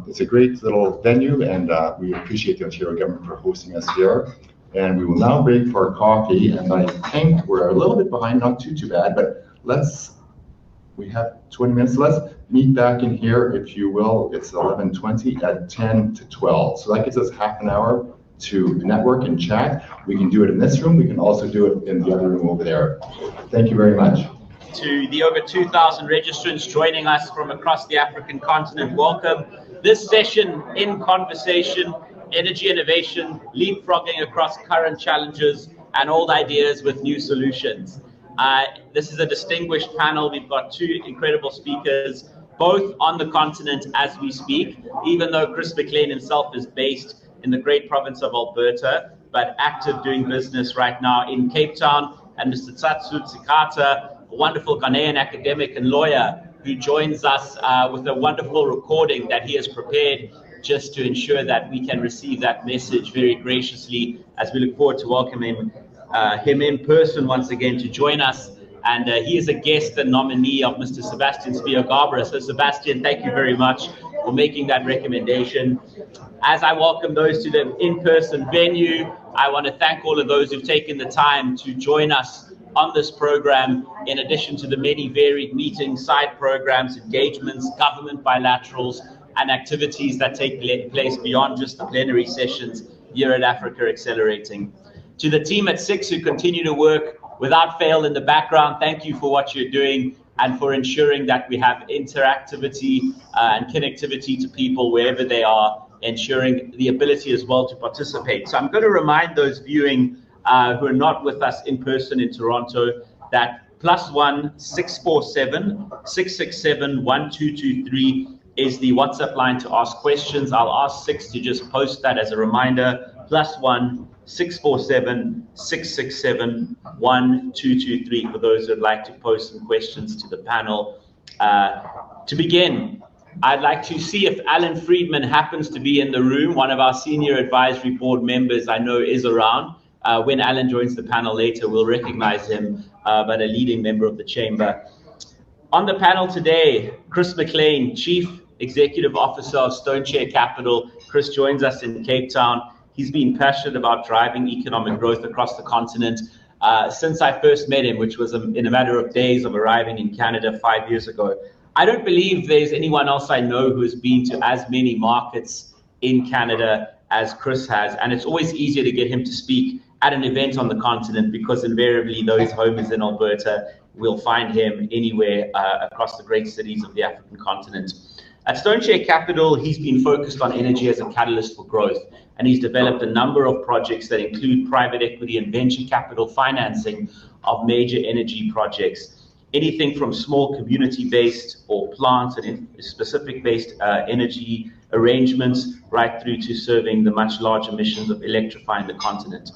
It's a great little venue, and we appreciate the Ontario government for hosting us here. And we will now break for coffee, and I think we're a little bit behind, not too bad, but we have 20 minutes. Let's meet back in here, if you will. It's 11:20 at 10 to 12. So that gives us half an hour to network and chat. We can do it in this room. We can also do it in the other room over there. Thank you very much. To the over 2,000 registrants joining us from across the African continent, welcome. This session in conversation, energy innovation, leapfrogging across current challenges, and old ideas with new solutions. This is a distinguished panel. We've got two incredible speakers, both on the continent as we speak, even though Chris McLean himself is based in the great province of Alberta, but active doing business right now in Cape Town, and Mr. Tsatsu Tsikata, a wonderful Ghanaian academic and lawyer who joins us with a wonderful recording that he has prepared just to ensure that we can receive that message very graciously, as we look forward to welcoming him in person once again to join us. And he is a guest and nominee of Mr. Sebastian Spiogabra. So Sebastian, thank you very much for making that recommendation. As I welcome those to the in-person venue, I want to thank all of those who've taken the time to join us on this program, in addition to the many varied meetings, side programs, engagements, government bilaterals, and activities that take place beyond just the plenary sessions here at Africa Accelerating. To the team at SIX who continue to work without fail in the background, thank you for what you're doing and for ensuring that we have interactivity and connectivity to people wherever they are, ensuring the ability as well to participate. So I'm going to remind those viewing who are not with us in person in Toronto that +1 647 667 1223 is the WhatsApp line to ask questions. I'll ask Six to just post that as a reminder. +1 647 667 1223 for those who'd like to post some questions to the panel. To begin, I'd like to see if Alan Friedman happens to be in the room. One of our senior advisory board members I know is around. When Alan joins the panel later, we'll recognize him, but a leading member of the chamber. On the panel today, Chris McLean, Chief Executive Officer of StoneChair Capital. Chris joins us in Cape Town. He's been passionate about driving economic growth across the continent since I first met him, which was in a matter of days of arriving in Canada 5 years ago. I don't believe there's anyone else I know who has been to as many markets in Canada as Chris has, and it's always easier to get him to speak at an event on the continent because invariably though his home is in Alberta, we'll find him anywhere across the great cities of the African continent. At StoneChair Capital, he's been focused on energy as a catalyst for growth, and he's developed a number of projects that include private equity and venture capital financing of major energy projects. Anything from small community-based or plant and specific-based energy arrangements right through to serving the much larger missions of electrifying the continent.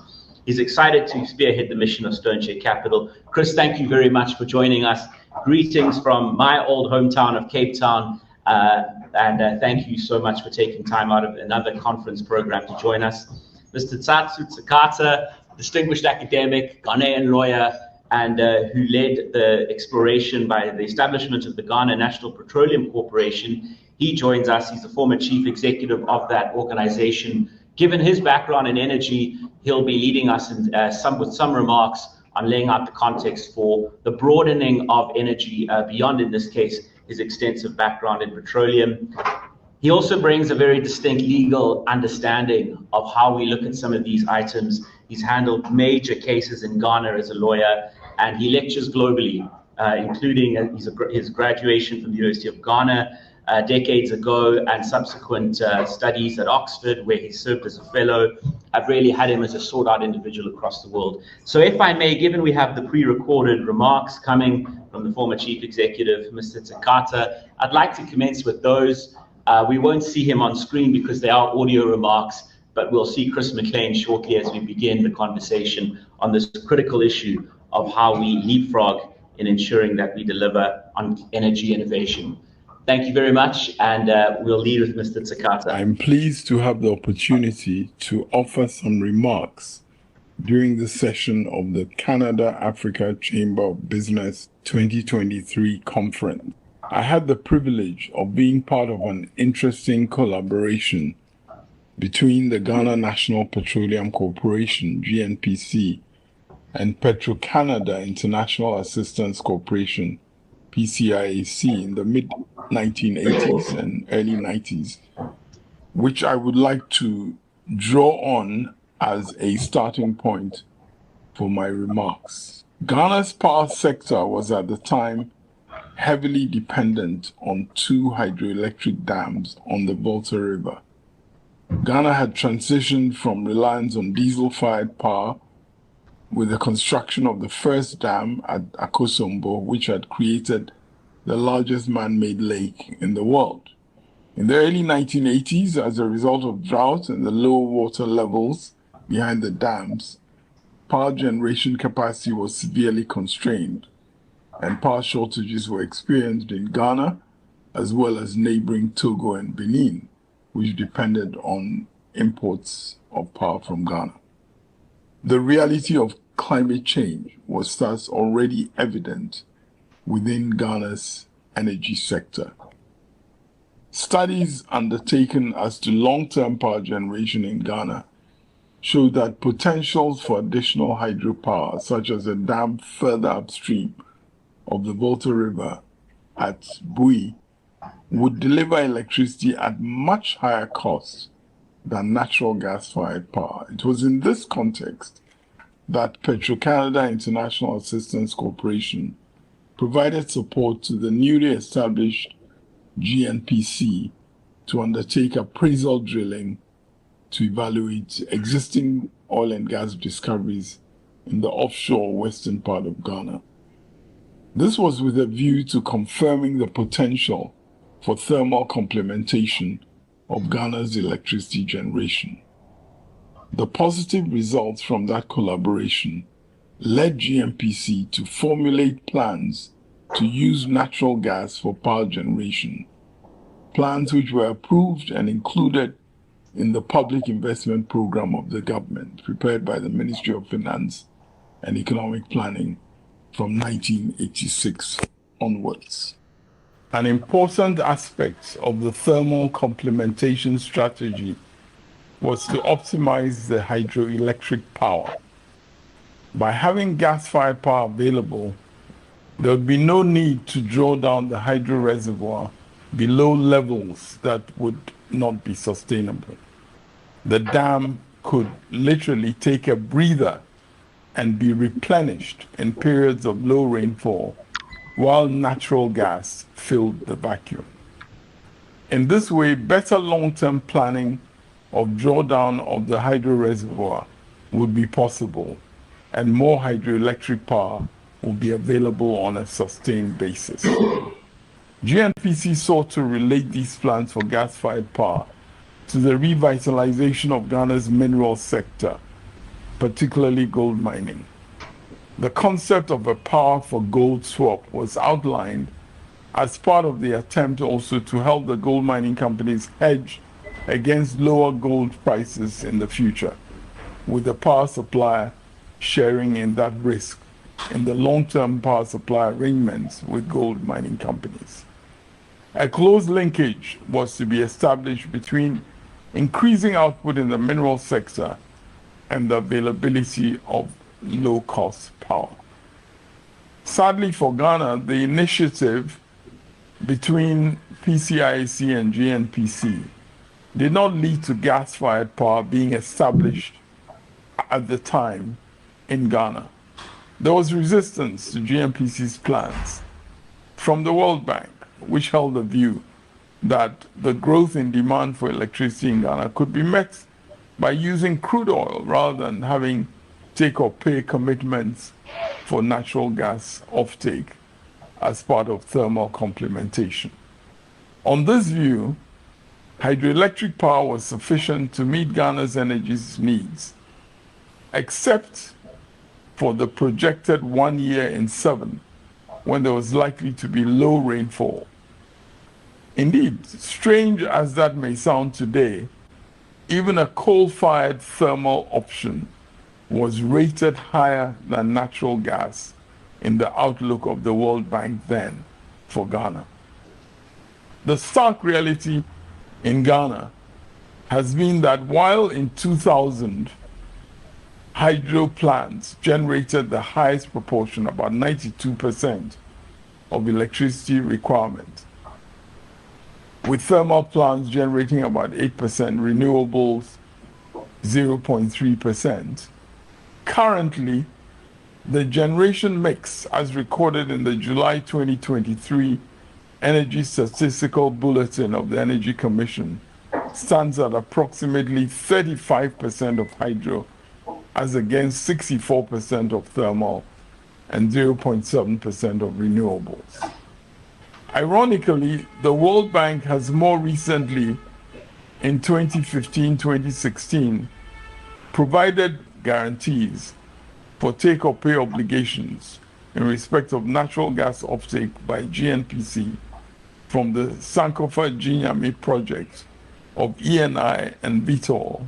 He's excited to spearhead the mission of StoneChair Capital. Chris, thank you very much for joining us. Greetings from my old hometown of Cape Town. And thank you so much for taking time out of another conference program to join us. Mr. Tsatsu Tsakata, distinguished academic, Ghanaian lawyer, and who led the exploration by the establishment of the Ghana National Petroleum Corporation. He joins us. He's the former chief executive of that organization. Given his background in energy, he'll be leading us in, with some remarks on laying out the context for the broadening of energy beyond, in this case, his extensive background in petroleum. He also brings a very distinct legal understanding of how we look at some of these items. He's handled major cases in Ghana as a lawyer, and he lectures globally, including his graduation from the University of Ghana decades ago, and subsequent studies at Oxford, where he served as a fellow. I've really had him as a sought-out individual across the world. So if I may, given we have the pre-recorded remarks coming from the former chief executive, Mr. Tsakata, I'd like to commence with those. We won't see him on screen because they are audio remarks, but we'll see Chris McLean shortly as we begin the conversation on this critical issue of how we leapfrog in ensuring that we deliver on energy innovation. Thank you very much, and we'll lead with Mr. Tsakata. I'm pleased to have the opportunity to offer some remarks during the session of the Canada-Africa Chamber of Business 2023 conference. I had the privilege of being part of an interesting collaboration between the Ghana National Petroleum Corporation, GNPC, and Petro-Canada International Assistance Corporation, PCIAC, in the mid-1980s and early 90s, which I would like to draw on as a starting point for my remarks. Ghana's power sector was at the time heavily dependent on 2 hydroelectric dams on the Volta River. Ghana had transitioned from reliance on diesel-fired power with the construction of the first dam at Akosombo, which had created the largest man-made lake in the world. In the early 1980s, as a result of drought and the low water levels behind the dams, power generation capacity was severely constrained. and power shortages were experienced in Ghana, as well as neighboring Togo and Benin, which depended on imports of power from Ghana. The reality of climate change was thus already evident within Ghana's energy sector. Studies undertaken as to long-term power generation in Ghana showed that potentials for additional hydropower, such as a dam further upstream of the Volta River at Bui, would deliver electricity at much higher cost than natural gas-fired power. It was in this context that Petro-Canada International Assistance Corporation provided support to the newly established GNPC to undertake appraisal drilling to evaluate existing oil and gas discoveries in the offshore western part of Ghana. This was with a view to confirming the potential for thermal complementation of Ghana's electricity generation. The positive results from that collaboration led GNPC to formulate plans to use natural gas for power generation, plans which were approved and included in the public investment program of the government prepared by the Ministry of Finance and Economic Planning from 1986 onwards. An important aspect of the thermal complementation strategy was to optimize the hydroelectric power. By having gas-fired power available, there would be no need to draw down the hydro reservoir below levels that would not be sustainable. The dam could literally take a breather and be replenished in periods of low rainfall while natural gas filled the vacuum. In this way, better long-term planning of drawdown of the hydro reservoir would be possible, and more hydroelectric power will be available on a sustained basis. GNPC sought to relate these plans for gas-fired power to the revitalization of Ghana's mineral sector, particularly gold mining. The concept of a power for gold swap was outlined as part of the attempt also to help the gold mining companies hedge against lower gold prices in the future, with the power supplier sharing in that risk in the long-term power supply arrangements with gold mining companies. A close linkage was to be established between increasing output in the mineral sector and the availability of low-cost power. Sadly for Ghana, the initiative between PCIAC and GNPC did not lead to gas-fired power being established at the time in Ghana. There was resistance to GNPC's plans from the World Bank, which held the view that the growth in demand for electricity in Ghana could be met by using crude oil rather than having take-or-pay commitments for natural gas offtake as part of thermal complementation. On this view, hydroelectric power was sufficient to meet Ghana's energy needs, except for the projected 1 year in 7 when there was likely to be low rainfall. Indeed, strange as that may sound today, even a coal-fired thermal option was rated higher than natural gas in the outlook of the World Bank then for Ghana. The stark reality in Ghana has been that while in 2000, hydro plants generated the highest proportion, about 92% of electricity requirement, with thermal plants generating about 8%, renewables 0.3%. Currently, the generation mix, as recorded in the July 2023 Energy Statistical Bulletin of the Energy Commission, stands at approximately 35% of hydro, as against 64% of thermal and 0.7% of renewables. Ironically, the World Bank has more recently, in 2015-2016, provided guarantees for take-or-pay obligations in respect of natural gas offtake by GNPC from the Sankofa Ginyami project of ENI and Vitol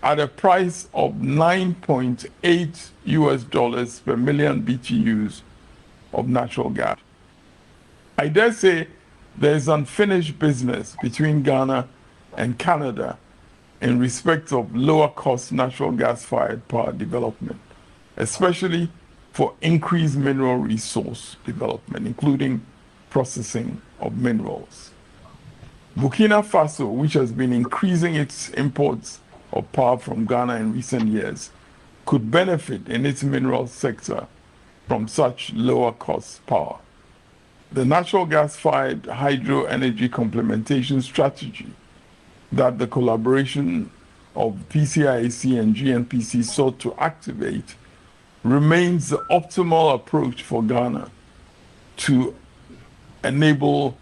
at a price of $9.8 per million BTUs of natural gas. I dare say there is unfinished business between Ghana and Canada in respect of lower cost natural gas-fired power development, especially for increased mineral resource development, including processing of minerals. Burkina Faso, which has been increasing its imports of power from Ghana in recent years, could benefit in its mineral sector from such lower cost power. The natural gas-fired hydro energy complementation strategy that the collaboration of PCIAC and GNPC sought to activate remains the optimal approach for Ghana to enable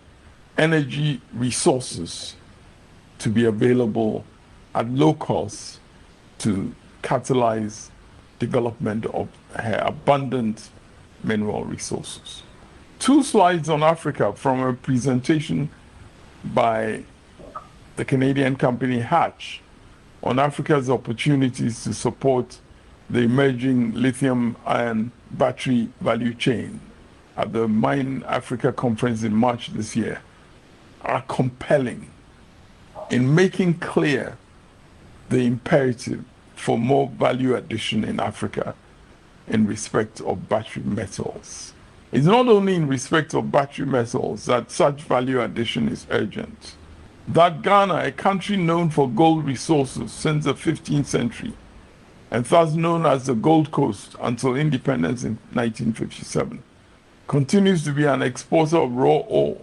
energy resources to be available at low cost to catalyze development of abundant mineral resources. 2 slides on Africa from a presentation by the Canadian company Hatch on Africa's opportunities to support the emerging lithium-ion battery value chain at the Mine Africa conference in March this year are compelling in making clear the imperative for more value addition in Africa in respect of battery metals. It's not only in respect of battery metals that such value addition is urgent. That Ghana, a country known for gold resources since the 15th century, and thus known as the Gold Coast until independence in 1957, continues to be an exporter of raw ore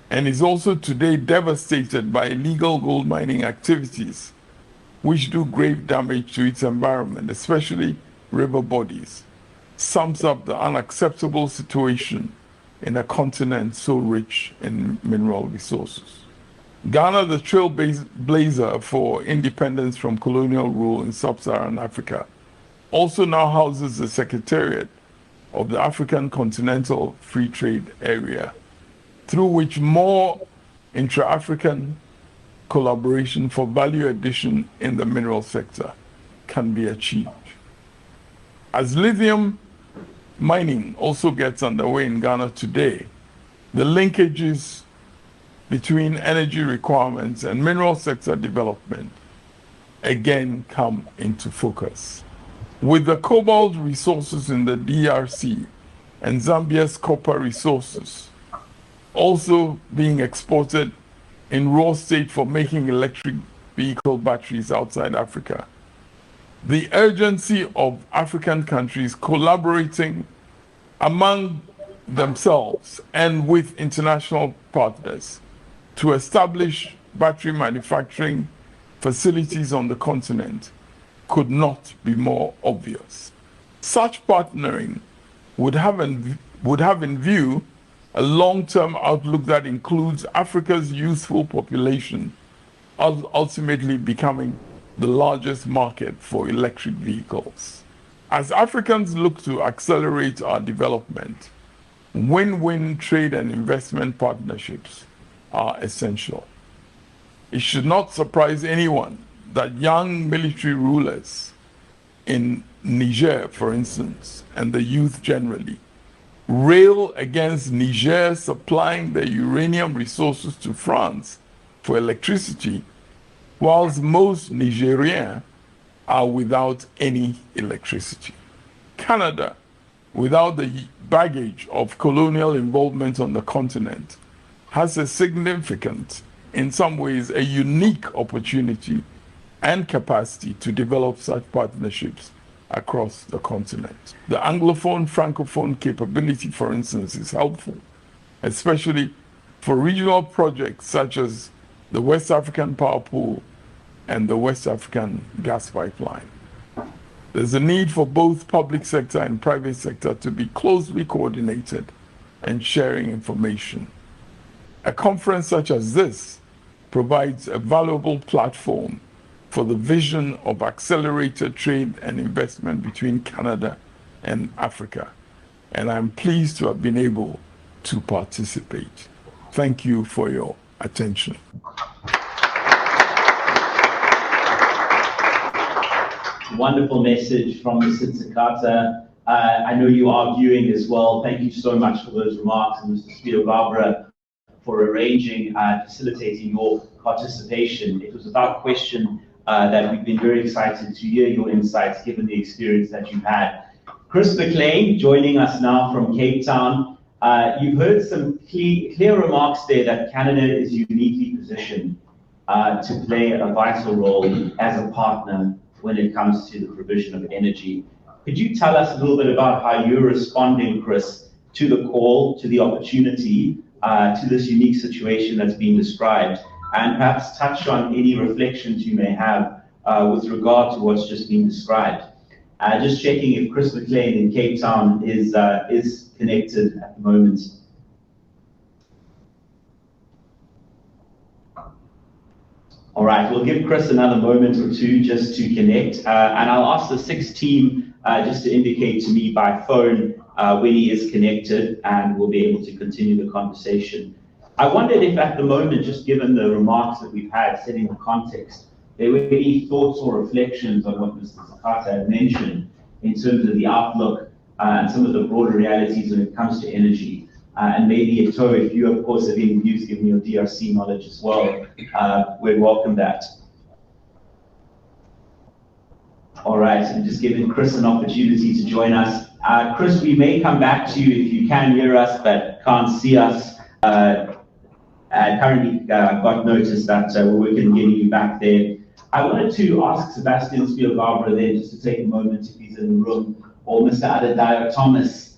and is also today devastated by illegal gold mining activities which do grave damage to its environment, especially river bodies, sums up the unacceptable situation in a continent so rich in mineral resources. Ghana, the trailblazer for independence from colonial rule in sub-Saharan Africa, also now houses the Secretariat of the African Continental Free Trade Area, through which more intra-African collaboration for value addition in the mineral sector can be achieved. As lithium mining also gets underway in Ghana today, the linkages between energy requirements and mineral sector development again come into focus. With the cobalt resources in the DRC and Zambia's copper resources also being exported in raw state for making electric vehicle batteries outside Africa, the urgency of African countries collaborating among themselves and with international partners to establish battery manufacturing facilities on the continent could not be more obvious. Such partnering would have in view a long-term outlook that includes Africa's youthful population ultimately becoming the largest market for electric vehicles. As Africans look to accelerate our development, win-win trade and investment partnerships are essential. It should not surprise anyone that young military rulers in Niger, for instance, and the youth generally, rail against Niger supplying the uranium resources to France for electricity, whilst most Nigerians are without any electricity. Canada, without the baggage of colonial involvement on the continent, has a significant, in some ways, a unique opportunity and capacity to develop such partnerships across the continent. The Anglophone-Francophone capability, for instance, is helpful, especially for regional projects such as the West African Power Pool and the West African Gas Pipeline. There's a need for both public sector and private sector to be closely coordinated and sharing information. A conference such as this provides a valuable platform for the vision of accelerated trade and investment between Canada and Africa, and I'm pleased to have been able to participate. Thank you for your attention. Wonderful message from Mr. Takata. I know you are viewing as well. Thank you so much for those remarks, and Mr. Spielgabra for arranging, facilitating your participation. It was without question that we've been very excited to hear your insights, given the experience that you've had. Chris McLean joining us now from Cape Town. You've heard some clear remarks there that Canada is uniquely positioned to play a vital role as a partner when it comes to the provision of energy. Could you tell us a little bit about how you're responding, Chris, to the call, to the opportunity, to this unique situation that's being described, and perhaps touch on any reflections you may have with regard to what's just been described? Just checking if Chris McLean in Cape Town is connected at the moment. All right, we'll give Chris another moment or two just to connect, and I'll ask the 6 team just to indicate to me by phone when he is connected, and we'll be able to continue the conversation. I wondered if at the moment, just given the remarks that we've had, setting the context, there were any thoughts or reflections on what Mr. Takata had mentioned in terms of the outlook and some of the broader realities when it comes to energy. And maybe, Ito, if you, of course, have any views, given your DRC knowledge as well, we'd welcome that. All right, I'm just giving Chris an opportunity to join us. Chris, we may come back to you if you can hear us but can't see us. Currently, got notice that we're working on getting you back there. I wanted to ask Sebastian Spielgabra then just to take a moment if he's in the room, or Mr. Adedayo Thomas,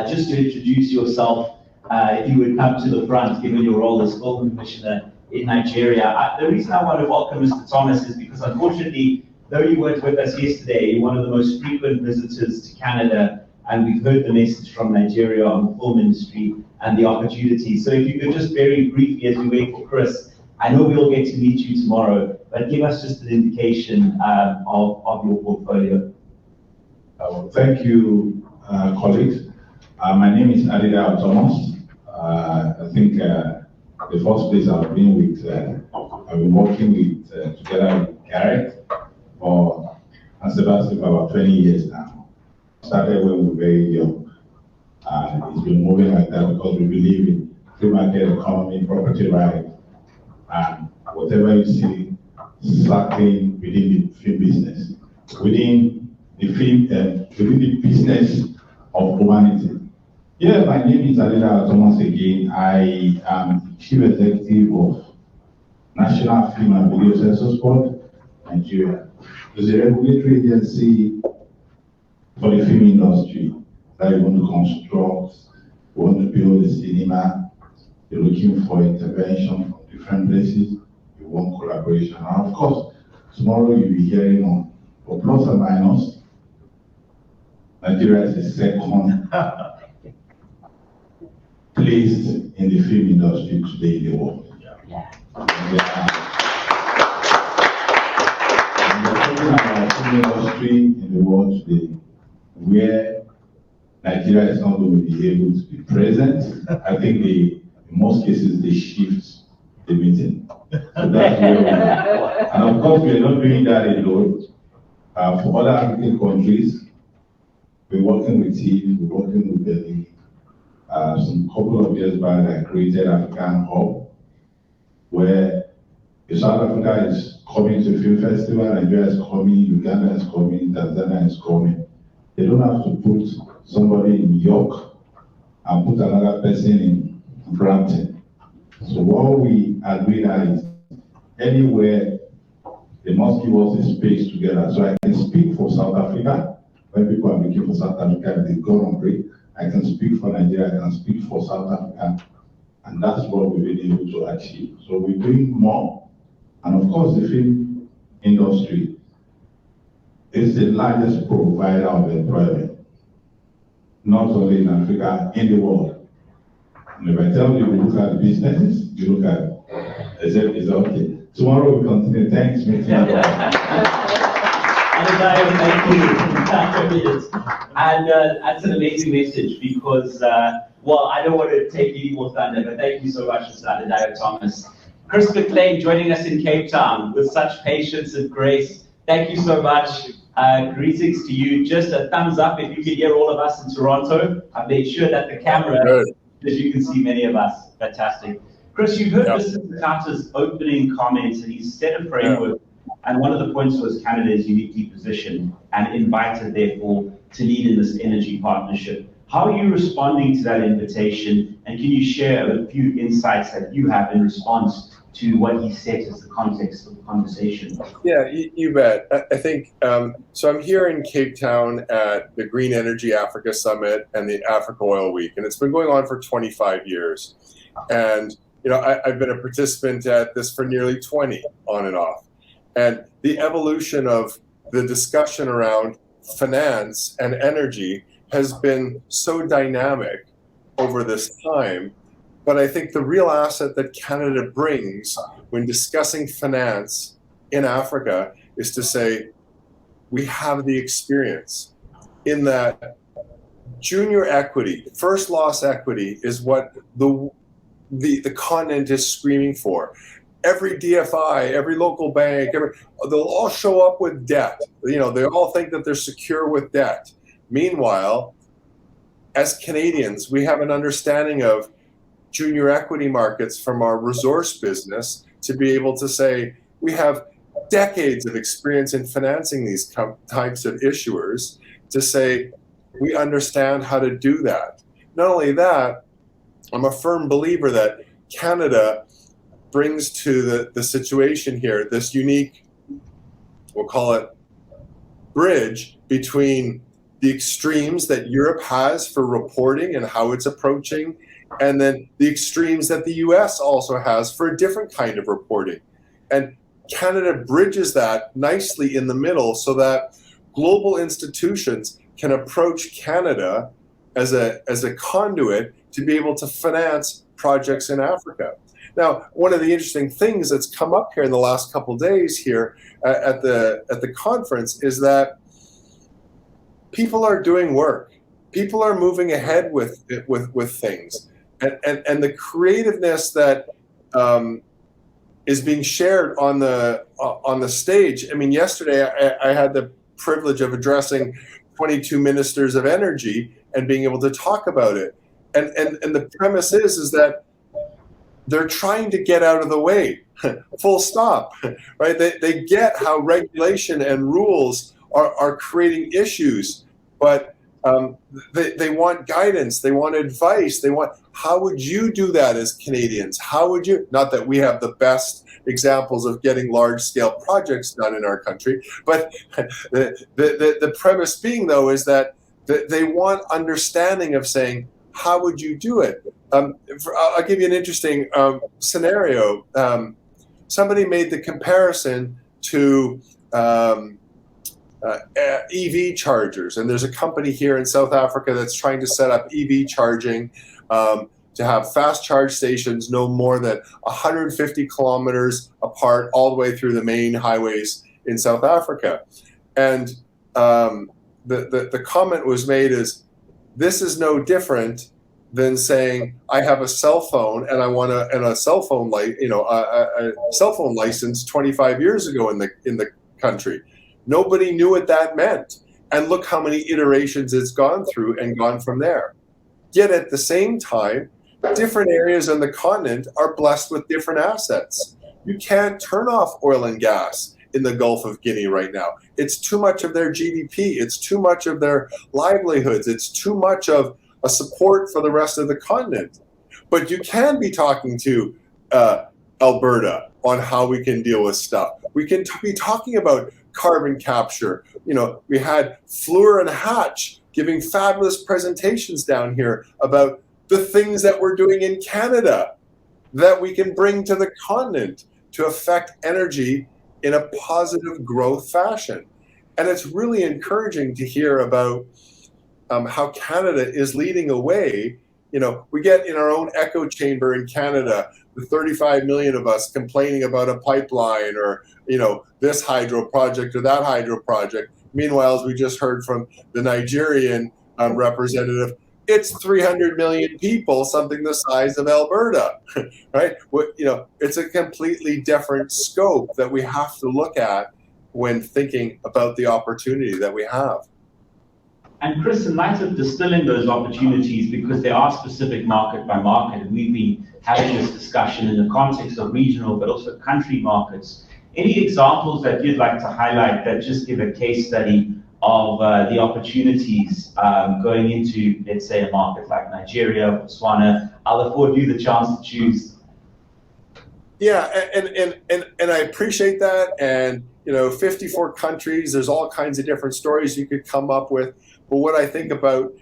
just to introduce yourself, if you would come to the front, given your role as Film Commissioner in Nigeria. The reason I want to welcome Mr. Thomas is because, unfortunately, though you weren't with us yesterday, you're one of the most frequent visitors to Canada, and we've heard the message from Nigeria on the film industry and the opportunities. So if you could just very briefly, as we wait for Chris, I know we'll get to meet you tomorrow, but give us just an indication of your portfolio. Thank you, colleagues. My name is Adedayo Thomas. I think the first place I've been working with together with Garrett and Sebastian for about 20 years now. Started when we were very young, and it's been moving like that because we believe in free market economy, property rights, and whatever you see circling within the film business, within the business of humanity. Yeah, my name is Adedayo Thomas again. I am Chief Executive of National Film and Video Censors Board, Nigeria. It's a regulatory agency for the film industry that you want to construct, you want to build a cinema, you're looking for intervention from different places, you want collaboration. And of course, tomorrow you'll be hearing on, for plus and minus, Nigeria is the second placed in the film industry today in the world. Yeah. Film industry in the world today, where Nigeria is not going to be able to be present. I think in most cases they shift the meeting. So that's where we are. And of course, we are not doing that alone. For other African countries, we're working with teams, we're working with the some couple of years back, I created African Hub, where if South Africa is coming to film festival, Nigeria is coming, Uganda is coming, Tanzania is coming. They don't have to put somebody in New York and put another person in Brampton. So what we agree on is anywhere they must give us a space together. So I can speak for South Africa when people are looking for South Africa, they've gone on break. I can speak for Nigeria, I can speak for South Africa, and that's what we've been able to achieve. So we're doing more, and of course the film industry is the largest provider of employment, not only in Africa, in the world. And if I tell you, look at the businesses, you look at okay. Tomorrow we continue. Thanks, meeting. Thank you. And that's an amazing message because, well, I don't want to take any more thunder, but thank you so much, Mr. Adedayo Thomas. Chris McLean joining us in Cape Town with such patience and grace. Thank you so much. Greetings to you. Just a thumbs up if you can hear all of us in Toronto. I've made sure that the camera, that you can see many of us. Fantastic. Chris, you heard Mr. Takata's opening comments, and he set a framework. And one of the points was Canada is uniquely positioned and invited, therefore, to lead in this energy partnership. How are you responding to that invitation? And can you share a few insights that you have in response to what he set as the context of the conversation? Yeah, you bet. I think, so I'm here in Cape Town at the Green Energy Africa Summit and the Africa Oil Week, and it's been going on for 25 years. And, you know, I've been a participant at this for nearly 20, on and off. And the evolution of the discussion around finance and energy has been so dynamic over this time. But I think the real asset that Canada brings when discussing finance in Africa is to say, we have the experience in that junior equity, first loss equity is what the continent is screaming for. Every DFI, every local bank, they'll all show up with debt. You know, they all think that they're secure with debt. Meanwhile, as Canadians, we have an understanding of junior equity markets from our resource business to be able to say, we have decades of experience in financing these types of issuers to say, we understand how to do that. Not only that, I'm a firm believer that Canada brings to the situation here this unique, we'll call it, bridge between the extremes that Europe has for reporting and how it's approaching, and then the extremes that the US also has for a different kind of reporting. And Canada bridges that nicely in the middle so that global institutions can approach Canada as a conduit to be able to finance projects in Africa. Now, one of the interesting things that's come up here in the last couple of days here at the conference is that people are doing work. People are moving ahead with things. And the creativeness that is being shared on the stage. I mean, yesterday I had the privilege of addressing 22 ministers of energy and being able to talk about it. And the premise is that they're trying to get out of the way, full stop, right? They get how regulation and rules are creating issues, but they want guidance, they want advice, they want, how would you do that as Canadians? How would you, not that we have the best examples of getting large scale projects done in our country, but the premise being though is that they want understanding of saying, how would you do it? I'll give you an interesting scenario. Somebody made the comparison to EV chargers, and there's a company here in South Africa that's trying to set up EV charging to have fast charge stations no more than 150 kilometers apart all the way through the main highways in South Africa. And the comment was made is, this is no different than saying, I have a cell phone and I want a cell phone a cell phone license 25 years ago in the country. Nobody knew what that meant. And look how many iterations it's gone through and gone from there. Yet at the same time, different areas on the continent are blessed with different assets. You can't turn off oil and gas in the Gulf of Guinea right now. It's too much of their GDP. It's too much of their livelihoods. It's too much of a support for the rest of the continent. But you can be talking to Alberta on how we can deal with stuff. We can be talking about carbon capture. You know, we had Fleur and Hatch giving fabulous presentations down here about the things that we're doing in Canada that we can bring to the continent to affect energy in a positive growth fashion. And it's really encouraging to hear about how Canada is leading a way. You know, we get in our own echo chamber in Canada the 35 million of us complaining about a pipeline or, this hydro project or that hydro project. Meanwhile, as we just heard from the Nigerian representative, it's 300 million people, something the size of Alberta, right? It's a completely different scope that we have to look at when thinking about the opportunity that we have. And Chris, in light of distilling those opportunities, because they are specific market by market, and we've been having this discussion in the context of regional, but also country markets, any examples that you'd like to highlight that just give a case study of the opportunities going into, let's say, a market like Nigeria, Botswana? I'll afford you the chance to choose. Yeah, and I appreciate that. And 54 countries, there's all kinds of different stories you could come up with. But what I think about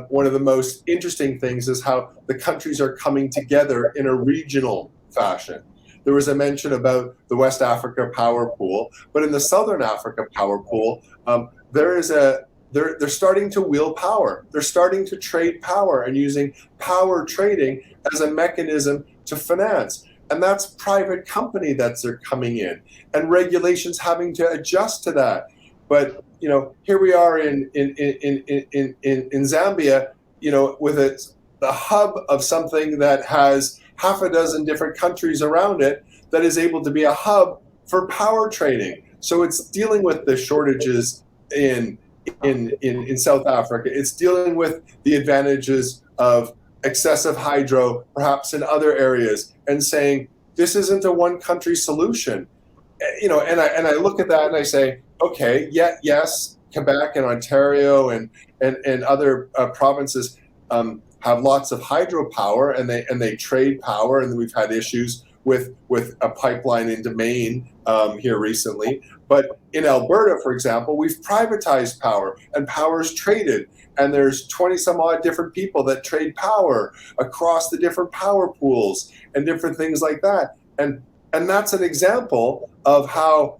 one of the most interesting things is how the countries are coming together in a regional fashion. There was a mention about the West Africa power pool, but in the Southern Africa power pool, they're starting to wield power. They're starting to trade power and using power trading as a mechanism to finance. And that's private company that they're coming in, and regulations having to adjust to that. But here we are in Zambia, with the hub of something that has half a dozen different countries around it that is able to be a hub for power trading. So it's dealing with the shortages in South Africa. It's dealing with the advantages of excessive hydro, perhaps in other areas, and saying this isn't a one country solution. And I look at that and I say, okay, yes, Quebec and Ontario and other provinces have lots of hydropower and they trade power, and we've had issues with a pipeline into Maine here recently. But in Alberta, for example, we've privatized power, and power is traded. And there's 20 some odd different people that trade power across the different power pools and different things like that. And that's an example of how,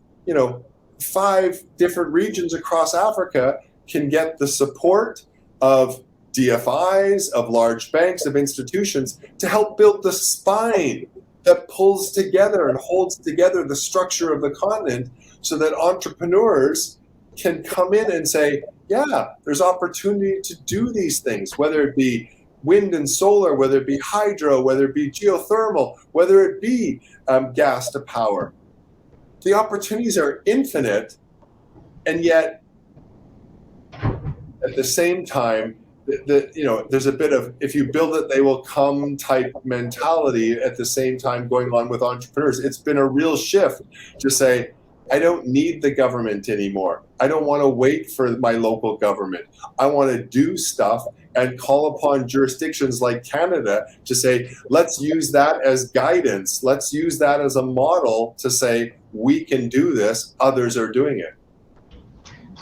5 different regions across Africa can get the support of DFIs, of large banks, of institutions to help build the spine that pulls together and holds together the structure of the continent, so that entrepreneurs can come in and say, yeah, there's opportunity to do these things, whether it be wind and solar, whether it be hydro, whether it be geothermal, whether it be gas to power. The opportunities are infinite, and yet at the same time, there's a bit of, if you build it, they will come type mentality at the same time going on with entrepreneurs. It's been a real shift to say, I don't need the government anymore. I don't want to wait for my local government. I want to do stuff and call upon jurisdictions like Canada to say, let's use that as guidance. Let's use that as a model to say, we can do this. Others are doing it.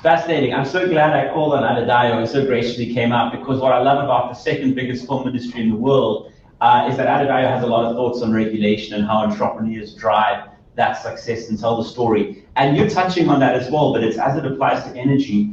Fascinating. I'm so glad I called on Adedayo and so graciously came out, because what I love about the second biggest film industry in the world is that Adedayo has a lot of thoughts on regulation and how entrepreneurs drive that success and tell the story. And you're touching on that as well, but it's as it applies to energy.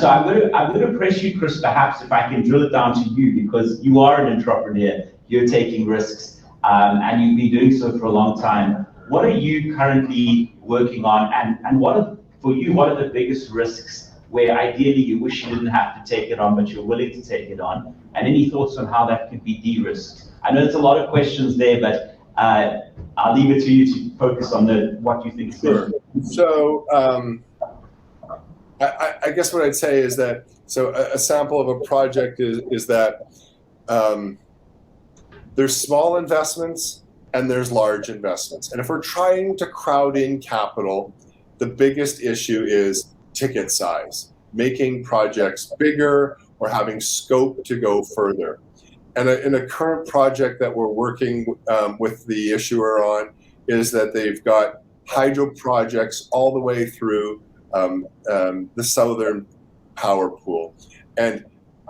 So I'm going to press you, Chris, perhaps if I can drill it down to you, because you are an entrepreneur, you're taking risks, and you've been doing so for a long time. What are you currently working on, and what are the biggest risks where ideally you wish you didn't have to take it on, but you're willing to take it on? And any thoughts on how that could be de-risked? I know it's a lot of questions there, but I'll leave it to you to focus on what you think is good. So I guess what I'd say is that, so a sample of a project is that there's small investments and there's large investments. And if we're trying to crowd in capital, the biggest issue is ticket size, making projects bigger or having scope to go further. And in a current project that we're working with the issuer on is that they've got hydro projects all the way through the southern power pool. And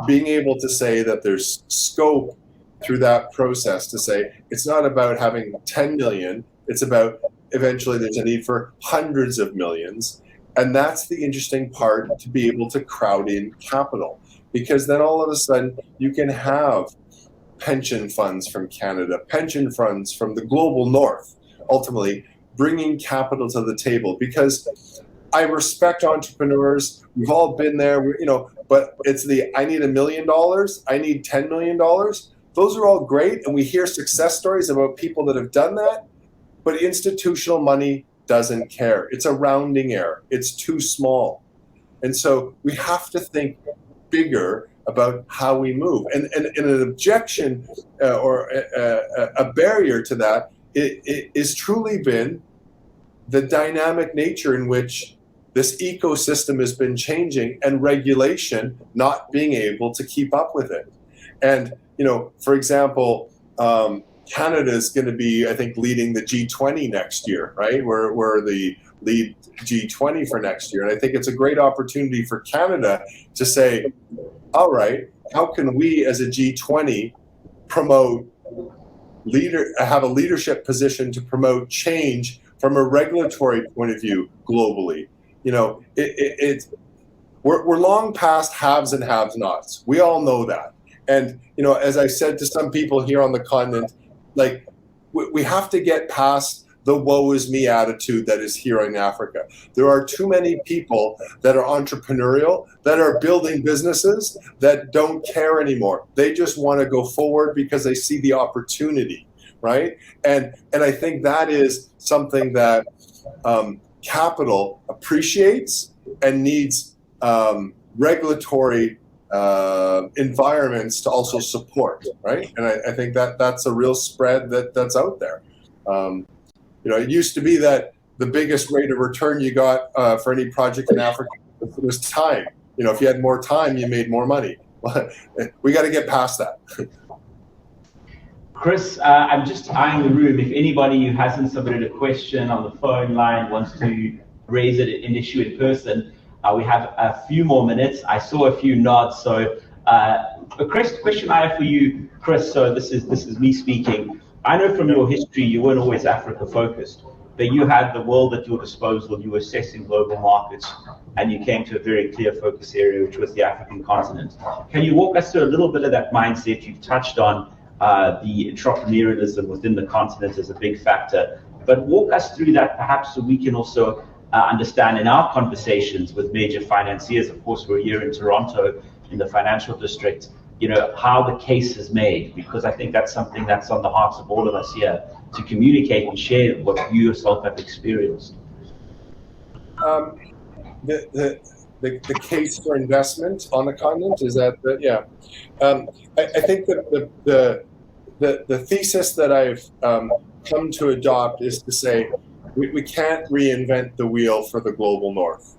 being able to say that there's scope through that process to say it's not about having 10 million, it's about eventually there's a need for hundreds of millions. And that's the interesting part, to be able to crowd in capital, because then all of a sudden you can have pension funds from Canada, pension funds from the global north, ultimately bringing capital to the table. Because I respect entrepreneurs. We've all been there, but it's I need $1 million, I need $10 million. Those are all great, and we hear success stories about people that have done that, but institutional money doesn't care. It's a rounding error. It's too small. And so we have to think bigger about how we move. And an objection or a barrier to that is truly been the dynamic nature in which this ecosystem has been changing and regulation not being able to keep up with it. And, for example, Canada is going to be, I think, leading the G20 next year, right? We're the lead G20 for next year. And I think it's a great opportunity for Canada to say, all right, how can we as a G20 have a leadership position to promote change from a regulatory point of view globally? We're long past haves and have-nots. We all know that. And, as I said to some people here on the continent, we have to get past the woe is me attitude that is here in Africa. There are too many people that are entrepreneurial, that are building businesses that don't care anymore. They just want to go forward because they see the opportunity, right? And I think that is something that capital appreciates and needs regulatory environments to also support, right? And I think that's a real spread that's out there. It used to be that the biggest rate of return you got for any project in Africa was time. If you had more time, you made more money. We got to get past that. Chris, I'm just eyeing the room. If anybody who hasn't submitted a question on the phone line wants to raise it an issue in person, we have a few more minutes. I saw a few nods. So a question I have for you, Chris, so this is me speaking. I know from your history you weren't always Africa focused, but you had the world at your disposal. You were assessing global markets, and you came to a very clear focus area, which was the African continent. Can you walk us through a little bit of that mindset? You've touched on the entrepreneurialism within the continent as a big factor, but walk us through that perhaps so we can also understand in our conversations with major financiers. Of course, we're here in Toronto in the financial district, how the case is made, because I think that's something that's on the hearts of all of us here, to communicate and share what you yourself have experienced. The case for investment on the continent is that, I think that the thesis that I've come to adopt is to say we can't reinvent the wheel for the global north.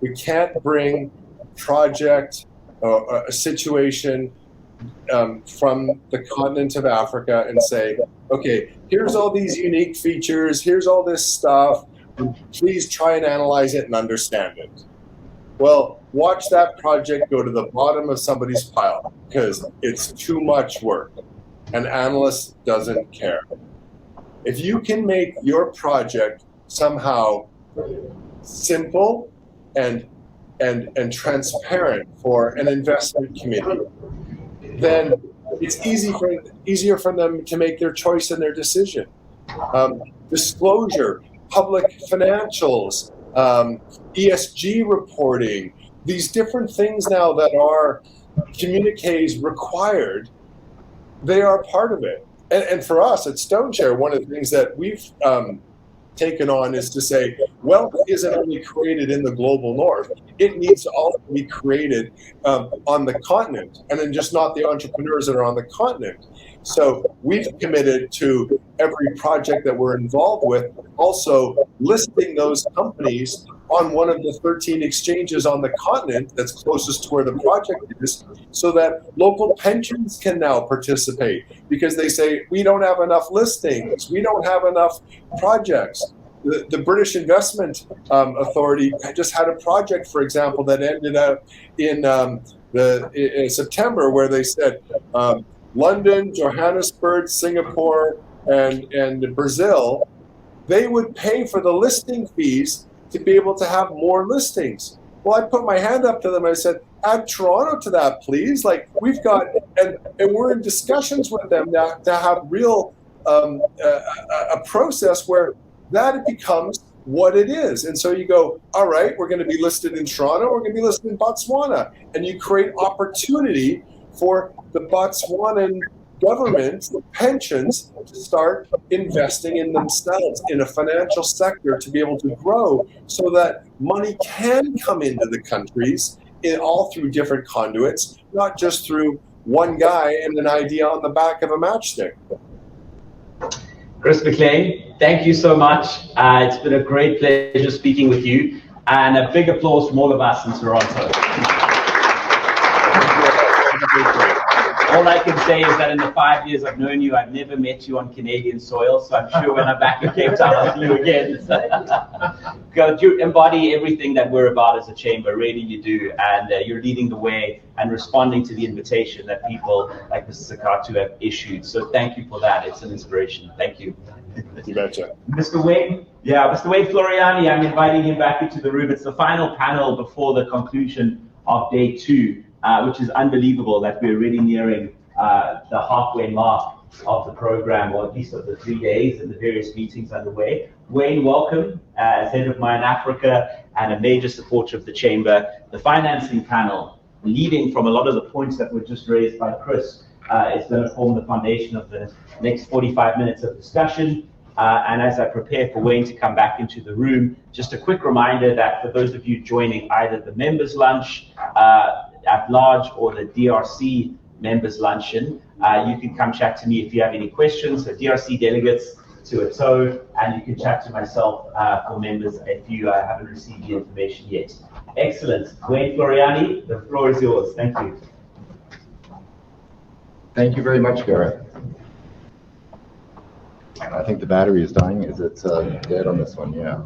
We can't bring project or a situation from the continent of Africa and say, okay, here's all these unique features, here's all this stuff, please try and analyze it and understand it. Well, watch that project go to the bottom of somebody's pile because it's too much work. An analyst doesn't care. If you can make your project somehow simple and transparent for an investment committee, then it's easier for them to make their choice and their decision. Disclosure, public financials, ESG reporting, these different things now that are communiques required, they are part of it. And for us at StoneChair, one of the things that we've taken on is to say, wealth isn't only created in the global north, it needs to also be created on the continent, and then just not the entrepreneurs that are on the continent. So we've committed to every project that we're involved with, also listing those companies on one of the 13 exchanges on the continent that's closest to where the project is, so that local pensions can now participate, because they say, we don't have enough listings, we don't have enough projects. The British Investment Authority just had a project, for example, that ended up in September, where they said London, Johannesburg, Singapore, and Brazil, they would pay for the listing fees to be able to have more listings. Well, I put my hand up to them. I said, add Toronto to that, please. Like we've got, and we're in discussions with them now to have real a process where that it becomes what it is. And so you go, all right, we're going to be listed in Toronto, we're going to be listed in Botswana, and you create opportunity for the Botswanan government pensions to start investing in themselves in a financial sector to be able to grow so that money can come into the countries all through different conduits, not just through one guy and an idea on the back of a matchstick. Chris McLean, thank you so much. It's been a great pleasure speaking with you, and a big applause from all of us in Toronto. All I can say is that in the 5 years I've known you, I've never met you on Canadian soil, so I'm sure when I'm back in Cape Town, I'll see you again. Because you embody everything that we're about as a chamber, really you do, and you're leading the way and responding to the invitation that people like Mr. Sakatu have issued. So thank you for that. It's an inspiration. Thank you. You betcha. Mr. Wayne, Mr. Wayne Floriani, I'm inviting him back into the room. It's the final panel before the conclusion of day 2. Which is unbelievable that we're really nearing the halfway mark of the program, or at least of the 3 days and the various meetings underway. Wayne, welcome as head of Mine Africa and a major supporter of the Chamber. The financing panel, leading from a lot of the points that were just raised by Chris, is going to form the foundation of the next 45 minutes of discussion. And as I prepare for Wayne to come back into the room, just a quick reminder that for those of you joining either the members' lunch at large or the DRC members' luncheon, you can come chat to me if you have any questions. So DRC delegates to a toe, and you can chat to myself for members if you haven't received the information yet. Excellent. Wayne Floriani, the floor is yours. Thank you. Thank you very much, Gareth. I think the battery is dying. Is it dead on this one? Yeah.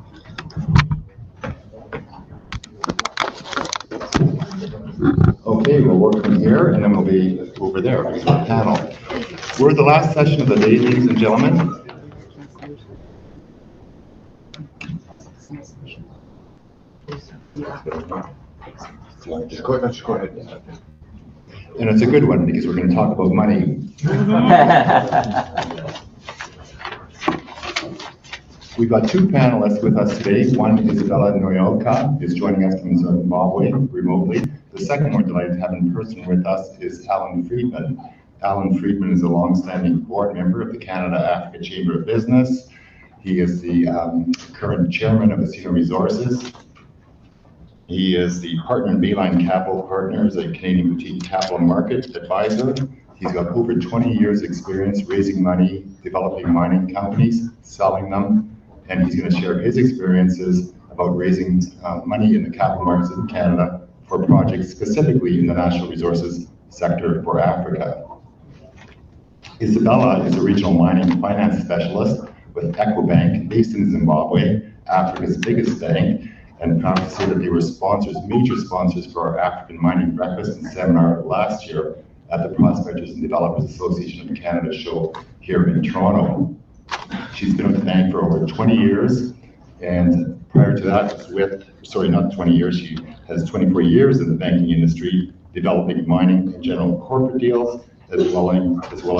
Okay, we'll work from here, and then we'll be over there because we're a panel. We're at the last session of the day, ladies and gentlemen. Just go ahead. And it's a good one because we're going to talk about money. We've got 2 panelists with us today. One, Isabella Noyoka, is joining us from Zimbabwe remotely. The second we're delighted to have in person with us is Alan Friedman. Alan Friedman is a long-standing board member of the Canada-Africa Chamber of Business. He is the current chairman of Asino Resources. He is the partner in Bayline Capital Partners, a Canadian boutique capital market advisor. He's got over 20 years experience raising money, developing mining companies, selling them, and he's going to share his experiences about raising money in the capital markets in Canada for projects specifically in the natural resources sector for Africa. Isabella is a regional mining finance specialist with Ecobank based in Zimbabwe, Africa's biggest bank, and proud to say that they were major sponsors for our African Mining Breakfast and Seminar last year at the Prospectors and Developers Association of Canada show here in Toronto. She's been with the bank for over 20 years, and prior to that, not 20 years, she has 24 years in the banking industry, developing mining and general corporate deals, as well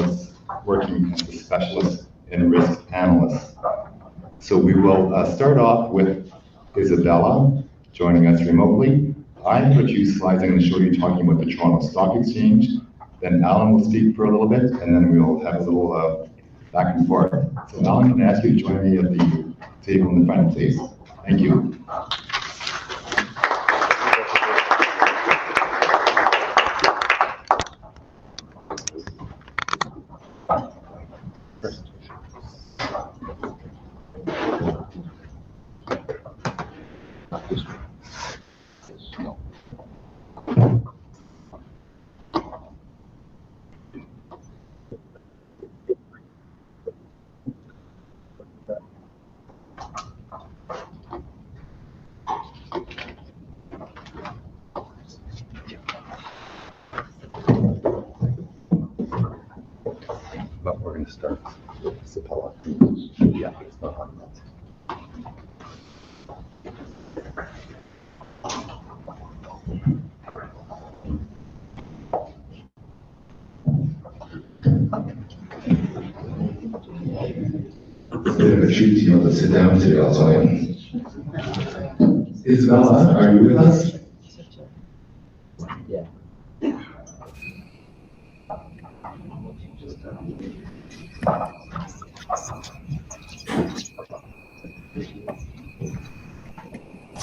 as working as a specialist and risk analyst. So we will start off with Isabella joining us remotely. I have a few slides I'm going to show you talking about the Toronto Stock Exchange. Then Alan will speak for a little bit, and then we'll have a little back and forth. So Alan, can I ask you to join me at the table in the front, please? Thank you. But we're going to start with Isabella. Yeah, it's not on that. It's a bit of a treat, to sit down today, I'll tell you. Isabella, are you with us? Yeah.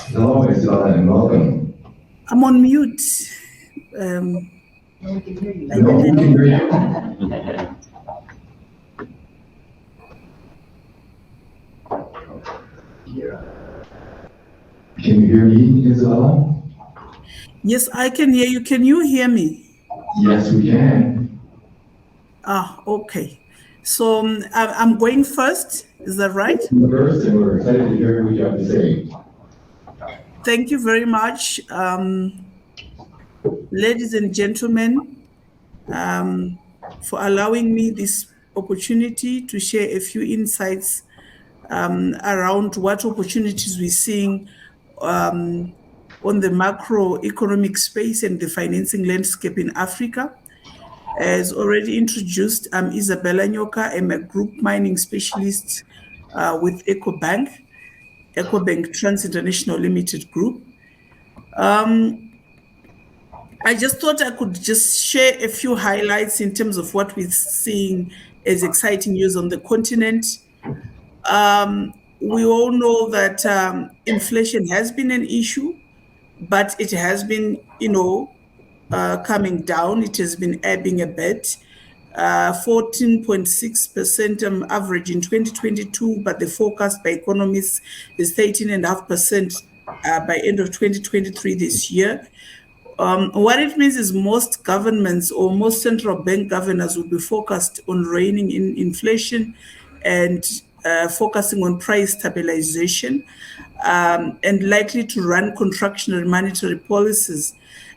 Hello, Isabella, and welcome. I'm on mute. No, we can hear you. Can you hear me, Isabella? Yes, I can hear you. Can you hear me? Yes, we can. Okay. So I'm going first. Is that right? First, and we're excited to hear what you have to say. Thank you very much. Ladies and gentlemen, for allowing me this opportunity to share a few insights around what opportunities we're seeing on the macroeconomic space and the financing landscape in Africa. As already introduced, I'm Isabella Nyoka. I'm a group mining specialist with EcoBank Trans International Limited Group. I just thought I could just share a few highlights in terms of what we're seeing as exciting news on the continent. We all know that inflation has been an issue, but it has been, coming down. It has been ebbing a bit. 14.6% average in 2022, but the forecast by economists is 13.5% by end of 2023 this year. What it means is most governments or most central bank governors will be focused on reining in inflation and focusing on price stabilization and likely to run contractionary monetary policies.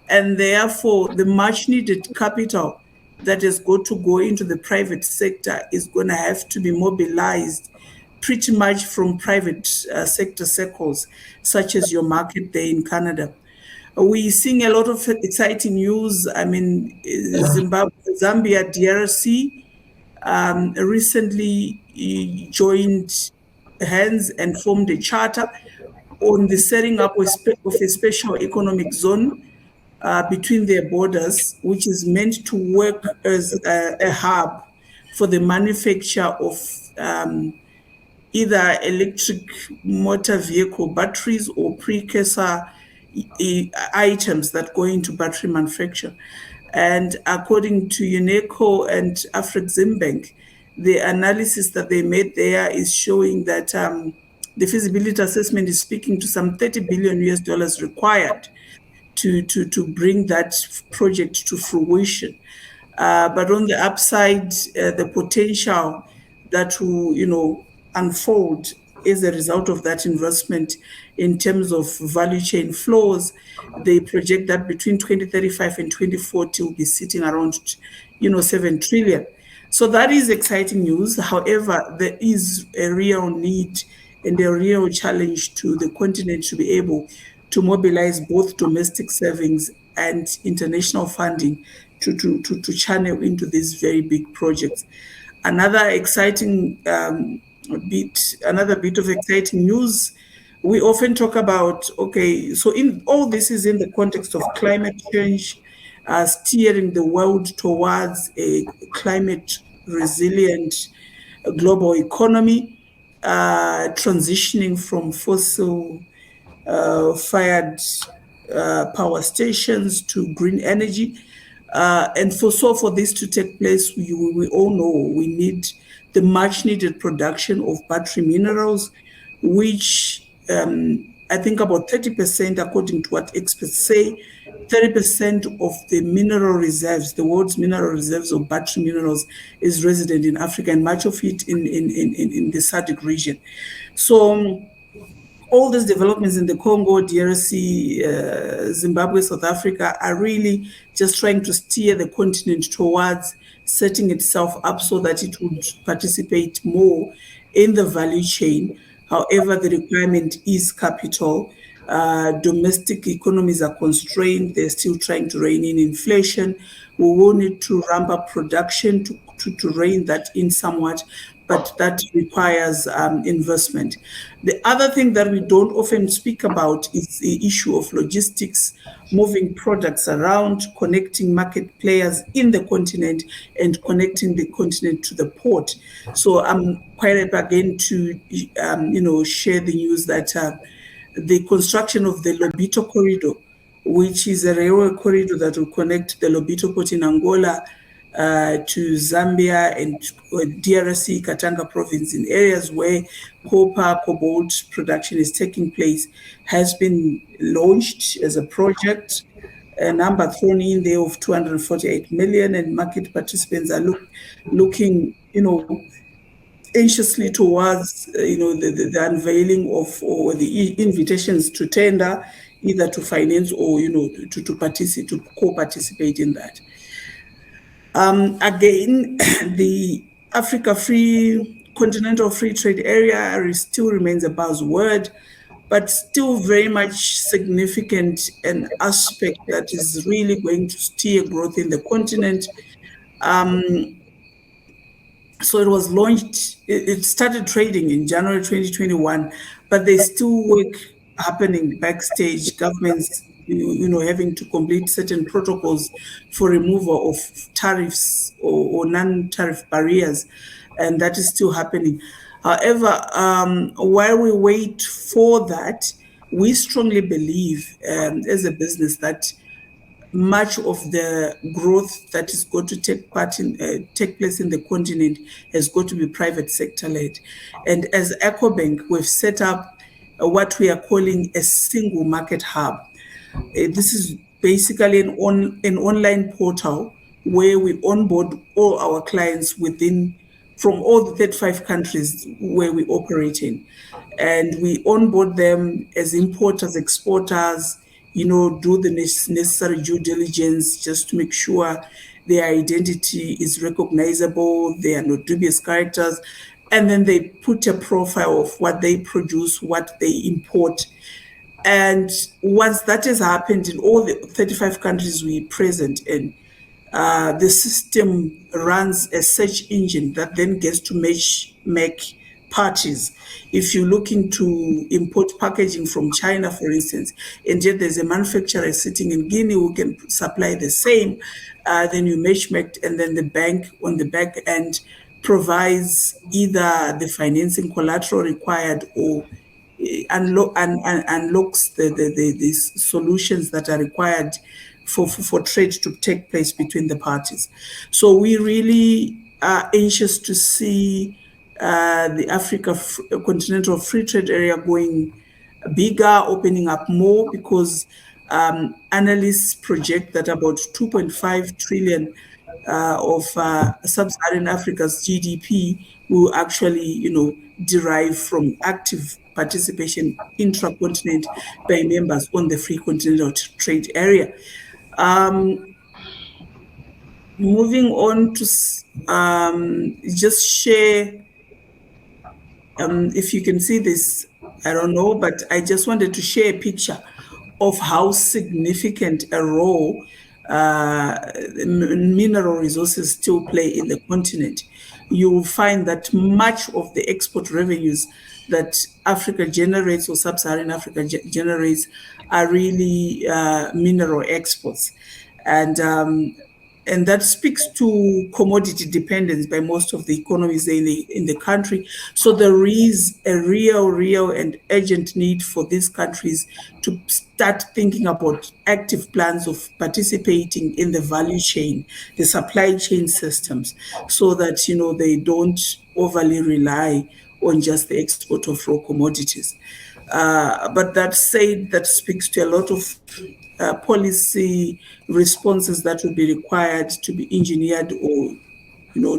And therefore, the much needed capital that has got to go into the private sector is going to have to be mobilized pretty much from private sector circles, such as your market there in Canada. We're seeing a lot of exciting news. I mean, Zambia, DRC recently joined hands and formed a charter on the setting up of a special economic zone between their borders, which is meant to work as a hub for the manufacture of either electric motor vehicle batteries or precursor items that go into battery manufacture. And according to UNESCO and Afreximbank, the analysis that they made there is showing that the feasibility assessment is speaking to some $30 billion required to bring that project to fruition. But on the upside, the potential that will, unfold as a result of that investment in terms of value chain flows, they project that between 2035 and 2040 will be sitting around, 7 trillion. So that is exciting news. However, there is a real need and a real challenge to the continent to be able to mobilize both domestic savings and international funding to channel into these very big projects. Another bit of exciting news, we often talk about, so in all this is in the context of climate change, steering the world towards a climate resilient global economy, transitioning from fossil fired power stations to green energy. And for this to take place, we all know we need the much needed production of battery minerals, which I think about 30%, according to what experts say, 30% of the mineral reserves, the world's mineral reserves of battery minerals is resident in Africa, and much of it in the SADC region. So all these developments in the Congo, DRC, Zimbabwe, South Africa are really just trying to steer the continent towards setting itself up so that it would participate more in the value chain. However, the requirement is capital. Domestic economies are constrained. They're still trying to rein in inflation. We will need to ramp up production to rein that in somewhat. but that requires investment. The other thing that we don't often speak about is the issue of logistics, moving products around, connecting market players in the continent, and connecting the continent to the port. So I'm quite happy again to share the news that the construction of the Lobito Corridor, which is a railway corridor that will connect the Lobito port in Angola to Zambia and DRC, Katanga province, in areas where copper, cobalt production is taking place, has been launched as a project. A number thrown in there of 248 million, and market participants are looking, anxiously towards, the unveiling of, or the invitations to tender, either to finance or, to participate, to co-participate in that. Again, the Africa Continental Free Trade Area still remains a buzzword, but still very much significant, an aspect that is really going to steer growth in the continent. So it was launched, it started trading in January 2021, but there's still work happening backstage, governments having to complete certain protocols for removal of tariffs or non-tariff barriers, and that is still happening. However, while we wait for that, we strongly believe as a business that much of the growth that is going to take place in the continent has got to be private sector led. And as EcoBank, we've set up what we are calling a single market hub. This is basically an online portal where we onboard all our clients from all the 35 countries where we operate in. And we onboard them as importers, exporters, do the necessary due diligence just to make sure their identity is recognizable, they are not dubious characters, and then they put a profile of what they produce, what they import. And once that has happened in all the 35 countries we present in, the system runs a search engine that then gets to make parties. If you're looking to import packaging from China, for instance, and yet there's a manufacturer sitting in Guinea who can supply the same, then you match-make, and then the bank on the back end provides either the financing collateral required or unlocks the solutions that are required for trade to take place between the parties. So we really are anxious to see the Africa Continental Free Trade Area going bigger, opening up more, because analysts project that about 2.5 trillion of sub-Saharan Africa's GDP will actually, derive from active participation intra-continent by members on the Free Continental Trade Area. Moving on to just share, if you can see this, I don't know, but I just wanted to share a picture of how significant a role mineral resources still play in the continent. You will find that much of the export revenues that Africa generates, or sub-Saharan Africa generates, are really mineral exports. And that speaks to commodity dependence by most of the economies in the country. So there is a real and urgent need for these countries to start thinking about active plans of participating in the value chain, the supply chain systems, so that they don't overly rely on just the export of raw commodities. But that said, that speaks to a lot of policy responses that will be required to be engineered or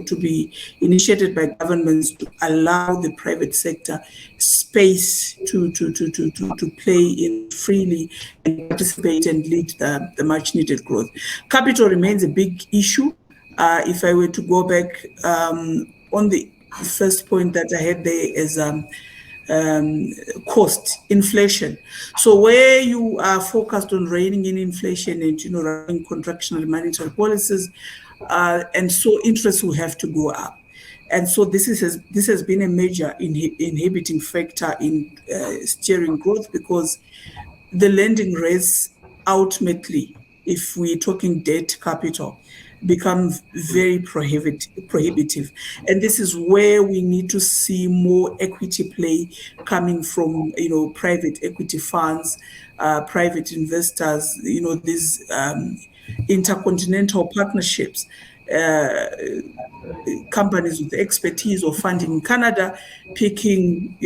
to be initiated by governments to allow the private sector space to play in freely and participate and lead the much needed growth. Capital remains a big issue. If I were to go back on the first point that I had there is cost, inflation. So where you are focused on reining in inflation and running contractional monetary policies, and so interest will have to go up. And so this has been a major inhibiting factor in steering growth, because the lending rates ultimately, if we're talking debt capital, become very prohibitive. And this is where we need to see more equity play coming from, private equity funds, private investors, these intercontinental partnerships, companies with expertise or funding in Canada, picking,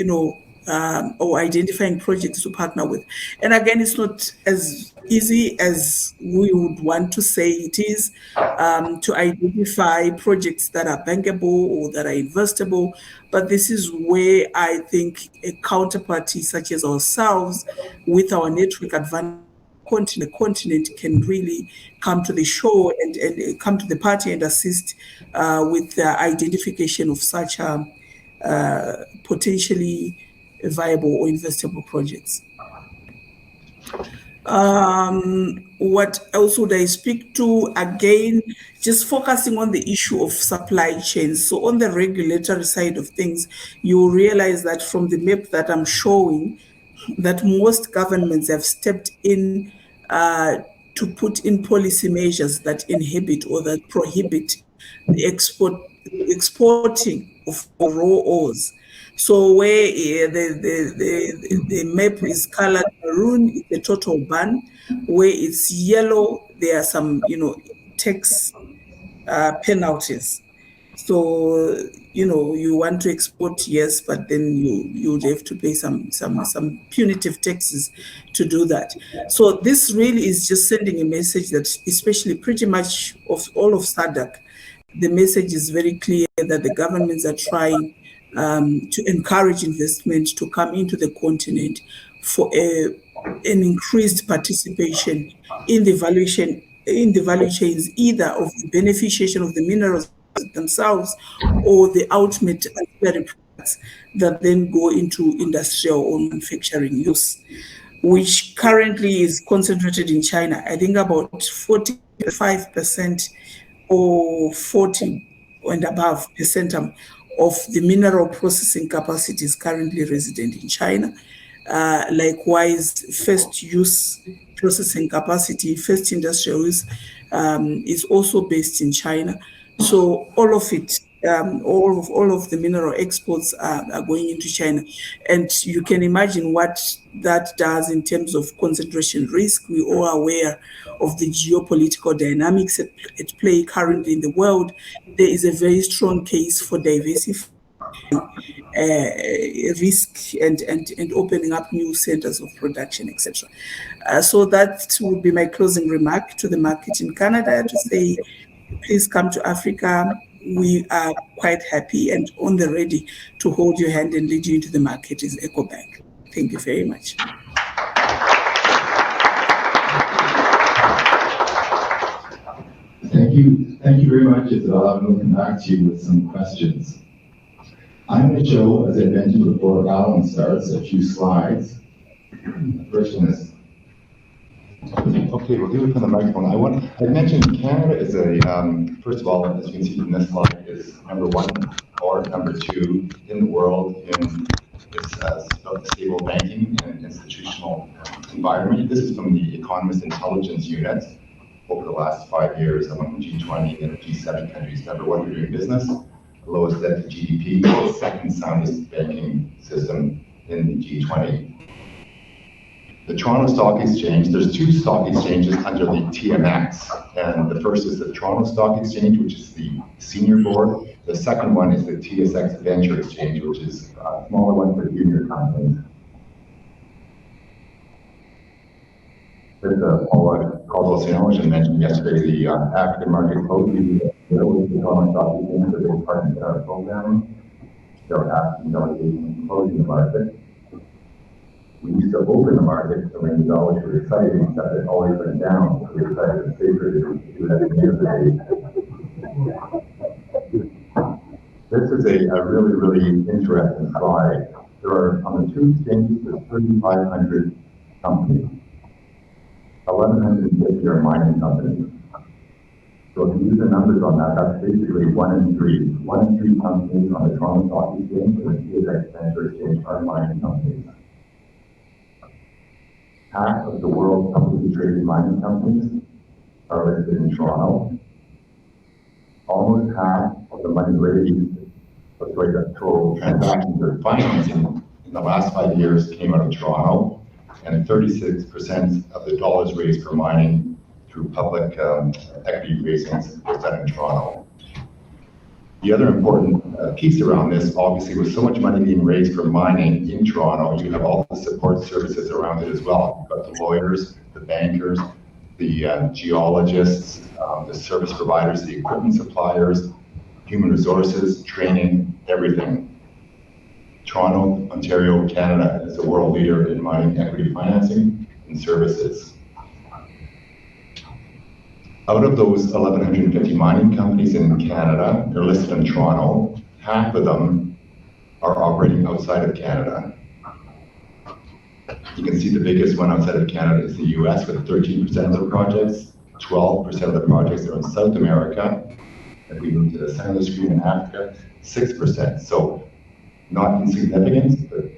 or identifying projects to partner with. And again, it's not as easy as we would want to say it is, to identify projects that are bankable or that are investable. But this is where I think a counterparty such as ourselves, with our network advantage, continent can really come to the shore and come to the party and assist with the identification of such potentially viable or investable projects. What else would I speak to? Again, just focusing on the issue of supply chains. So on the regulatory side of things, you realize that from the map that I'm showing, that most governments have stepped in to put in policy measures that inhibit or that prohibit the exporting of raw ores. So where the map is colored maroon, it's a total ban. Where it's yellow, there are some, tax penalties. So, you want to export, yes, but then you'd have to pay some punitive taxes to do that. So this really is just sending a message that, especially pretty much of all of SADC, the message is very clear that the governments are trying to encourage investment to come into the continent for an increased participation in the value chains, either of the beneficiation of the minerals themselves or the ultimate ancillary products that then go into industrial or manufacturing use, which currently is concentrated in China. I think about 45% or 40 and above percent of the mineral processing capacity is currently resident in China. Likewise, first use processing capacity, first industrial use is also based in China. So all of it, all of the mineral exports are going into China. And you can imagine what that does in terms of concentration risk. We're all aware of the geopolitical dynamics at play currently in the world. There is a very strong case for diversifying risk and opening up new centers of production, etc. So that would be my closing remark to the market in Canada, to say, please come to Africa. We are quite happy and on the ready to hold your hand and lead you into the market as EcoBank. Thank you very much. Thank you very much, Isabella. I'm going to come back to you with some questions. I'm going to show, as I mentioned before Alan starts, a few slides. The first one is, okay, we'll do it from the microphone. I mentioned Canada is first of all, as you can see from this slide, is #1 or #2 in the world in this stable banking and institutional environment. This is from the Economist Intelligence Unit. Over the last 5 years, among G20 and G7 countries, #1 for doing business, the lowest debt to GDP, the second soundest banking system in the G20. The Toronto Stock Exchange, there's 2 stock exchanges under the TMX, and the first is the Toronto Stock Exchange, which is the senior board. The second one is the TSX Venture Exchange, which is a smaller one for junior companies. There's Paula Caldwell-St. which I mentioned yesterday, the African market closed. The Toronto Stock Exchange, the big partners in our program. They're asking delegations closing the market. We used to open the market so many dollars were exciting, except it always went down. So we decided to safer to do that at the end of the day. This is a really, really interesting slide. There are, on the 2 exchanges, there's 3,500 companies. 1,150 are mining companies. So if you use the numbers on that, that's basically 1 in 3. 1 in 3 companies on the Toronto Stock Exchange and the TSX Venture Exchange are mining companies. Half of the world's publicly traded mining companies are listed in Toronto. Almost half of the money raised, the total transactions or financing in the last 5 years came out of Toronto, and 36% of the dollars raised for mining through public equity raisings was done in Toronto. The other important piece around this, obviously, with so much money being raised for mining in Toronto, you have all the support services around it as well. You've got the lawyers, the bankers, the geologists, the service providers, the equipment suppliers, human resources, training, everything. Toronto, Ontario, Canada is the world leader in mining equity financing and services. Out of those 1,150 mining companies in Canada, they're listed in Toronto, half of them are operating outside of Canada. You can see the biggest one outside of Canada is the US with 13% of the projects, 12% of the projects are in South America. If we move to the center of the screen in Africa, 6%. So not insignificant, but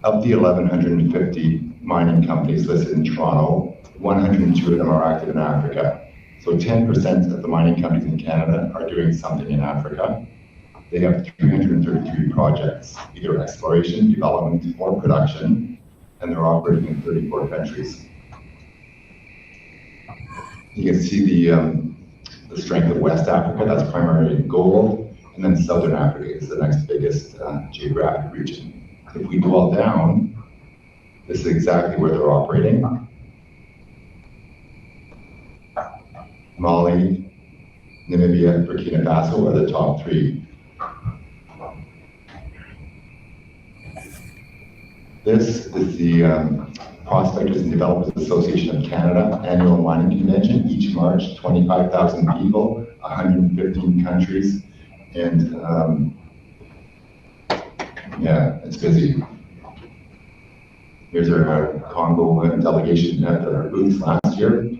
of the 1,150 mining companies listed in Toronto, 102 of them are active in Africa. So 10% of the mining companies in Canada are doing something in Africa. They have 333 projects, either exploration, development, or production, and they're operating in 34 countries. You can see the strength of West Africa, that's primarily gold, and then Southern Africa is the next biggest geographic region. If we dwell down, this is exactly where they're operating. Mali, Namibia, Burkina Faso are the top 3. This is the Prospectors and Developers Association of Canada annual mining convention. Each March, 25,000 people, 115 countries, and yeah, it's busy. Here's our Congo delegation at our booth last year.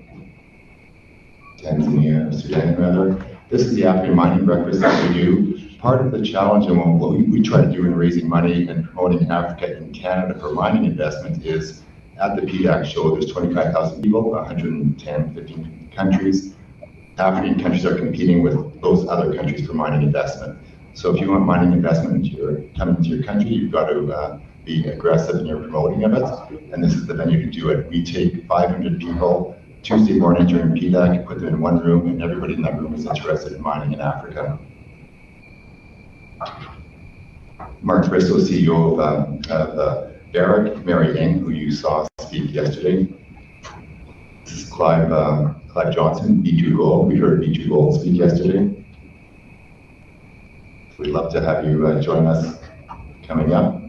Tanzania, Sudan rather. This is the African Mining Breakfast that we do. Part of the challenge and what we try to do in raising money and promoting Africa in Canada for mining investment is at the PDAC show, there's 25,000 people, 110, 15 countries. African countries are competing with those other countries for mining investment. So if you want mining investment coming into your country, you've got to be aggressive in your promoting of it. And this is the venue to do it. We take 500 people Tuesday morning during PDAC, put them in one room, and everybody in that room is interested in mining in Africa. Mark Bristow, CEO of Barrick, Mary Ng, who you saw speak yesterday. This is Clive Johnson, B2 Gold. We heard B2 Gold speak yesterday. We'd love to have you join us coming up.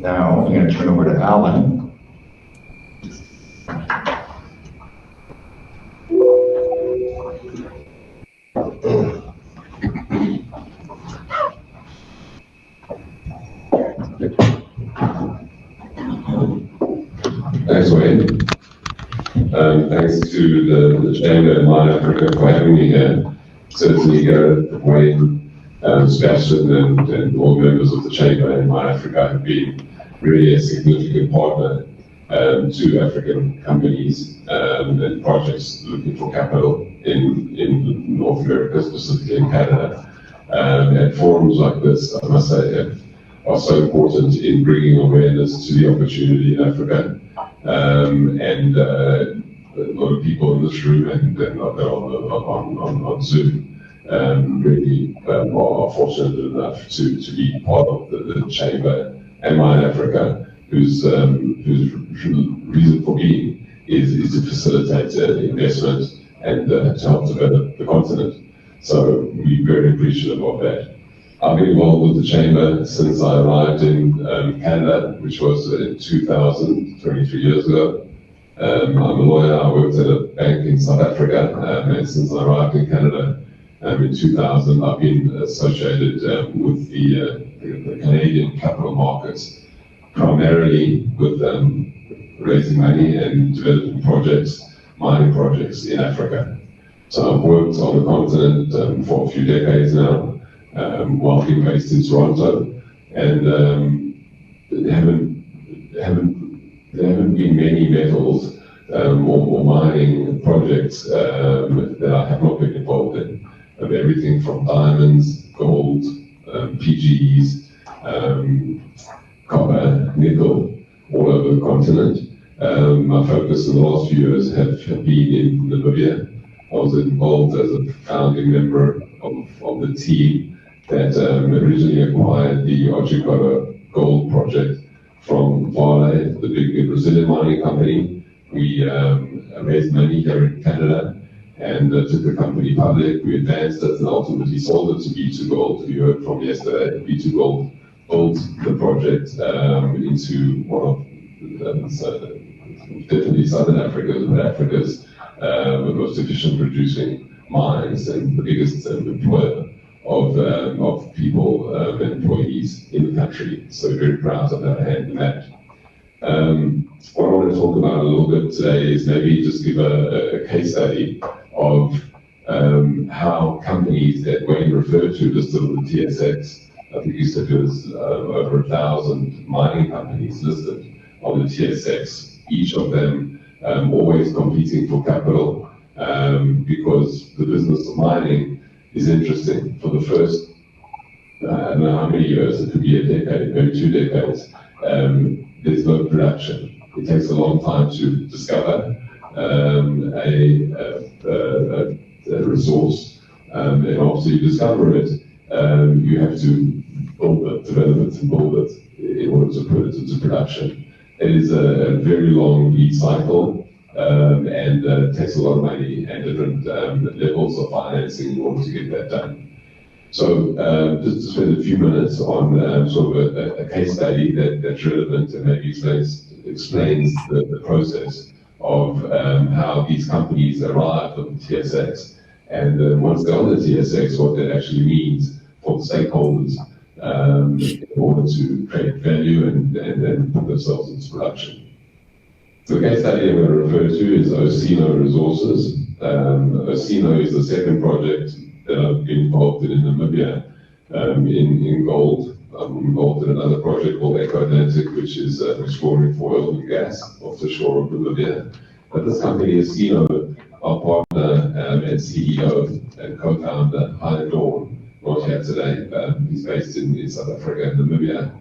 Now I'm going to turn over to Alan. Thanks, Wayne. Thanks to the Chamber and Mine Africa for having me here. Certainly Gareth, Wayne, Sebastian, and all members of the Chamber and Mine Africa have been really a significant partner to African companies and projects looking for capital in North America, specifically in Canada. And forums like this, I must say, are so important in bringing awareness to the opportunity in Africa. And a lot of people in this room and on Zoom really are fortunate enough to be part of the Chamber and Mine Africa, whose reason for being is to facilitate investment and to help develop the continent. So we're very appreciative of that. I've been involved with the Chamber since I arrived in Canada, which was in 2000, 23 years ago. I'm a lawyer. I worked at a bank in South Africa, and since I arrived in Canada in 2000, I've been associated with the Canadian capital markets, primarily with raising money and developing projects, mining projects in Africa. So I've worked on the continent for a few decades now, while being based in Toronto, and there haven't been many metals or mining projects that I have not been involved in. Of everything from diamonds, gold, PGs, copper, nickel, all over the continent. My focus in the last few years have been in Namibia. I was involved as a founding member of the team that originally acquired the Otjikoto gold project from Vale, the big Brazilian mining company. We raised money here in Canada and took the company public. We advanced it and ultimately sold it to B2Gold, who you heard from yesterday. B2Gold built the project into one of definitely Southern Africa's, but Africa's most efficient producing mines and the biggest employer of people, employees in the country. So very proud of that hand in that. What I want to talk about a little bit today is maybe just give a case study of how companies that Wayne referred to listed on the TSX, I think you said there was over 1,000 mining companies listed on the TSX, each of them always competing for capital because the business of mining is interesting. For the first, I don't know how many years, it could be a decade, maybe 2 decades, there's no production. It takes a long time to discover a resource, and after you discover it, you have to build it, develop it, and build it in order to put it into production. It is a very long lead cycle, and it takes a lot of money and different levels of financing in order to get that done. So just to spend a few minutes on sort of a case study that's relevant and maybe explains the process of how these companies arrived on the TSX, and once they're on the TSX, what that actually means for the stakeholders in order to create value and put themselves into production. The case study I'm going to refer to is Osino Resources. Osino is the second project that I've been involved in Namibia in gold. I'm involved in another project called Eco Atlantic, which is exploring for oil and gas off the shore of Namibia. But this company, Osino, our partner and CEO and co-founder, Hein Dawn, not here today. He's based in South Africa and Namibia.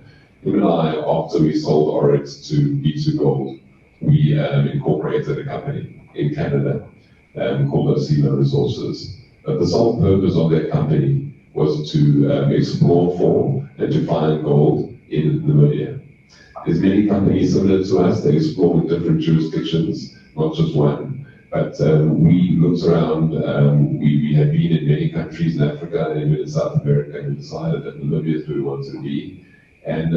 Him and I, after we sold Oryx to B2Gold, we incorporated a company in Canada called Osino Resources. But the sole purpose of that company was to explore for and to find gold in Namibia. There's many companies similar to us that explore in different jurisdictions, not just one. But we looked around, we have been in many countries in Africa and even in South America, and we decided that Namibia is where we wanted to be. And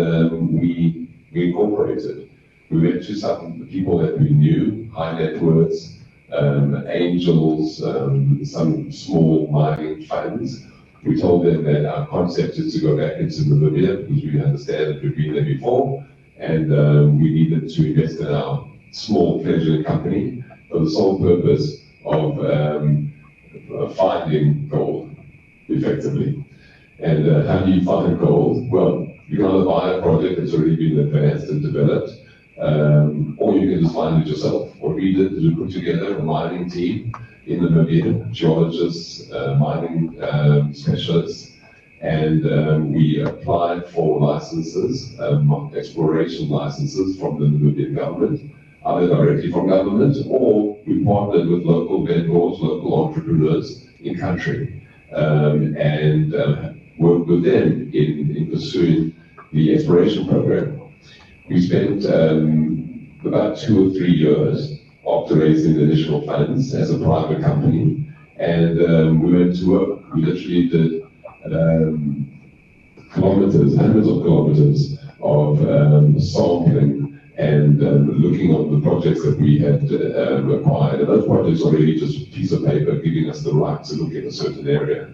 we incorporated. We went to some people that we knew, high net worths, angels, some small mining funds. We told them that our concept is to go back into Namibia because we understand that we've been there before, and we needed to invest in our small fledgling company for the sole purpose of finding gold, effectively. And how do you find gold? Well, you can either buy a project that's already been advanced and developed, or you can just find it yourself. What we did is we put together a mining team in Namibia, geologists, mining specialists, and we applied for licenses, exploration licenses from the Namibian government, either directly from government, or we partnered with local vendors, local entrepreneurs in country, and worked with them in pursuing the exploration program. We spent about 2 or 3 years after raising the initial funds as a private company, and we went to work. We literally did kilometers, hundreds of kilometers of sampling and looking at the projects that we had acquired. And those projects were really just a piece of paper giving us the right to look at a certain area.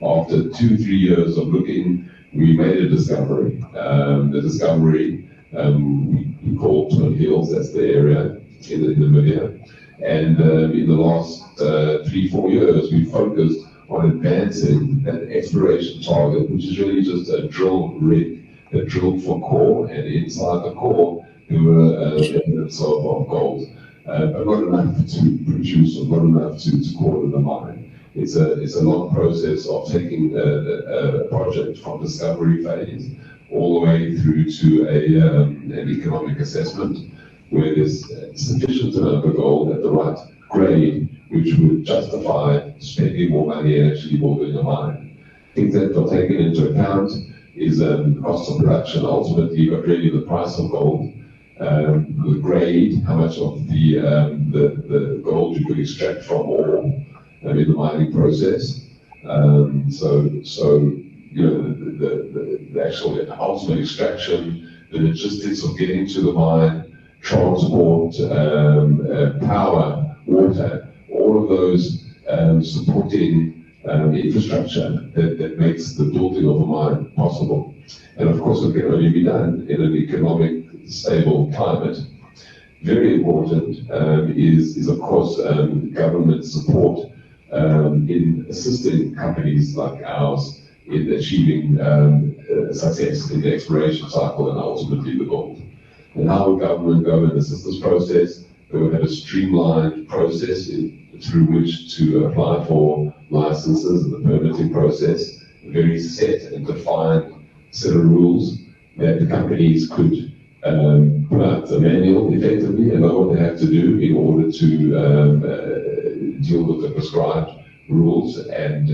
After 2-3 years of looking, we made a discovery. The discovery, we called Twin Hills, that's the area in Namibia. And in the last 3-4 years, we focused on advancing that exploration target, which is really just a drill rig that drilled for core, and inside the core there were evidence of gold, but not enough to produce or not enough to call it a mine. It's a long process of taking a project from discovery phase all the way through to an economic assessment where there's sufficient amount of gold at the right grade which would justify spending more money and actually building a mine. Things that are taken into account is cost of production ultimately, but really the price of gold, the grade, how much of the gold you could extract from ore in the mining process. So you know, the actual ultimate extraction, the logistics of getting to the mine, transport, power, water, all of those supporting infrastructure that makes the building of a mine possible. And of course, it can only be done in an economic, stable climate. Very important is of course government support in assisting companies like ours in achieving success in the exploration cycle and ultimately the gold. And how would government go and assist this process? They would have a streamlined process through which to apply for licenses and the permitting process, a very set and defined set of rules that the companies could put out a manual effectively and know what they have to do in order to deal with the prescribed rules and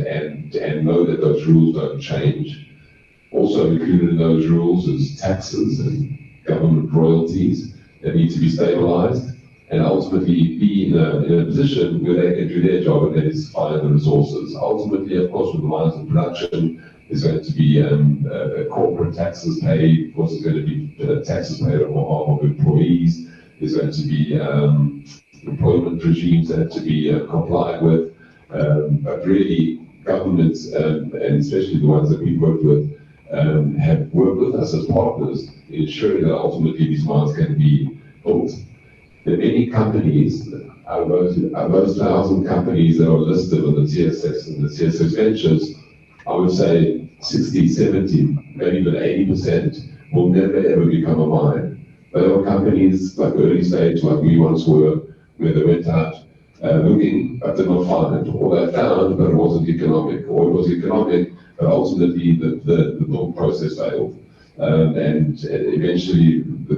know that those rules don't change. Also included in those rules is taxes and government royalties that need to be stabilized and ultimately be in a position where they can do their job, and that is find the resources. Ultimately, of course, with the mines in production, there's going to be corporate taxes paid. Of course, there's going to be taxes paid on behalf of employees. There's going to be employment regimes that have to be complied with. But really, governments, and especially the ones that we've worked with, have worked with us as partners in ensuring that ultimately these mines can be built. There are many companies, out of those 1,000 companies that are listed on the TSX and the TSX Ventures, I would say 60, 70, maybe even 80% will never ever become a mine. There are companies like early stage, like we once were, where they went out looking, but did not find, or they found, but it wasn't economic, or it was economic, but ultimately the build process failed. And eventually the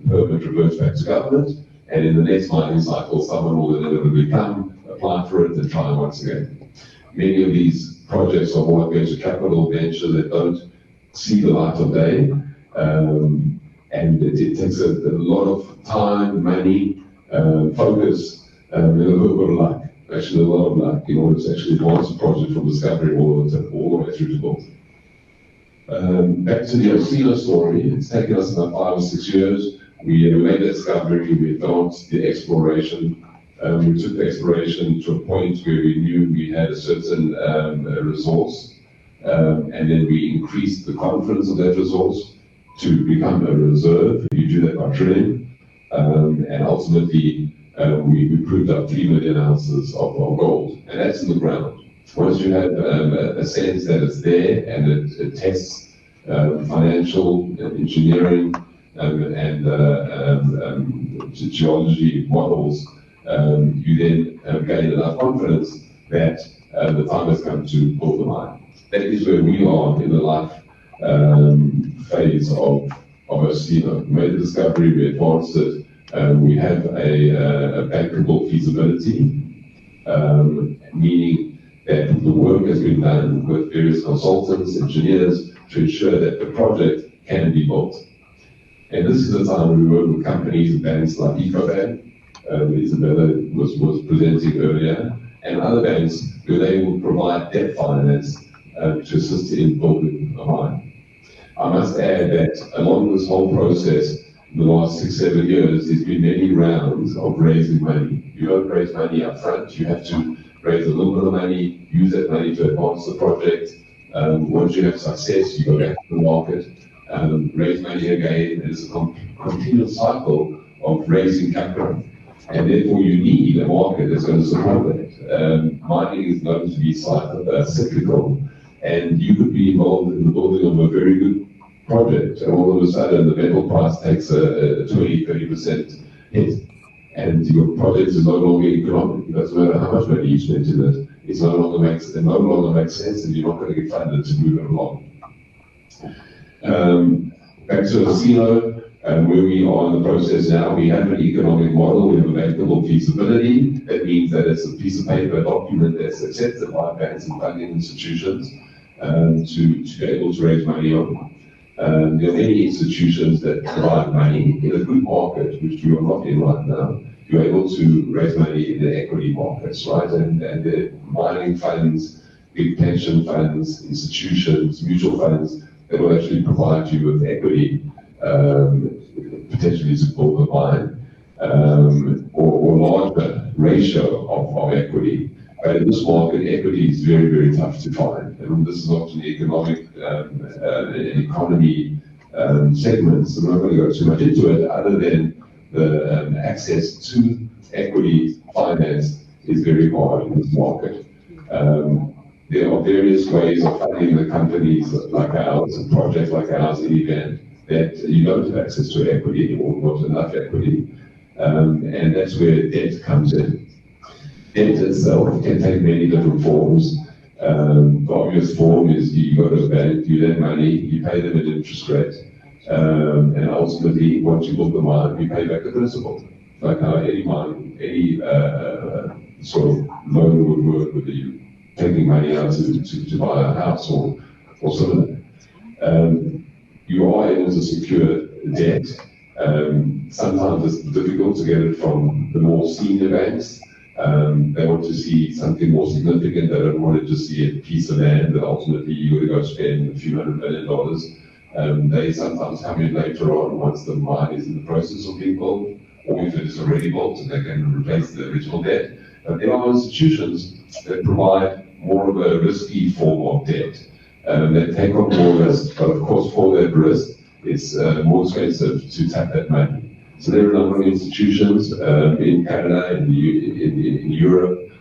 permit reverts back to government, and in the next mining cycle, someone will inevitably come, apply for it, and try once again. Many of these projects are more venture capital ventures that don't see the light of day, and it takes a lot of time, money, focus, and a little bit of luck, actually a lot of luck, in order to actually advance a project from discovery all the way through to build. Back to the Osino story, it's taken us about 5 or 6 years. We made the discovery, we advanced the exploration. We took the exploration to a point where we knew we had a certain resource, and then we increased the confidence of that resource to become a reserve. You do that by drilling, and ultimately we proved up 3 million ounces of gold, and that's in the ground. Once you have a sense that it's there and it tests financial, engineering, and geology models, you then gain enough confidence that the time has come to build the mine. That is where we are in the life phase of Osino. We made the discovery, we advanced it, we have a bankable feasibility, meaning that the work has been done with various consultants, engineers, to ensure that the project can be built. And this is the time we work with companies and banks like Ecobank, Isabella was presenting earlier, and other banks where they will provide debt finance to assist in building a mine. I must add that along this whole process, in the last 6-7 years, there's been many rounds of raising money. You don't raise money up front, you have to raise a little bit of money, use that money to advance the project. Once you have success, you go back to the market. raise money again. It's a continuous cycle of raising capital. And therefore you need a market that's going to support that. Mining is going to be cyclical, and you could be involved in the building of a very good project, and all of a sudden the metal price takes a 20-30% hit, and your project is no longer economic. It doesn't matter how much money you spend in it, it no longer makes sense, and you're not going to get funded to move it along. Back to Casino, where we are in the process now, we have an economic model, we have a bankable feasibility. That means that it's a piece of paper, a document that's accepted by banks and funding institutions to be able to raise money on. There are many institutions that provide money in a good market, which we are not in right now. You're able to raise money in the equity markets, right? And the mining funds, big pension funds, institutions, mutual funds that will actually provide you with equity, potentially to build a mine, or larger ratio of equity. But in this market, equity is very, very tough to find. And this is not an economic economy segment, so we're not going to go too much into it, other than the access to equity finance is very hard in this market. There are various ways of funding the companies like ours and projects like ours in event that you don't have access to equity or not enough equity, and that's where debt comes in. Debt itself can take many different forms. The obvious form is you go to the bank, you lend money, you pay them an interest rate, and ultimately, once you build the mine, you pay back the principal. Like how any mine, any sort of loan would work with you taking money out to buy a house or similar. You are able to secure debt. Sometimes it's difficult to get it from the more senior banks. They want to see something more significant. They don't want to just see a piece of land that ultimately you're going to go spend a few $100 million. They sometimes come in later on once the mine is in the process of being built, or if it is already built and they can replace the original debt. But there are institutions that provide more of a risky form of debt. They take on more risk, but of course for that risk, it's more expensive to tap that money. So there are a number of institutions in Canada, in Europe,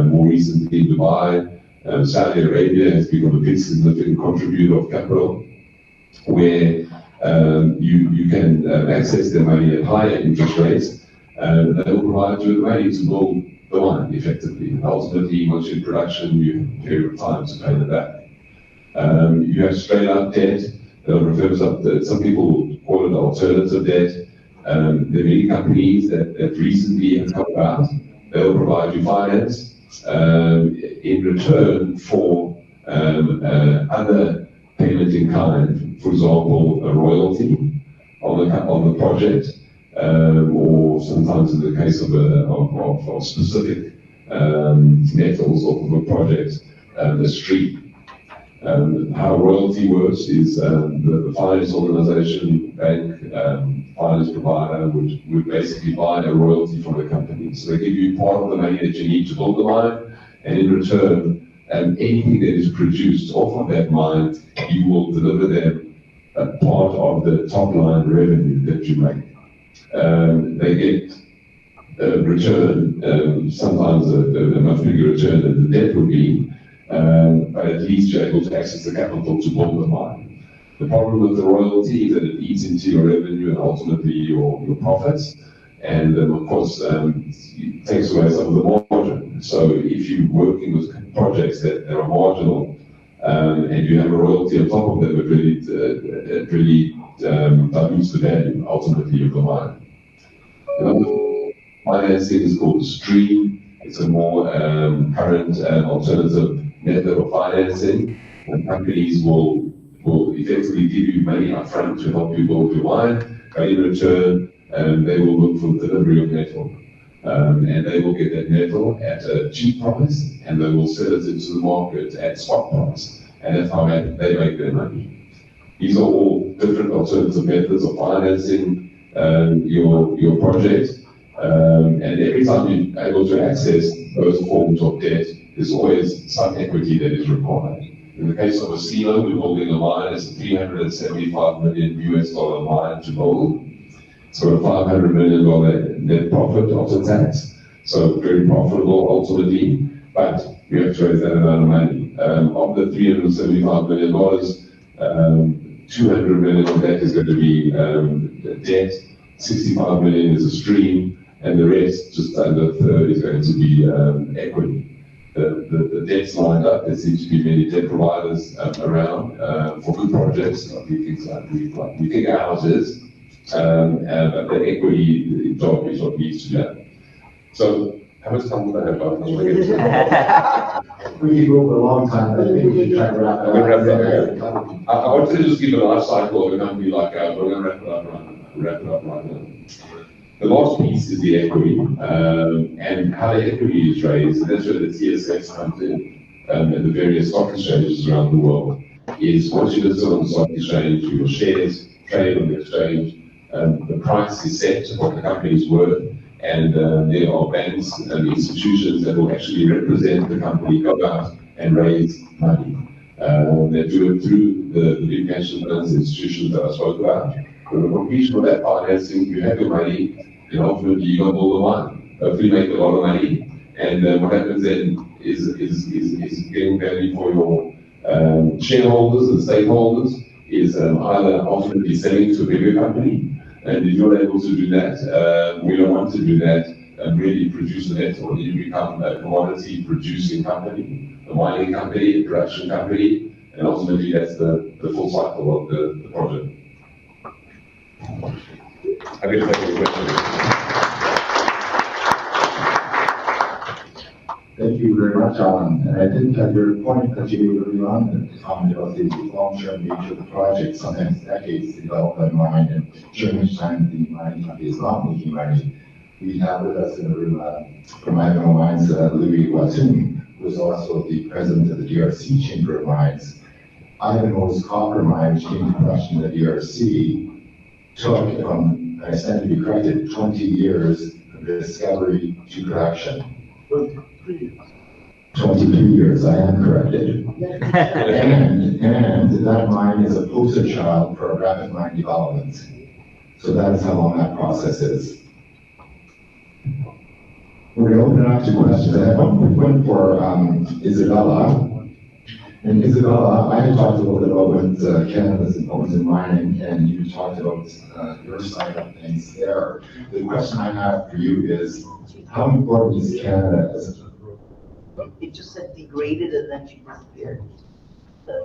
more recently in Dubai. Saudi Arabia has become a big significant contributor of capital, where you can access their money at higher interest rates, and they will provide you with money to build the mine effectively. And ultimately, once you're in production, you have a period of time to pay them back. You have straight up debt. Some people call it alternative debt. There are many companies that recently have come about. They'll provide you finance in return for other payment in kind. For example, a royalty on the project, or sometimes in the case of specific metals of a project, a stream. How royalty works is the finance organization, bank, finance provider would basically buy a royalty from the company. So they give you part of the money that you need to build the mine, and in return, anything that is produced off of that mine, you will deliver them a part of the top line revenue that you make. They get a return, sometimes a much bigger return than the debt would be, but at least you're able to access the capital to build the mine. The problem with the royalty is that it eats into your revenue and ultimately your profits, and then of course it takes away some of the margin. So if you're working with projects that are marginal, and you have a royalty on top of them, it really dilutes the value ultimately of the mine. Another financing is called the stream. It's a more current alternative method of financing, and companies will effectively give you money up front to help you build your mine, but in return they will look for the delivery of metal, and they will get that metal at a cheap price, and they will sell it into the market at spot price, and that's how they make their money. These are all different alternative methods of financing your project, and every time you're able to access those forms of debt, there's always some equity that is required. In the case of Osilo, we're building a mine. It's a $375 million mine to build. It's got a $500 million net profit after tax, so very profitable ultimately. But we have to raise that amount of money. Of the $375 million, $200 million of that is going to be debt. 65 million is a stream, and the rest, just under a third, is going to be equity. The debt's lined up. There seems to be many debt providers around for good projects. We think ours is, but the equity job is what needs to be done. So, how much time do I have? We can go for a long time, but I think we should try to wrap it up. I wanted to just give a life cycle of a company like ours. We're going to wrap it up right now. The last piece is the equity, and how the equity is raised, and that's where the TSX comes in, and the various stock exchanges around the world, is once you list on the stock exchange, your shares trade on the exchange, the price is set to what the company is worth, and there are banks and institutions that will actually represent the company, go out and raise money. They do it through the big pension funds, institutions that I spoke about. With the completion of that financing, you have your money, and ultimately you got all the money. Hopefully make a lot of money, and what happens then is getting value for your shareholders and stakeholders, is either ultimately selling to a bigger company, and if you're able to do that, we don't want to do that, and really produce the metal. You become a commodity producing company, a mining company, a production company, and ultimately that's the full cycle of the project. I'm going to take a question. Thank you very much, Alan. And I think that your point that you made early on, the comment about the long-term nature of the project, sometimes decades to develop a mine, and during which time the mining company is not making money. We have with us in the room from Ivanhoe Mines, Louis Watum, who is also the president of the DRC Chamber of Mines. Ivanhoe's copper mine, which came to production in the DRC, took, if I stand to be corrected, 20 years from discovery to production. 22 years, I am corrected. and that mine is a poster child for rapid mine development. So that is how long that process is. We're going to open it up to questions. I have one quick one for Isabella. And Isabella, I had talked a little bit about what Canada's importance in mining, and you talked about your side of things there. The question I have for you is, how important is Canada as a... It just said degraded and then she disappeared.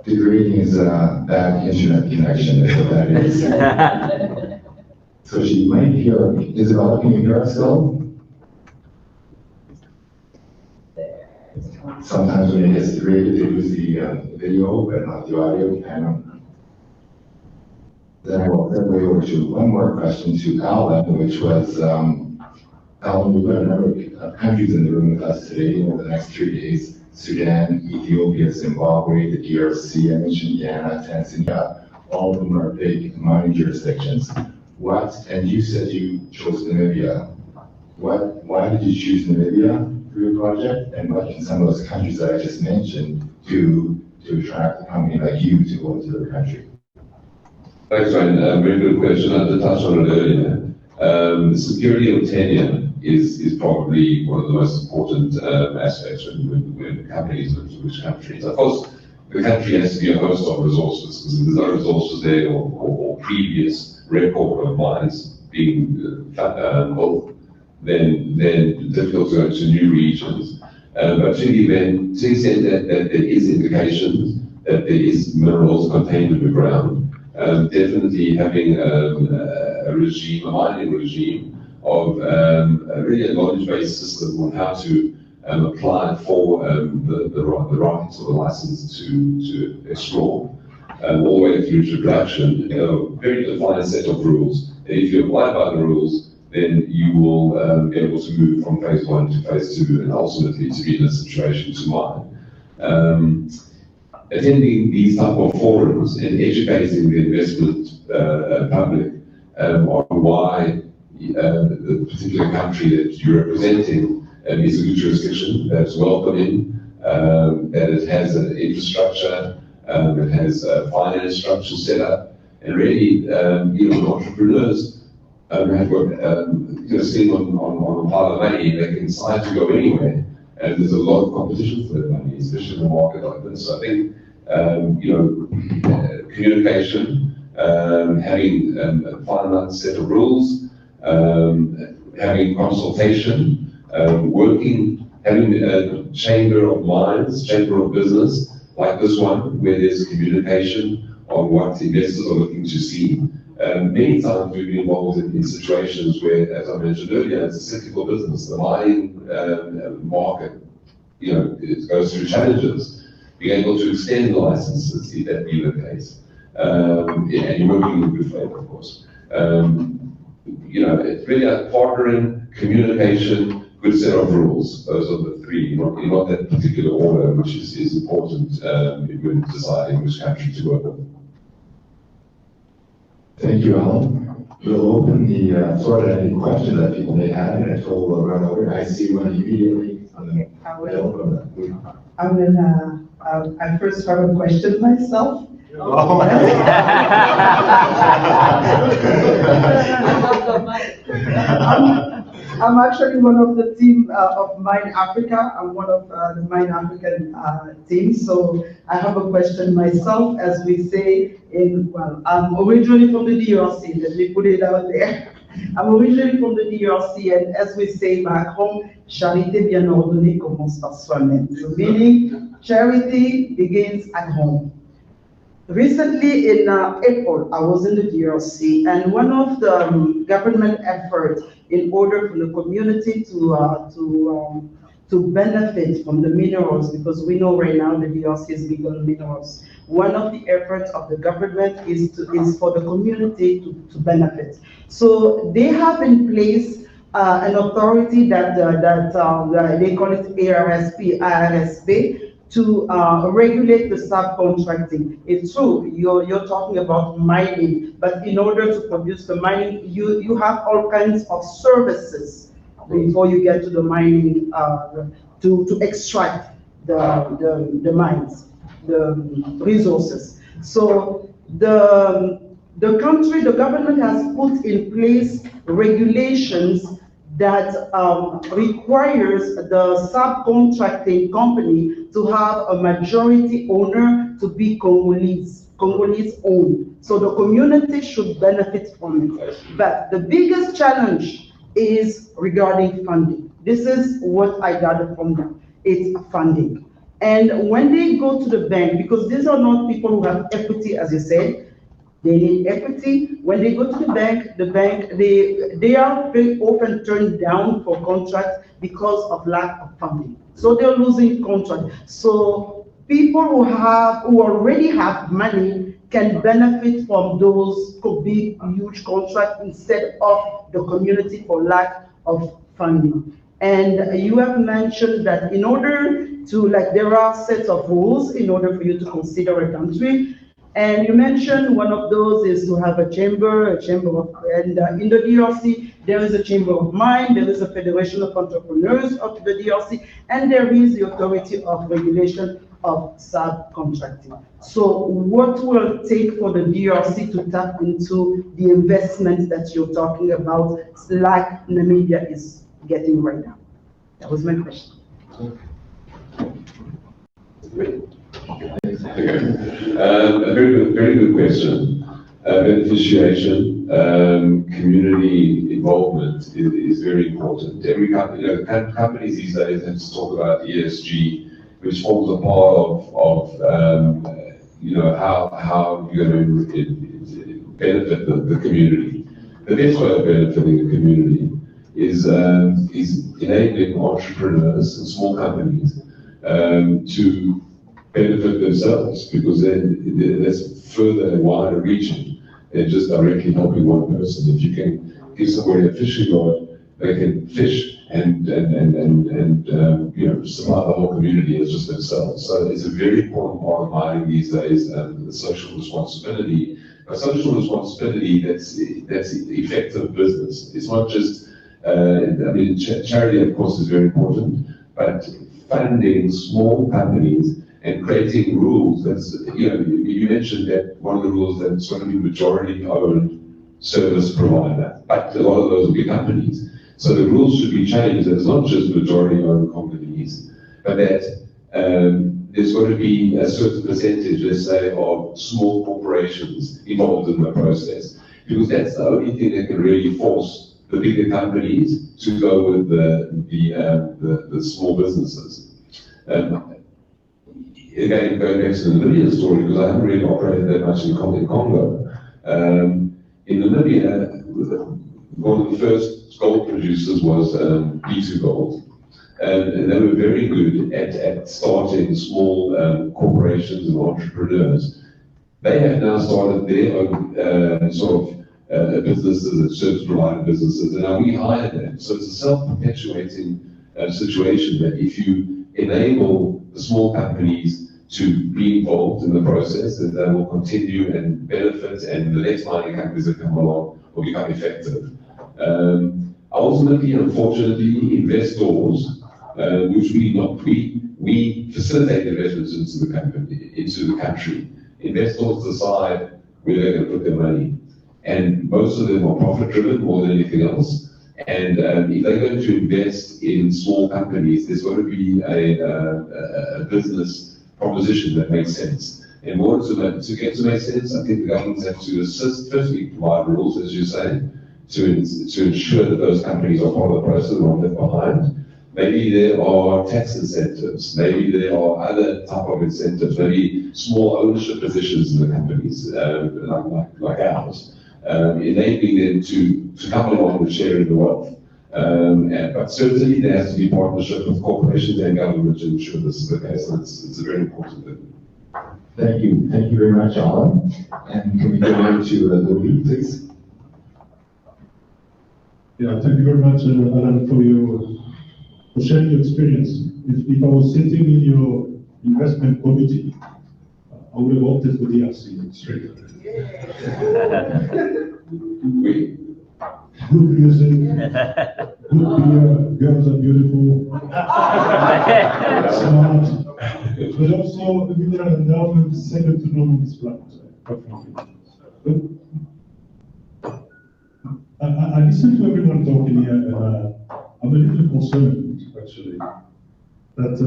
Degrading is a bad internet connection, is what that is. So she might hear, Isabella, can you hear us still? Sometimes when it gets degraded, they lose the video, but not the audio. And then we'll segue over to one more question to Alan, which was, Alan, we've got a number of countries in the room with us today over the next 3 days: Sudan, Ethiopia, Zimbabwe, the DRC, I mentioned Ghana, Tanzania. All of them are big mining jurisdictions. And you said you chose Namibia. Why did you choose Namibia for your project, and what can some of those countries that I just mentioned do to attract a company like you to go into their country? Thanks, Ryan. Very good question. I did touch on it earlier. Security of tenure is probably one of the most important aspects when companies look to which countries. Of course, the country has to be a host of resources, because if there's no resources there or previous record of mines being built, then difficult to go to new regions. But to the extent that there is indications that there is minerals contained in the ground, definitely having a regime, a mining regime of really a knowledge-based system on how to apply for the rights or the license to explore, all the way through to production, very defined set of rules. And if you apply by the rules, then you will be able to move from phase 1 to phase 2 and ultimately to be in a situation to mine. Attending these type of forums and educating the investment public on why the particular country that you're representing is a good jurisdiction, that's welcoming, that it has an infrastructure It has finance structures set up, and really, entrepreneurs have got sitting on a pile of money. They can decide to go anywhere, and there's a lot of competition for that money, especially in a market like this. So I think communication, having a finite set of rules, having consultation, having a chamber of minds, chamber of business like this one, where there's communication on what investors are looking to see. Many times we've been involved in situations where, as I mentioned earlier, it's a cyclical business. The mining market, it goes through challenges. Being able to extend licenses, if that be the case, and you're working in good faith, of course. It's really a partnering, communication, good set of rules. Those are the three, not that particular order, which is important when deciding which country to work with. Thank you, Alan. We'll open the floor to any questions that people may have, and it will run over. I see one immediately on the I first have a question myself. I'm actually one of the team of Mine Africa. I'm one of the Mine African teams. So I have a question myself, as we say I'm originally from the DRC, let me put it out there. I'm originally from the DRC, and as we say back home, charité bien ordonnée commence par soi-même. So meaning charity begins at home. Recently in April, I was in the DRC, and one of the government efforts in order for the community to benefit from the minerals, because we know right now the DRC is big on minerals. One of the efforts of the government is for the community to benefit. So they have in place an authority that they call it ARSP, to regulate the subcontracting. It's true, you're talking about mining, but in order to produce the mining, you have all kinds of services before you get to the mining, to extract the mines, the resources. So the government has put in place regulations that requires the subcontracting company to have a majority owner to be Congolese owned. So the community should benefit from it. But the biggest challenge is regarding funding. This is what I gathered from them. It's funding. And when they go to the bank, because these are not people who have equity, as you said, they need equity. When they go to the bank, they are very often turned down for contracts because of lack of funding. So they're losing contract. So people who already have money can benefit from those big, huge contracts instead of the community for lack of funding. And you have mentioned that in order to, there are sets of rules in order for you to consider a country. And you mentioned one of those is to have a chamber of, and in the DRC, there is a chamber of mine, there is a federation of entrepreneurs of the DRC, and there is the authority of regulation of subcontracting. So what will it take for the DRC to tap into the investments that you're talking about, like Namibia is getting right now? That was my question. A very good question. Beneficiation, community involvement is very important. Every company, companies these days have to talk about ESG, which forms a part of how you're going to benefit the community. The best way of benefiting the community is enabling entrepreneurs and small companies to benefit themselves, because then that's further and wider reaching than just directly helping one person. If you can give somebody a fishing rod, they can fish and supply the whole community as just themselves. So it's a very important part of mining these days, the social responsibility. A social responsibility that's effective business. It's not just, charity of course is very important, but funding small companies and creating rules. That's, you mentioned that one of the rules that's going to be majority-owned service provider, but a lot of those will be companies. So the rules should be changed. It's not just majority-owned companies, but that there's going to be a certain percentage, let's say, of small corporations involved in the process, because that's the only thing that can really force the bigger companies to go with the small businesses. Again, going back to the Namibian story, because I haven't really operated that much in Congo. In Namibia, one of the first gold producers was B2 Gold. And they were very good at starting small corporations and entrepreneurs. They have now started their own businesses and service provider businesses, and now we hire them. So it's a self-perpetuating situation that if you enable the small companies to be involved in the process, that they will continue and benefit, and the next mining companies that come along will become effective. Ultimately, unfortunately, investors, which we facilitate investments into the country. Investors decide where they're going to put their money, and most of them are profit-driven more than anything else. And if they're going to invest in small companies, there's going to be a business proposition that makes sense. In order to get to make sense, I think the governments have to assist, firstly, provide rules, as you say, to ensure that those companies are part of the process and not left behind. Maybe there are tax incentives, maybe there are other type of incentives, maybe small ownership positions in the companies, like ours, enabling them to come along and share in the wealth. But certainly there has to be partnership with corporations and government to ensure this is the case, and it's a very important thing. Thank you very much, Alan. And can we go over to Louis, please? Yeah, thank you very much, Alan, for sharing your experience. If I was sitting in your investment committee, I would have opted for the DRC straight away. Good music, good beer, girls are beautiful, smart, but also the mineral endowment is second to none on this planet. I listen to everyone talking here, and I'm a little concerned, actually, that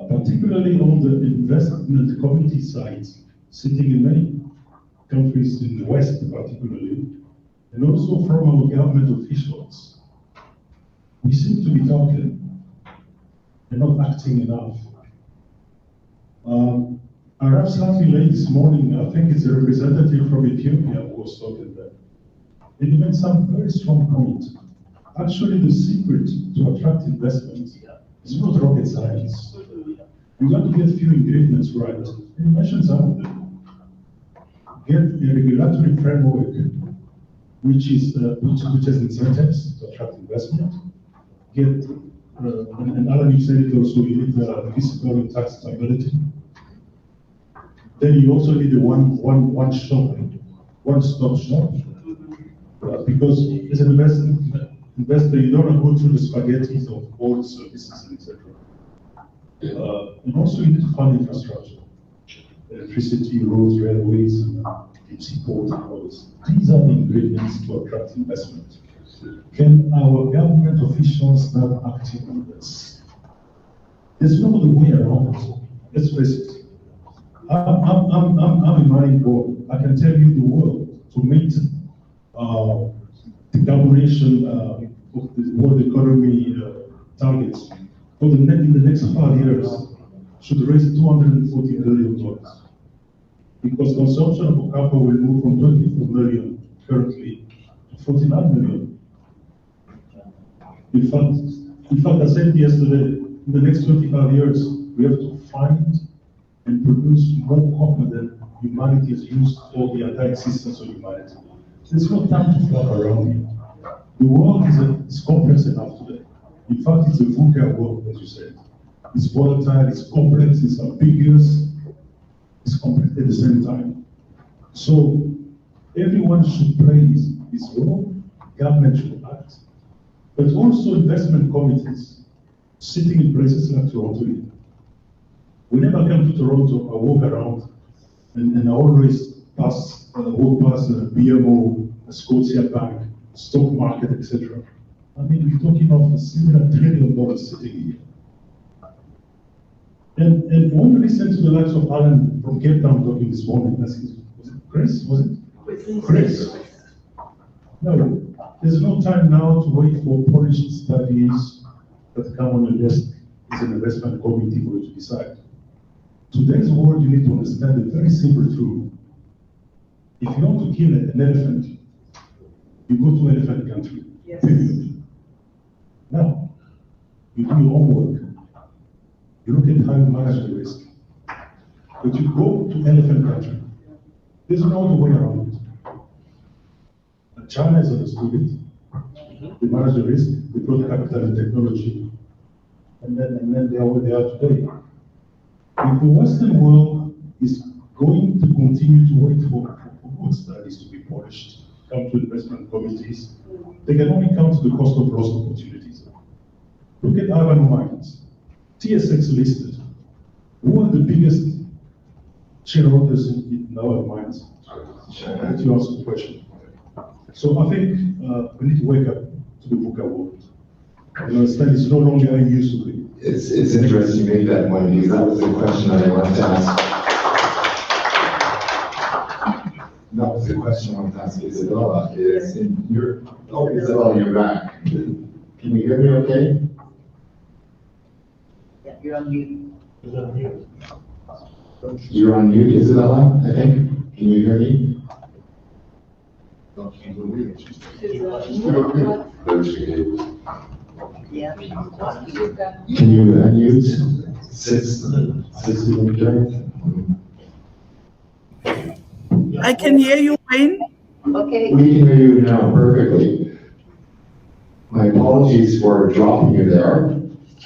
particularly on the investment committee side, sitting in many countries in the West particularly, and also from our government officials, we seem to be talking and not acting enough. I read slightly late this morning, I think it's a representative from Ethiopia who was talking there. And he made some very strong point. Actually, the secret to attract investment is not rocket science. You got to get a few ingredients right. And you mentioned some of them. Get a regulatory framework which has incentives to attract investment. Get, and Alan, you said it also, you need the fiscal and tax stability. Then you also need a one-stop shop. Because as an investor, you don't want to go through the spaghetti of all the services, etc. And also you need to fund infrastructure, electricity, roads, railways, deep sea ports, and all this. These are the ingredients to attract investment. Can our government officials start acting on this? There's no other way around it. Let's face it. I'm a mining board. I can tell you the world to meet the decarbonization of the world economy targets for in the next 5 years should raise $240 billion. Because consumption of copper will move from 24 million currently to 49 million. In fact, I said yesterday, in the next 25 years, we have to find and produce more copper than humanity has used for the entire existence of humanity. There's no time to flop around here. The world is complex enough today. In fact, it's a VUCA world, as you said. It's volatile, it's complex, it's ambiguous, it's complex at the same time. So everyone should play his role, government should act, but also investment committees sitting in places like Toronto come to Toronto, I walk around and I always walk past BMO, Scotia Bank, stock market, etc. I mean, we're talking of a similar $1 trillion sitting here. And when we listen to the likes of Alan from Cape Town talking this morning, was it Chris? Was it? Chris. No, there's no time now to wait for polished studies that come on your desk as an investment committee for you to decide. Today's world, you need to understand a very simple truth. If you want to kill an elephant, you go to elephant country. Yes. Period. Now, you do your homework. You look at how you manage the risk. But you go to elephant country. There's no other way around it. And China has understood it. They manage the risk, they brought capital and technology, and then they are where they are today. If the Western world is going to continue to wait for good studies to be polished, come to investment committees, they can only come to the cost of lost opportunities. Look at urban mines. TSX listed. Who are the biggest shareholders in our mines? I had to answer the question. So I think we need to wake up to the VUCA world. You understand, it's no longer used to be. It's interesting you made that one because that was the question that I wanted to ask. That was the question I wanted to ask Isabella. Isabella, you're back. Can you hear me okay? Yeah, you're on mute. You're on mute, Isabella, I think. Can you hear me? Yeah. Can you unmute? I can hear you, Wayne. Okay. We can hear you now perfectly. My apologies for dropping you there.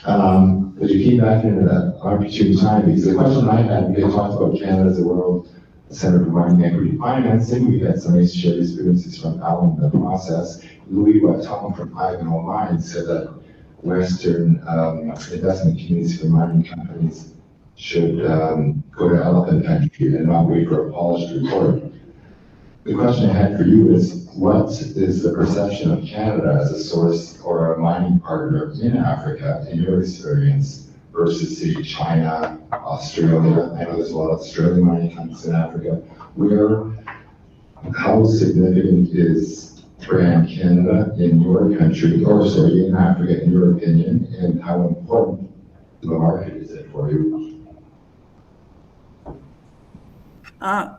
But you came back into that opportune time because the question I had, we had talked about Canada as a world center for mining equity financing. We had some nice shared experiences from Alan in the process. Louis Watton from Ivanhoe Mines said that Western investment communities for mining companies should go to elephant country and not wait for a polished report. The question I had for you is, what is the perception of Canada as a source or a mining partner in Africa, in your experience, versus, say, China, Australia? I know there's a lot of Australian mining companies in Africa. How significant is brand Canada in your country, or sorry, in Africa, in your opinion, and how important the market is it for you?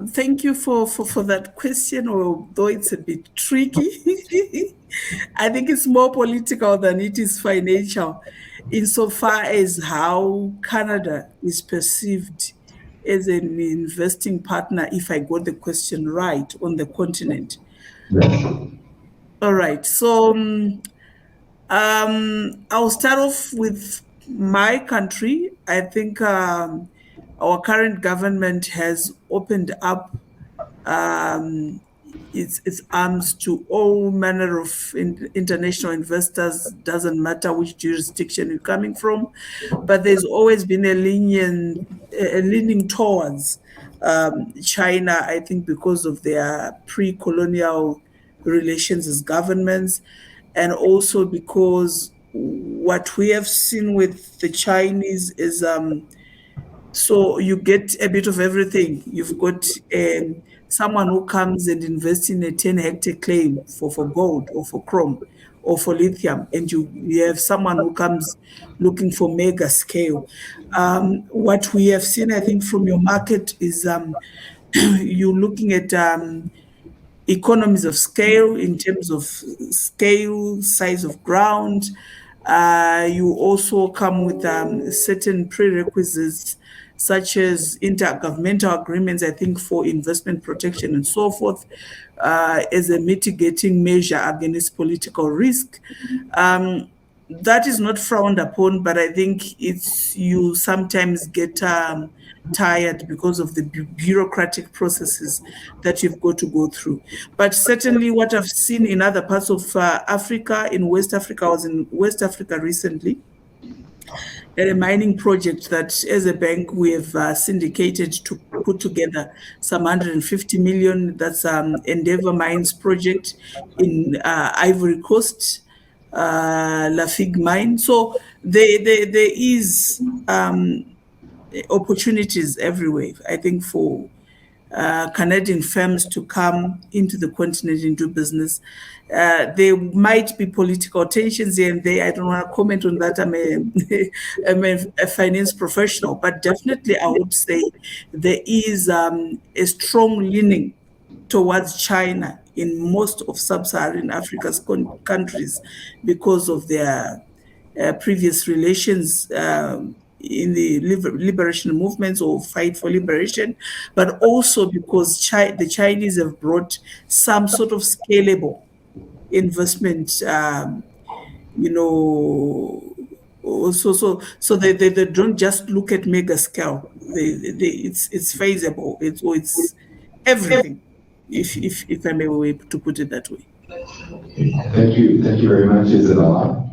Thank you for that question, although it's a bit tricky. I think it's more political than it is financial, insofar as how Canada is perceived as an investing partner, if I got the question right, on the continent. All right, so I'll start off with my country. I think our current government has opened up its arms to all manner of international investors, doesn't matter which jurisdiction you're coming from, but there's always been a leaning towards China, I think because of their pre-colonial relations as governments, and also because what we have seen with the Chinese is so you get a bit of everything. You've got someone who comes and invests in a 10-hectare claim for gold or for chrome or for lithium, and you have someone who comes looking for mega scale. What we have seen, I think, from your market is you're looking at economies of scale in terms of scale, size of ground. You also come with certain prerequisites, such as intergovernmental agreements, I think, for investment protection and so forth, as a mitigating measure against political risk. That is not frowned upon, but I think you sometimes get tired because of the bureaucratic processes that you've got to go through. But certainly what I've seen in other parts of Africa, in West Africa, I was in West Africa recently, at a mining project that as a bank we have syndicated to put together some 150 million. That's Endeavour Mines project in Ivory Coast, Lafig mine. So there is opportunities everywhere, I think, for Canadian firms to come into the continent and do business. There might be political tensions here and there. I don't want to comment on that. I'm a finance professional, but definitely I would say there is a strong leaning towards China in most of sub-Saharan Africa's countries because of their previous relations in the liberation movements or fight for liberation, but also because the Chinese have brought some sort of scalable investment, so they don't just look at mega scale. It's feasible. It's everything, if I may way to put it that way. Thank you very much, Isabella.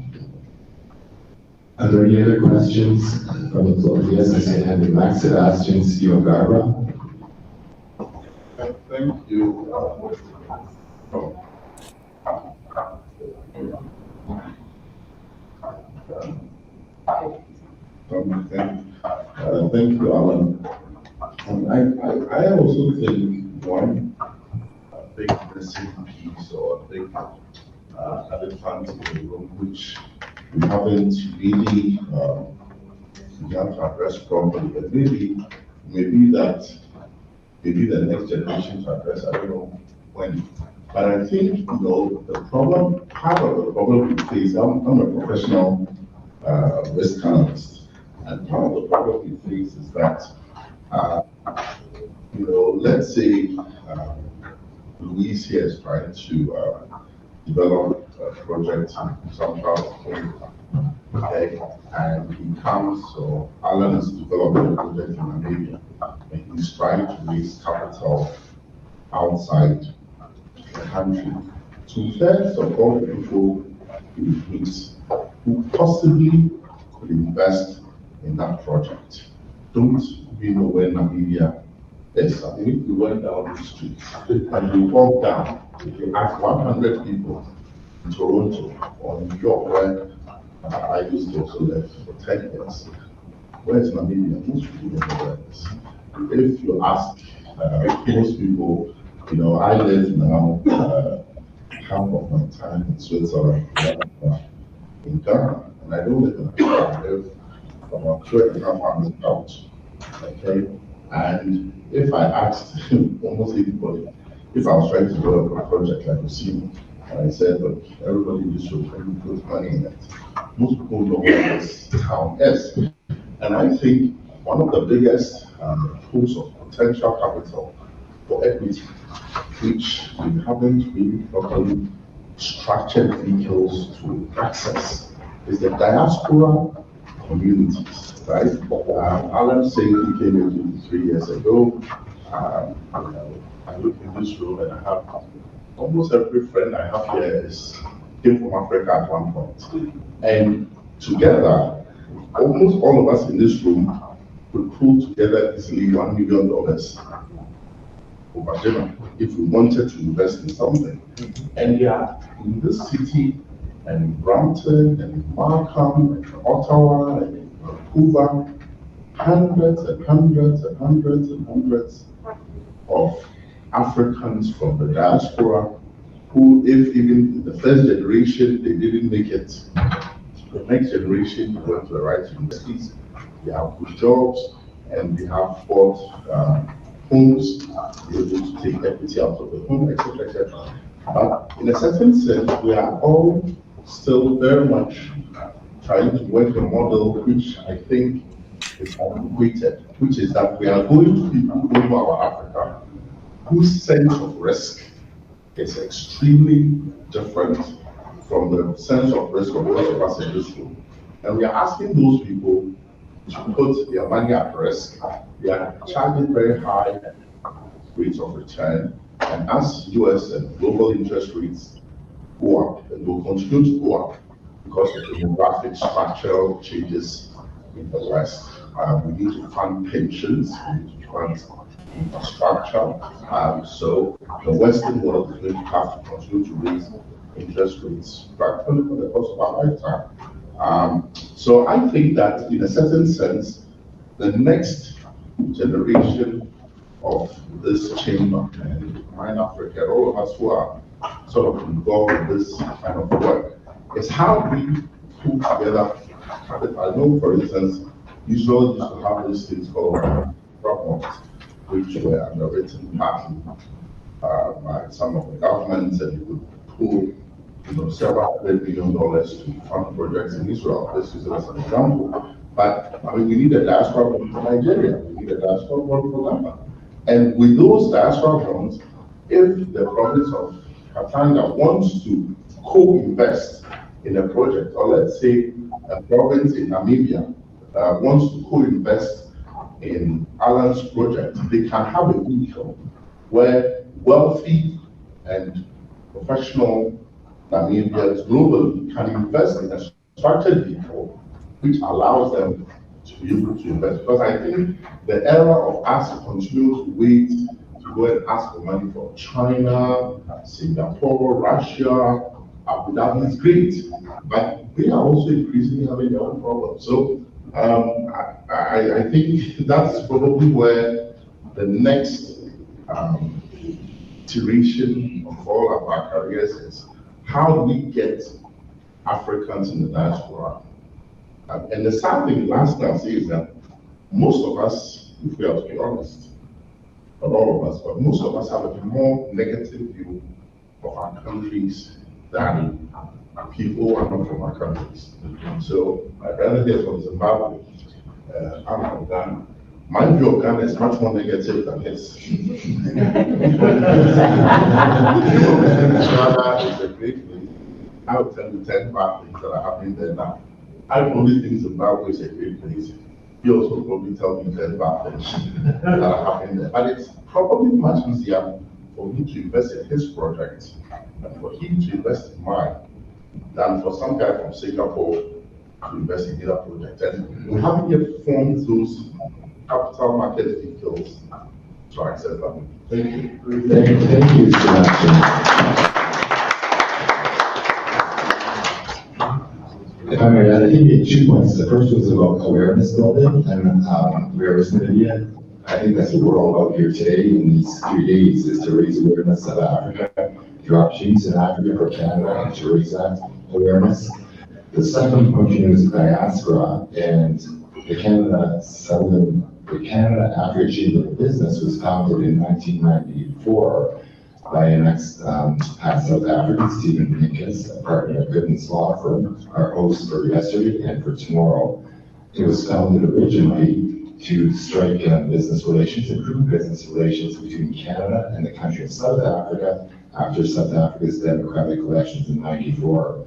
Are there any other questions from the floor? Yes, I see a hand in back. Sebastian Stevagara. Thank you. Thank you, Alan. I also think one big missing piece or a big elephant in the room, which we haven't really begun to address properly, but maybe the next generation to address, I don't know when. But I think, the problem, part of the problem we face, I'm a professional risk analyst, and part of the problem we face is that, let's say Luis here is trying to develop a project somehow, okay, and he comes, so Alan is developing a project in Namibia, and he's trying to raise capital outside the country. Two-thirds of all the people we meet who possibly could invest in that project don't even know where Namibia is. I mean, if we went down the street and we walk down, if you ask 100 people in Toronto or New York, where I used to also live for 10 years, where is Namibia? Most people don't know where it is. If you ask most people, I live now half of my time in Switzerland, in Ghana, and I don't live in Accra. I live about 2.5 hours out, okay? And if I asked almost anybody, if I was trying to develop a project like Osimo, and I said, look, everybody in this room can put money in it, most people know where this town is. And I think one of the biggest pools of potential capital for equity, which we haven't really properly structured vehicles to access, is the diaspora communities, right? Alan said he came in 23 years ago. I look in this room and I have almost every friend I have here came from Africa at one point. And together, almost all of us in this room could pull together easily $1 million over dinner if we wanted to invest in something. And yeah, in this city, and in Brampton, and in Markham, and in Ottawa, and in Vancouver, hundreds and hundreds and hundreds and hundreds of Africans from the diaspora who, if even in the first generation they didn't make it, the next generation they went to the right universities, they have good jobs, and they have bought homes, they're able to take equity out of the home, etc., etc. But in a certain sense, we are all still very much trying to work a model which I think is antiquated, which is that we are going to people over our Africa whose sense of risk is extremely different from the sense of risk of most of us in this room. And we are asking those people to put their money at risk. They are charging very high rates of return. And as US and global interest rates go up, and will continue to go up, because of the demographic structural changes in the West. We need to fund pensions, we need to fund infrastructure. So the Western world is going to have to continue to raise interest rates practically for the course of our lifetime. So I think that in a certain sense, the next generation of this chamber and Mind Africa, all of us who are sort of involved in this kind of work, is how we put together. I know, for instance, Israel used to have these things called purports, which were underwritten partly by some of the governments, and you could pull several $100 billion to fund projects in Israel. This is as an example. But I mean, we need a diaspora fund for Nigeria, we need a diaspora fund for Ghana. And with those diaspora funds, if the province of Katanga wants to co-invest in a project, or let's say a province in Namibia wants to co-invest in Alan's project, they can have a vehicle where wealthy and professional Namibians globally can invest in a structured vehicle which allows them to be able to invest. Because I think the era of us continue to wait to go and ask for money from China, Singapore, Russia, Abu Dhabi is great, but they are also increasingly having their own problems. So I think that's probably where the next iteration of all of our careers is. How do we get Africans in the diaspora? And the sad thing, last thing I'll say is that most of us, if we are to be honest, not all of us, but most of us have a more negative view of our countries than people who are not from our countries. So I'd rather hear from Zimbabwe. I'm from Ghana. My view of Ghana is much more negative than his. Ghana is a great place. I will tell you 10 bad things that are happening there now. I probably think Zimbabwe is a great place. He also probably tell me 10 bad things that are happening there. But it's probably much easier for me to invest in his project and for him to invest in mine than for some guy from Singapore to invest in their project. And we haven't yet formed those capital market vehicles to accept them. Thank you. Thank you, Sebastian. If I may add, I think in 2 points. The first was about awareness building and awareness media. I think that's what we're all about here today in these 3 days, is to raise awareness of Africa, through opportunities in Africa for Canada, and to raise that awareness. The second point is diaspora, and the Canada Africa Chamber of Business was founded in 1994 by an ex-past South African, Stephen Pincus, a partner at Goodman's Law Firm, our host for yesterday and for tomorrow. It was founded originally to strike business relations, improve business relations between Canada and the country of South Africa after South Africa's democratic elections in '94.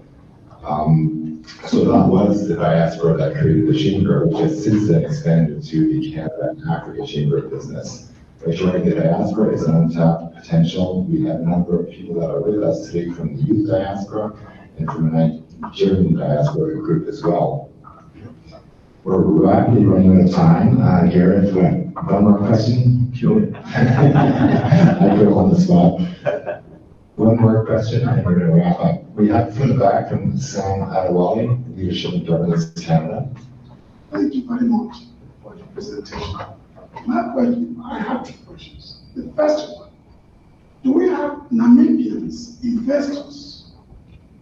So that was the diaspora that created the chamber, which has since then expanded to the Canada and Africa Chamber of Business. Ensuring the diaspora is an untapped potential. We have a number of people that are with us today from the youth diaspora and from the Nigerian diaspora group as well. We're rapidly running out of time. Gareth, one more question? Sure. I put him on the spot. One more question, and we're going to wrap up. We have from the back from Sam Adewale, Leadership and Governance Canada. Thank you very much for your presentation. My question, I have 2 questions. The first one, do we have Namibians investors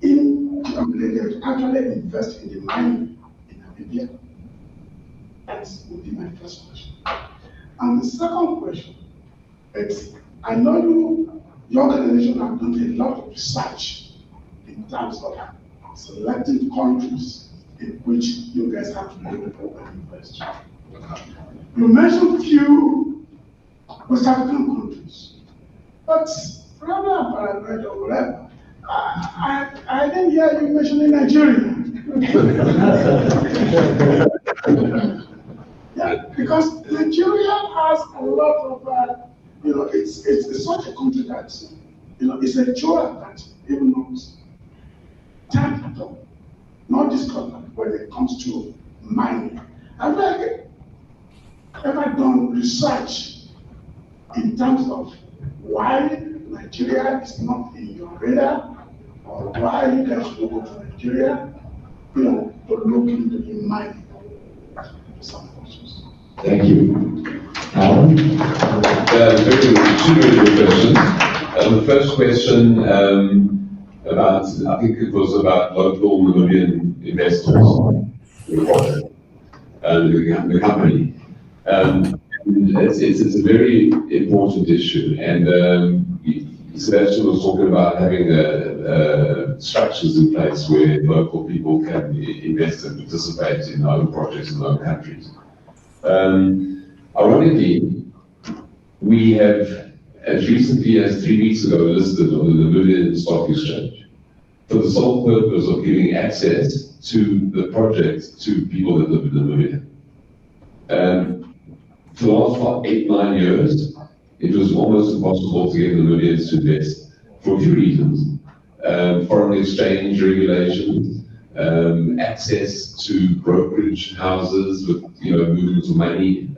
in that actually invest in the mining in Namibia? That would be my first question. And the second question is, I know your organization have done a lot of research in terms of selecting countries in which you guys have to go and invest. You mentioned few West African countries, but probably I'm paranoid or whatever. I didn't hear you mentioning Nigeria. Yeah, because Nigeria has a lot of, it's such a country that, it's a joy that even knows 10 people, not this country, when it comes to mining. Have I ever done research in terms of why Nigeria is not in your radar, or why you guys should go to Nigeria, to look into the mining? Some questions. Thank you. Alan? Two very good questions. The first question about, I think it was about local Namibian investors, the company. It's a very important issue, and Sebastian was talking about having structures in place where local people can invest and participate in their own projects in their own countries. Ironically, we have, as recently as 3 weeks ago, listed on the Namibian Stock Exchange for the sole purpose of giving access to the project to people that live in Namibia. For the last 8-9 years, it was almost impossible to get Namibians to invest for a few reasons. Foreign exchange regulations, access to brokerage houses with movements of money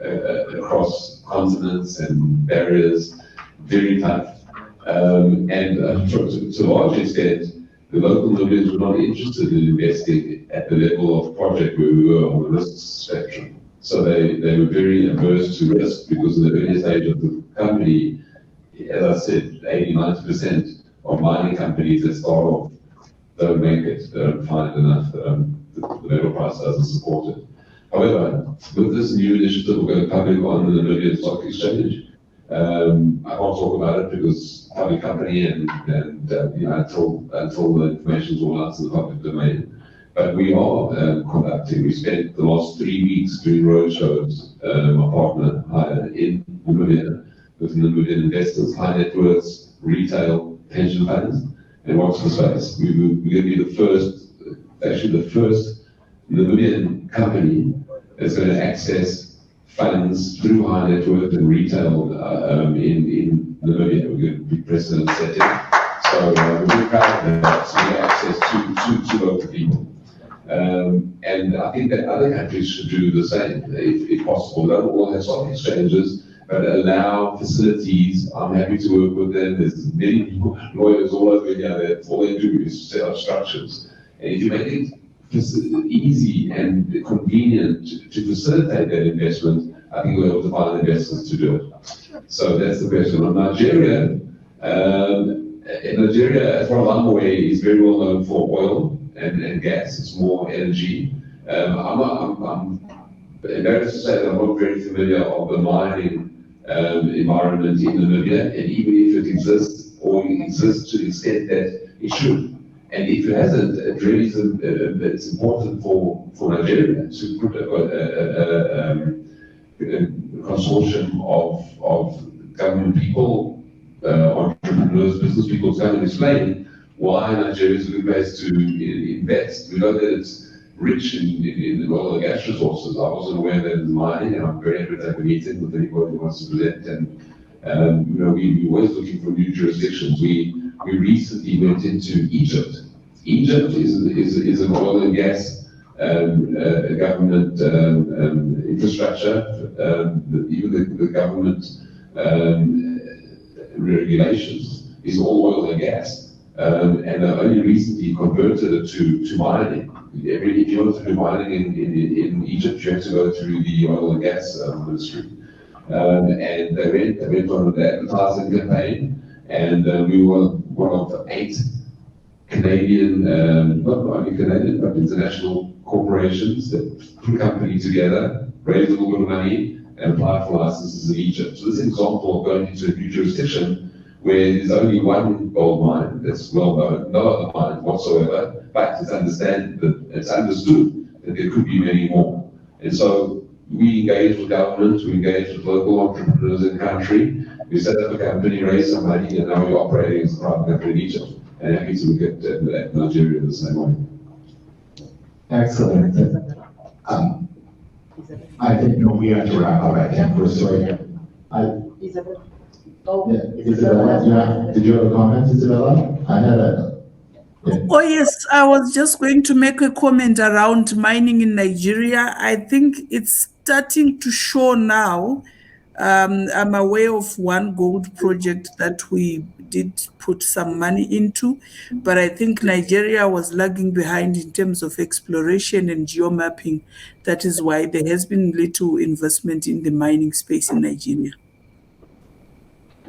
across continents and barriers, very tough. And to a large extent, the local Namibians were not interested in investing at the level of project where we were on the risk spectrum. So they were very averse to risk, because in the early stage of the company, as I said, 80-90% of mining companies that start off don't make it, they don't find enough, the metal price doesn't support it. However, with this new initiative, we're going public on the Namibian Stock Exchange. I can't talk about it because public company and until the information is all out to the public domain. But we are conducting. We spent the last 3 weeks doing roadshows, my partner in Namibia, with Namibian investors, high net worths, retail, pension funds, and watch the space. We're going to be the first Namibian company that's going to access funds through high net worth and retail in Namibia. We're going to be precedent setting. So we're very proud of that. So we have access to local people. And I think that other countries should do the same, if possible. They don't all have stock exchanges, but allow facilities. I'm happy to work with them. There's many people, lawyers all over here, that all they do is set up structures. And if you make it easy and convenient to facilitate that investment, I think we're able to find investors to do it. So that's the question. On Nigeria, Nigeria, as far as I'm aware, is very well known for oil and gas. It's more energy. I'm embarrassed to say that I'm not very familiar of the mining environment in Namibia, and even if it exists, or exists to the extent that it should. And if it hasn't, it really it's important for Nigeria to put a consortium of government people, entrepreneurs, business people to come and explain why Nigeria is a good place to invest. We know that it's rich in the oil and gas resources. I wasn't aware that it's mining, and I'm very happy to have a meeting with anybody who wants to present. And we're always looking for new jurisdictions. We recently went into Egypt. Egypt is an oil and gas government infrastructure. Even the government regulations is all oil and gas. And only recently converted it to mining. If you want to do mining in Egypt, you have to go through the oil and gas ministry. And they went on the advertising campaign, and we were one of 8 Canadian, not only Canadian, but international corporations that put a company together, raised a little bit of money, and applied for licenses in Egypt. So this is an example of going into a new jurisdiction where there's only one gold mine that's well known, no other mine whatsoever, but it's understood that there could be many more. And so we engage with government, we engage with local entrepreneurs in the country, we set up a company, raise some money, and now we're operating as a private company in Egypt. And happy to look at Nigeria the same way. Excellent. I think we have to wrap up. I think we're sorry. Isabella. Oh, yeah. Isabella, did you have a comment, Isabella? I had a Oh, yes, I was just going to make a comment around mining in Nigeria. I think it's starting to show now. I'm aware of one gold project that we did put some money into, but I think Nigeria was lagging behind in terms of exploration and geomapping. That is why there has been little investment in the mining space in Nigeria.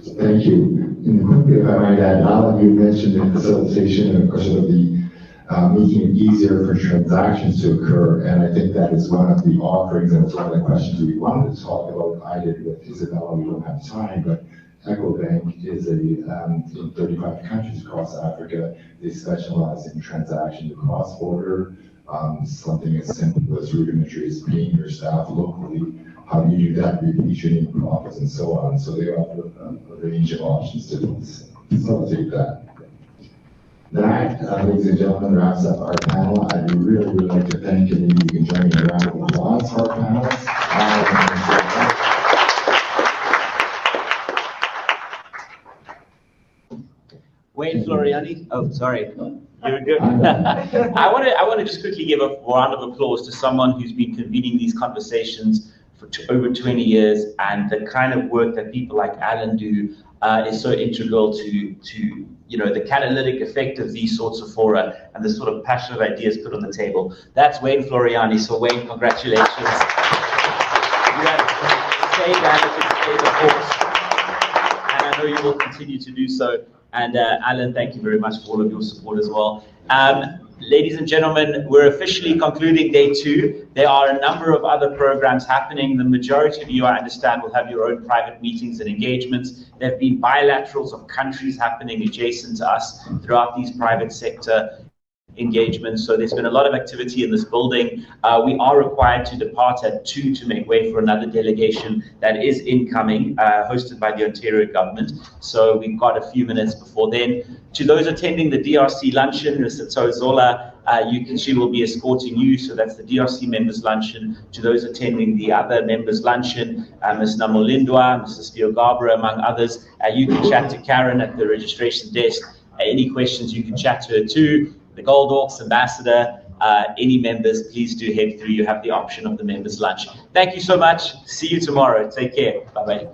Thank you. And quickly, if I might add, Alan, you mentioned in the solicitation and question of the making it easier for transactions to occur, and I think that is one of the offerings, and it's one of the questions we wanted to talk about. I did with Isabella, we don't have time, but EcoBank is in 35 countries across Africa. They specialize in transactions across border, something as simple as rudimentary as paying your staff locally. How do you do that, repatriating profits and so on? So they offer a range of options to facilitate that. That, ladies and gentlemen, wraps up our panel. I'd really, really like to thank, and maybe you can join me in a round of applause for our panelists. Wayne Floriani. Oh, sorry. You're good. I want to just quickly give a round of applause to someone who's been convening these conversations for over 20 years, and the kind of work that people like Alan do is so integral to the catalytic effect of these sorts of fora and the sort of passionate ideas put on the table. That's Wayne Floriani. So Wayne, congratulations. You have stayed the course, and I know you will continue to do so. And Alan, thank you very much for all of your support as well. Ladies and gentlemen, we're officially concluding day 2. There are a number of other programs happening. The majority of you, I understand, will have your own private meetings and engagements. There have been bilaterals of countries happening adjacent to us throughout these private sector engagements. So there's been a lot of activity in this building. We are required to depart at 2 to make way for another delegation that is incoming, hosted by the Ontario government. So we've got a few minutes before then. To those attending the DRC luncheon, Ms. Zola, she will be escorting you. So that's the DRC members luncheon. To those attending the other members luncheon, Ms. Namolindwa, Mrs. Theogabra, among others, you can chat to Karen at the registration desk. Any questions, you can chat to her too. The Gold Hawks ambassador, any members, please do head through. You have the option of the members lunch. Thank you so much. See you tomorrow. Take care. Bye-bye.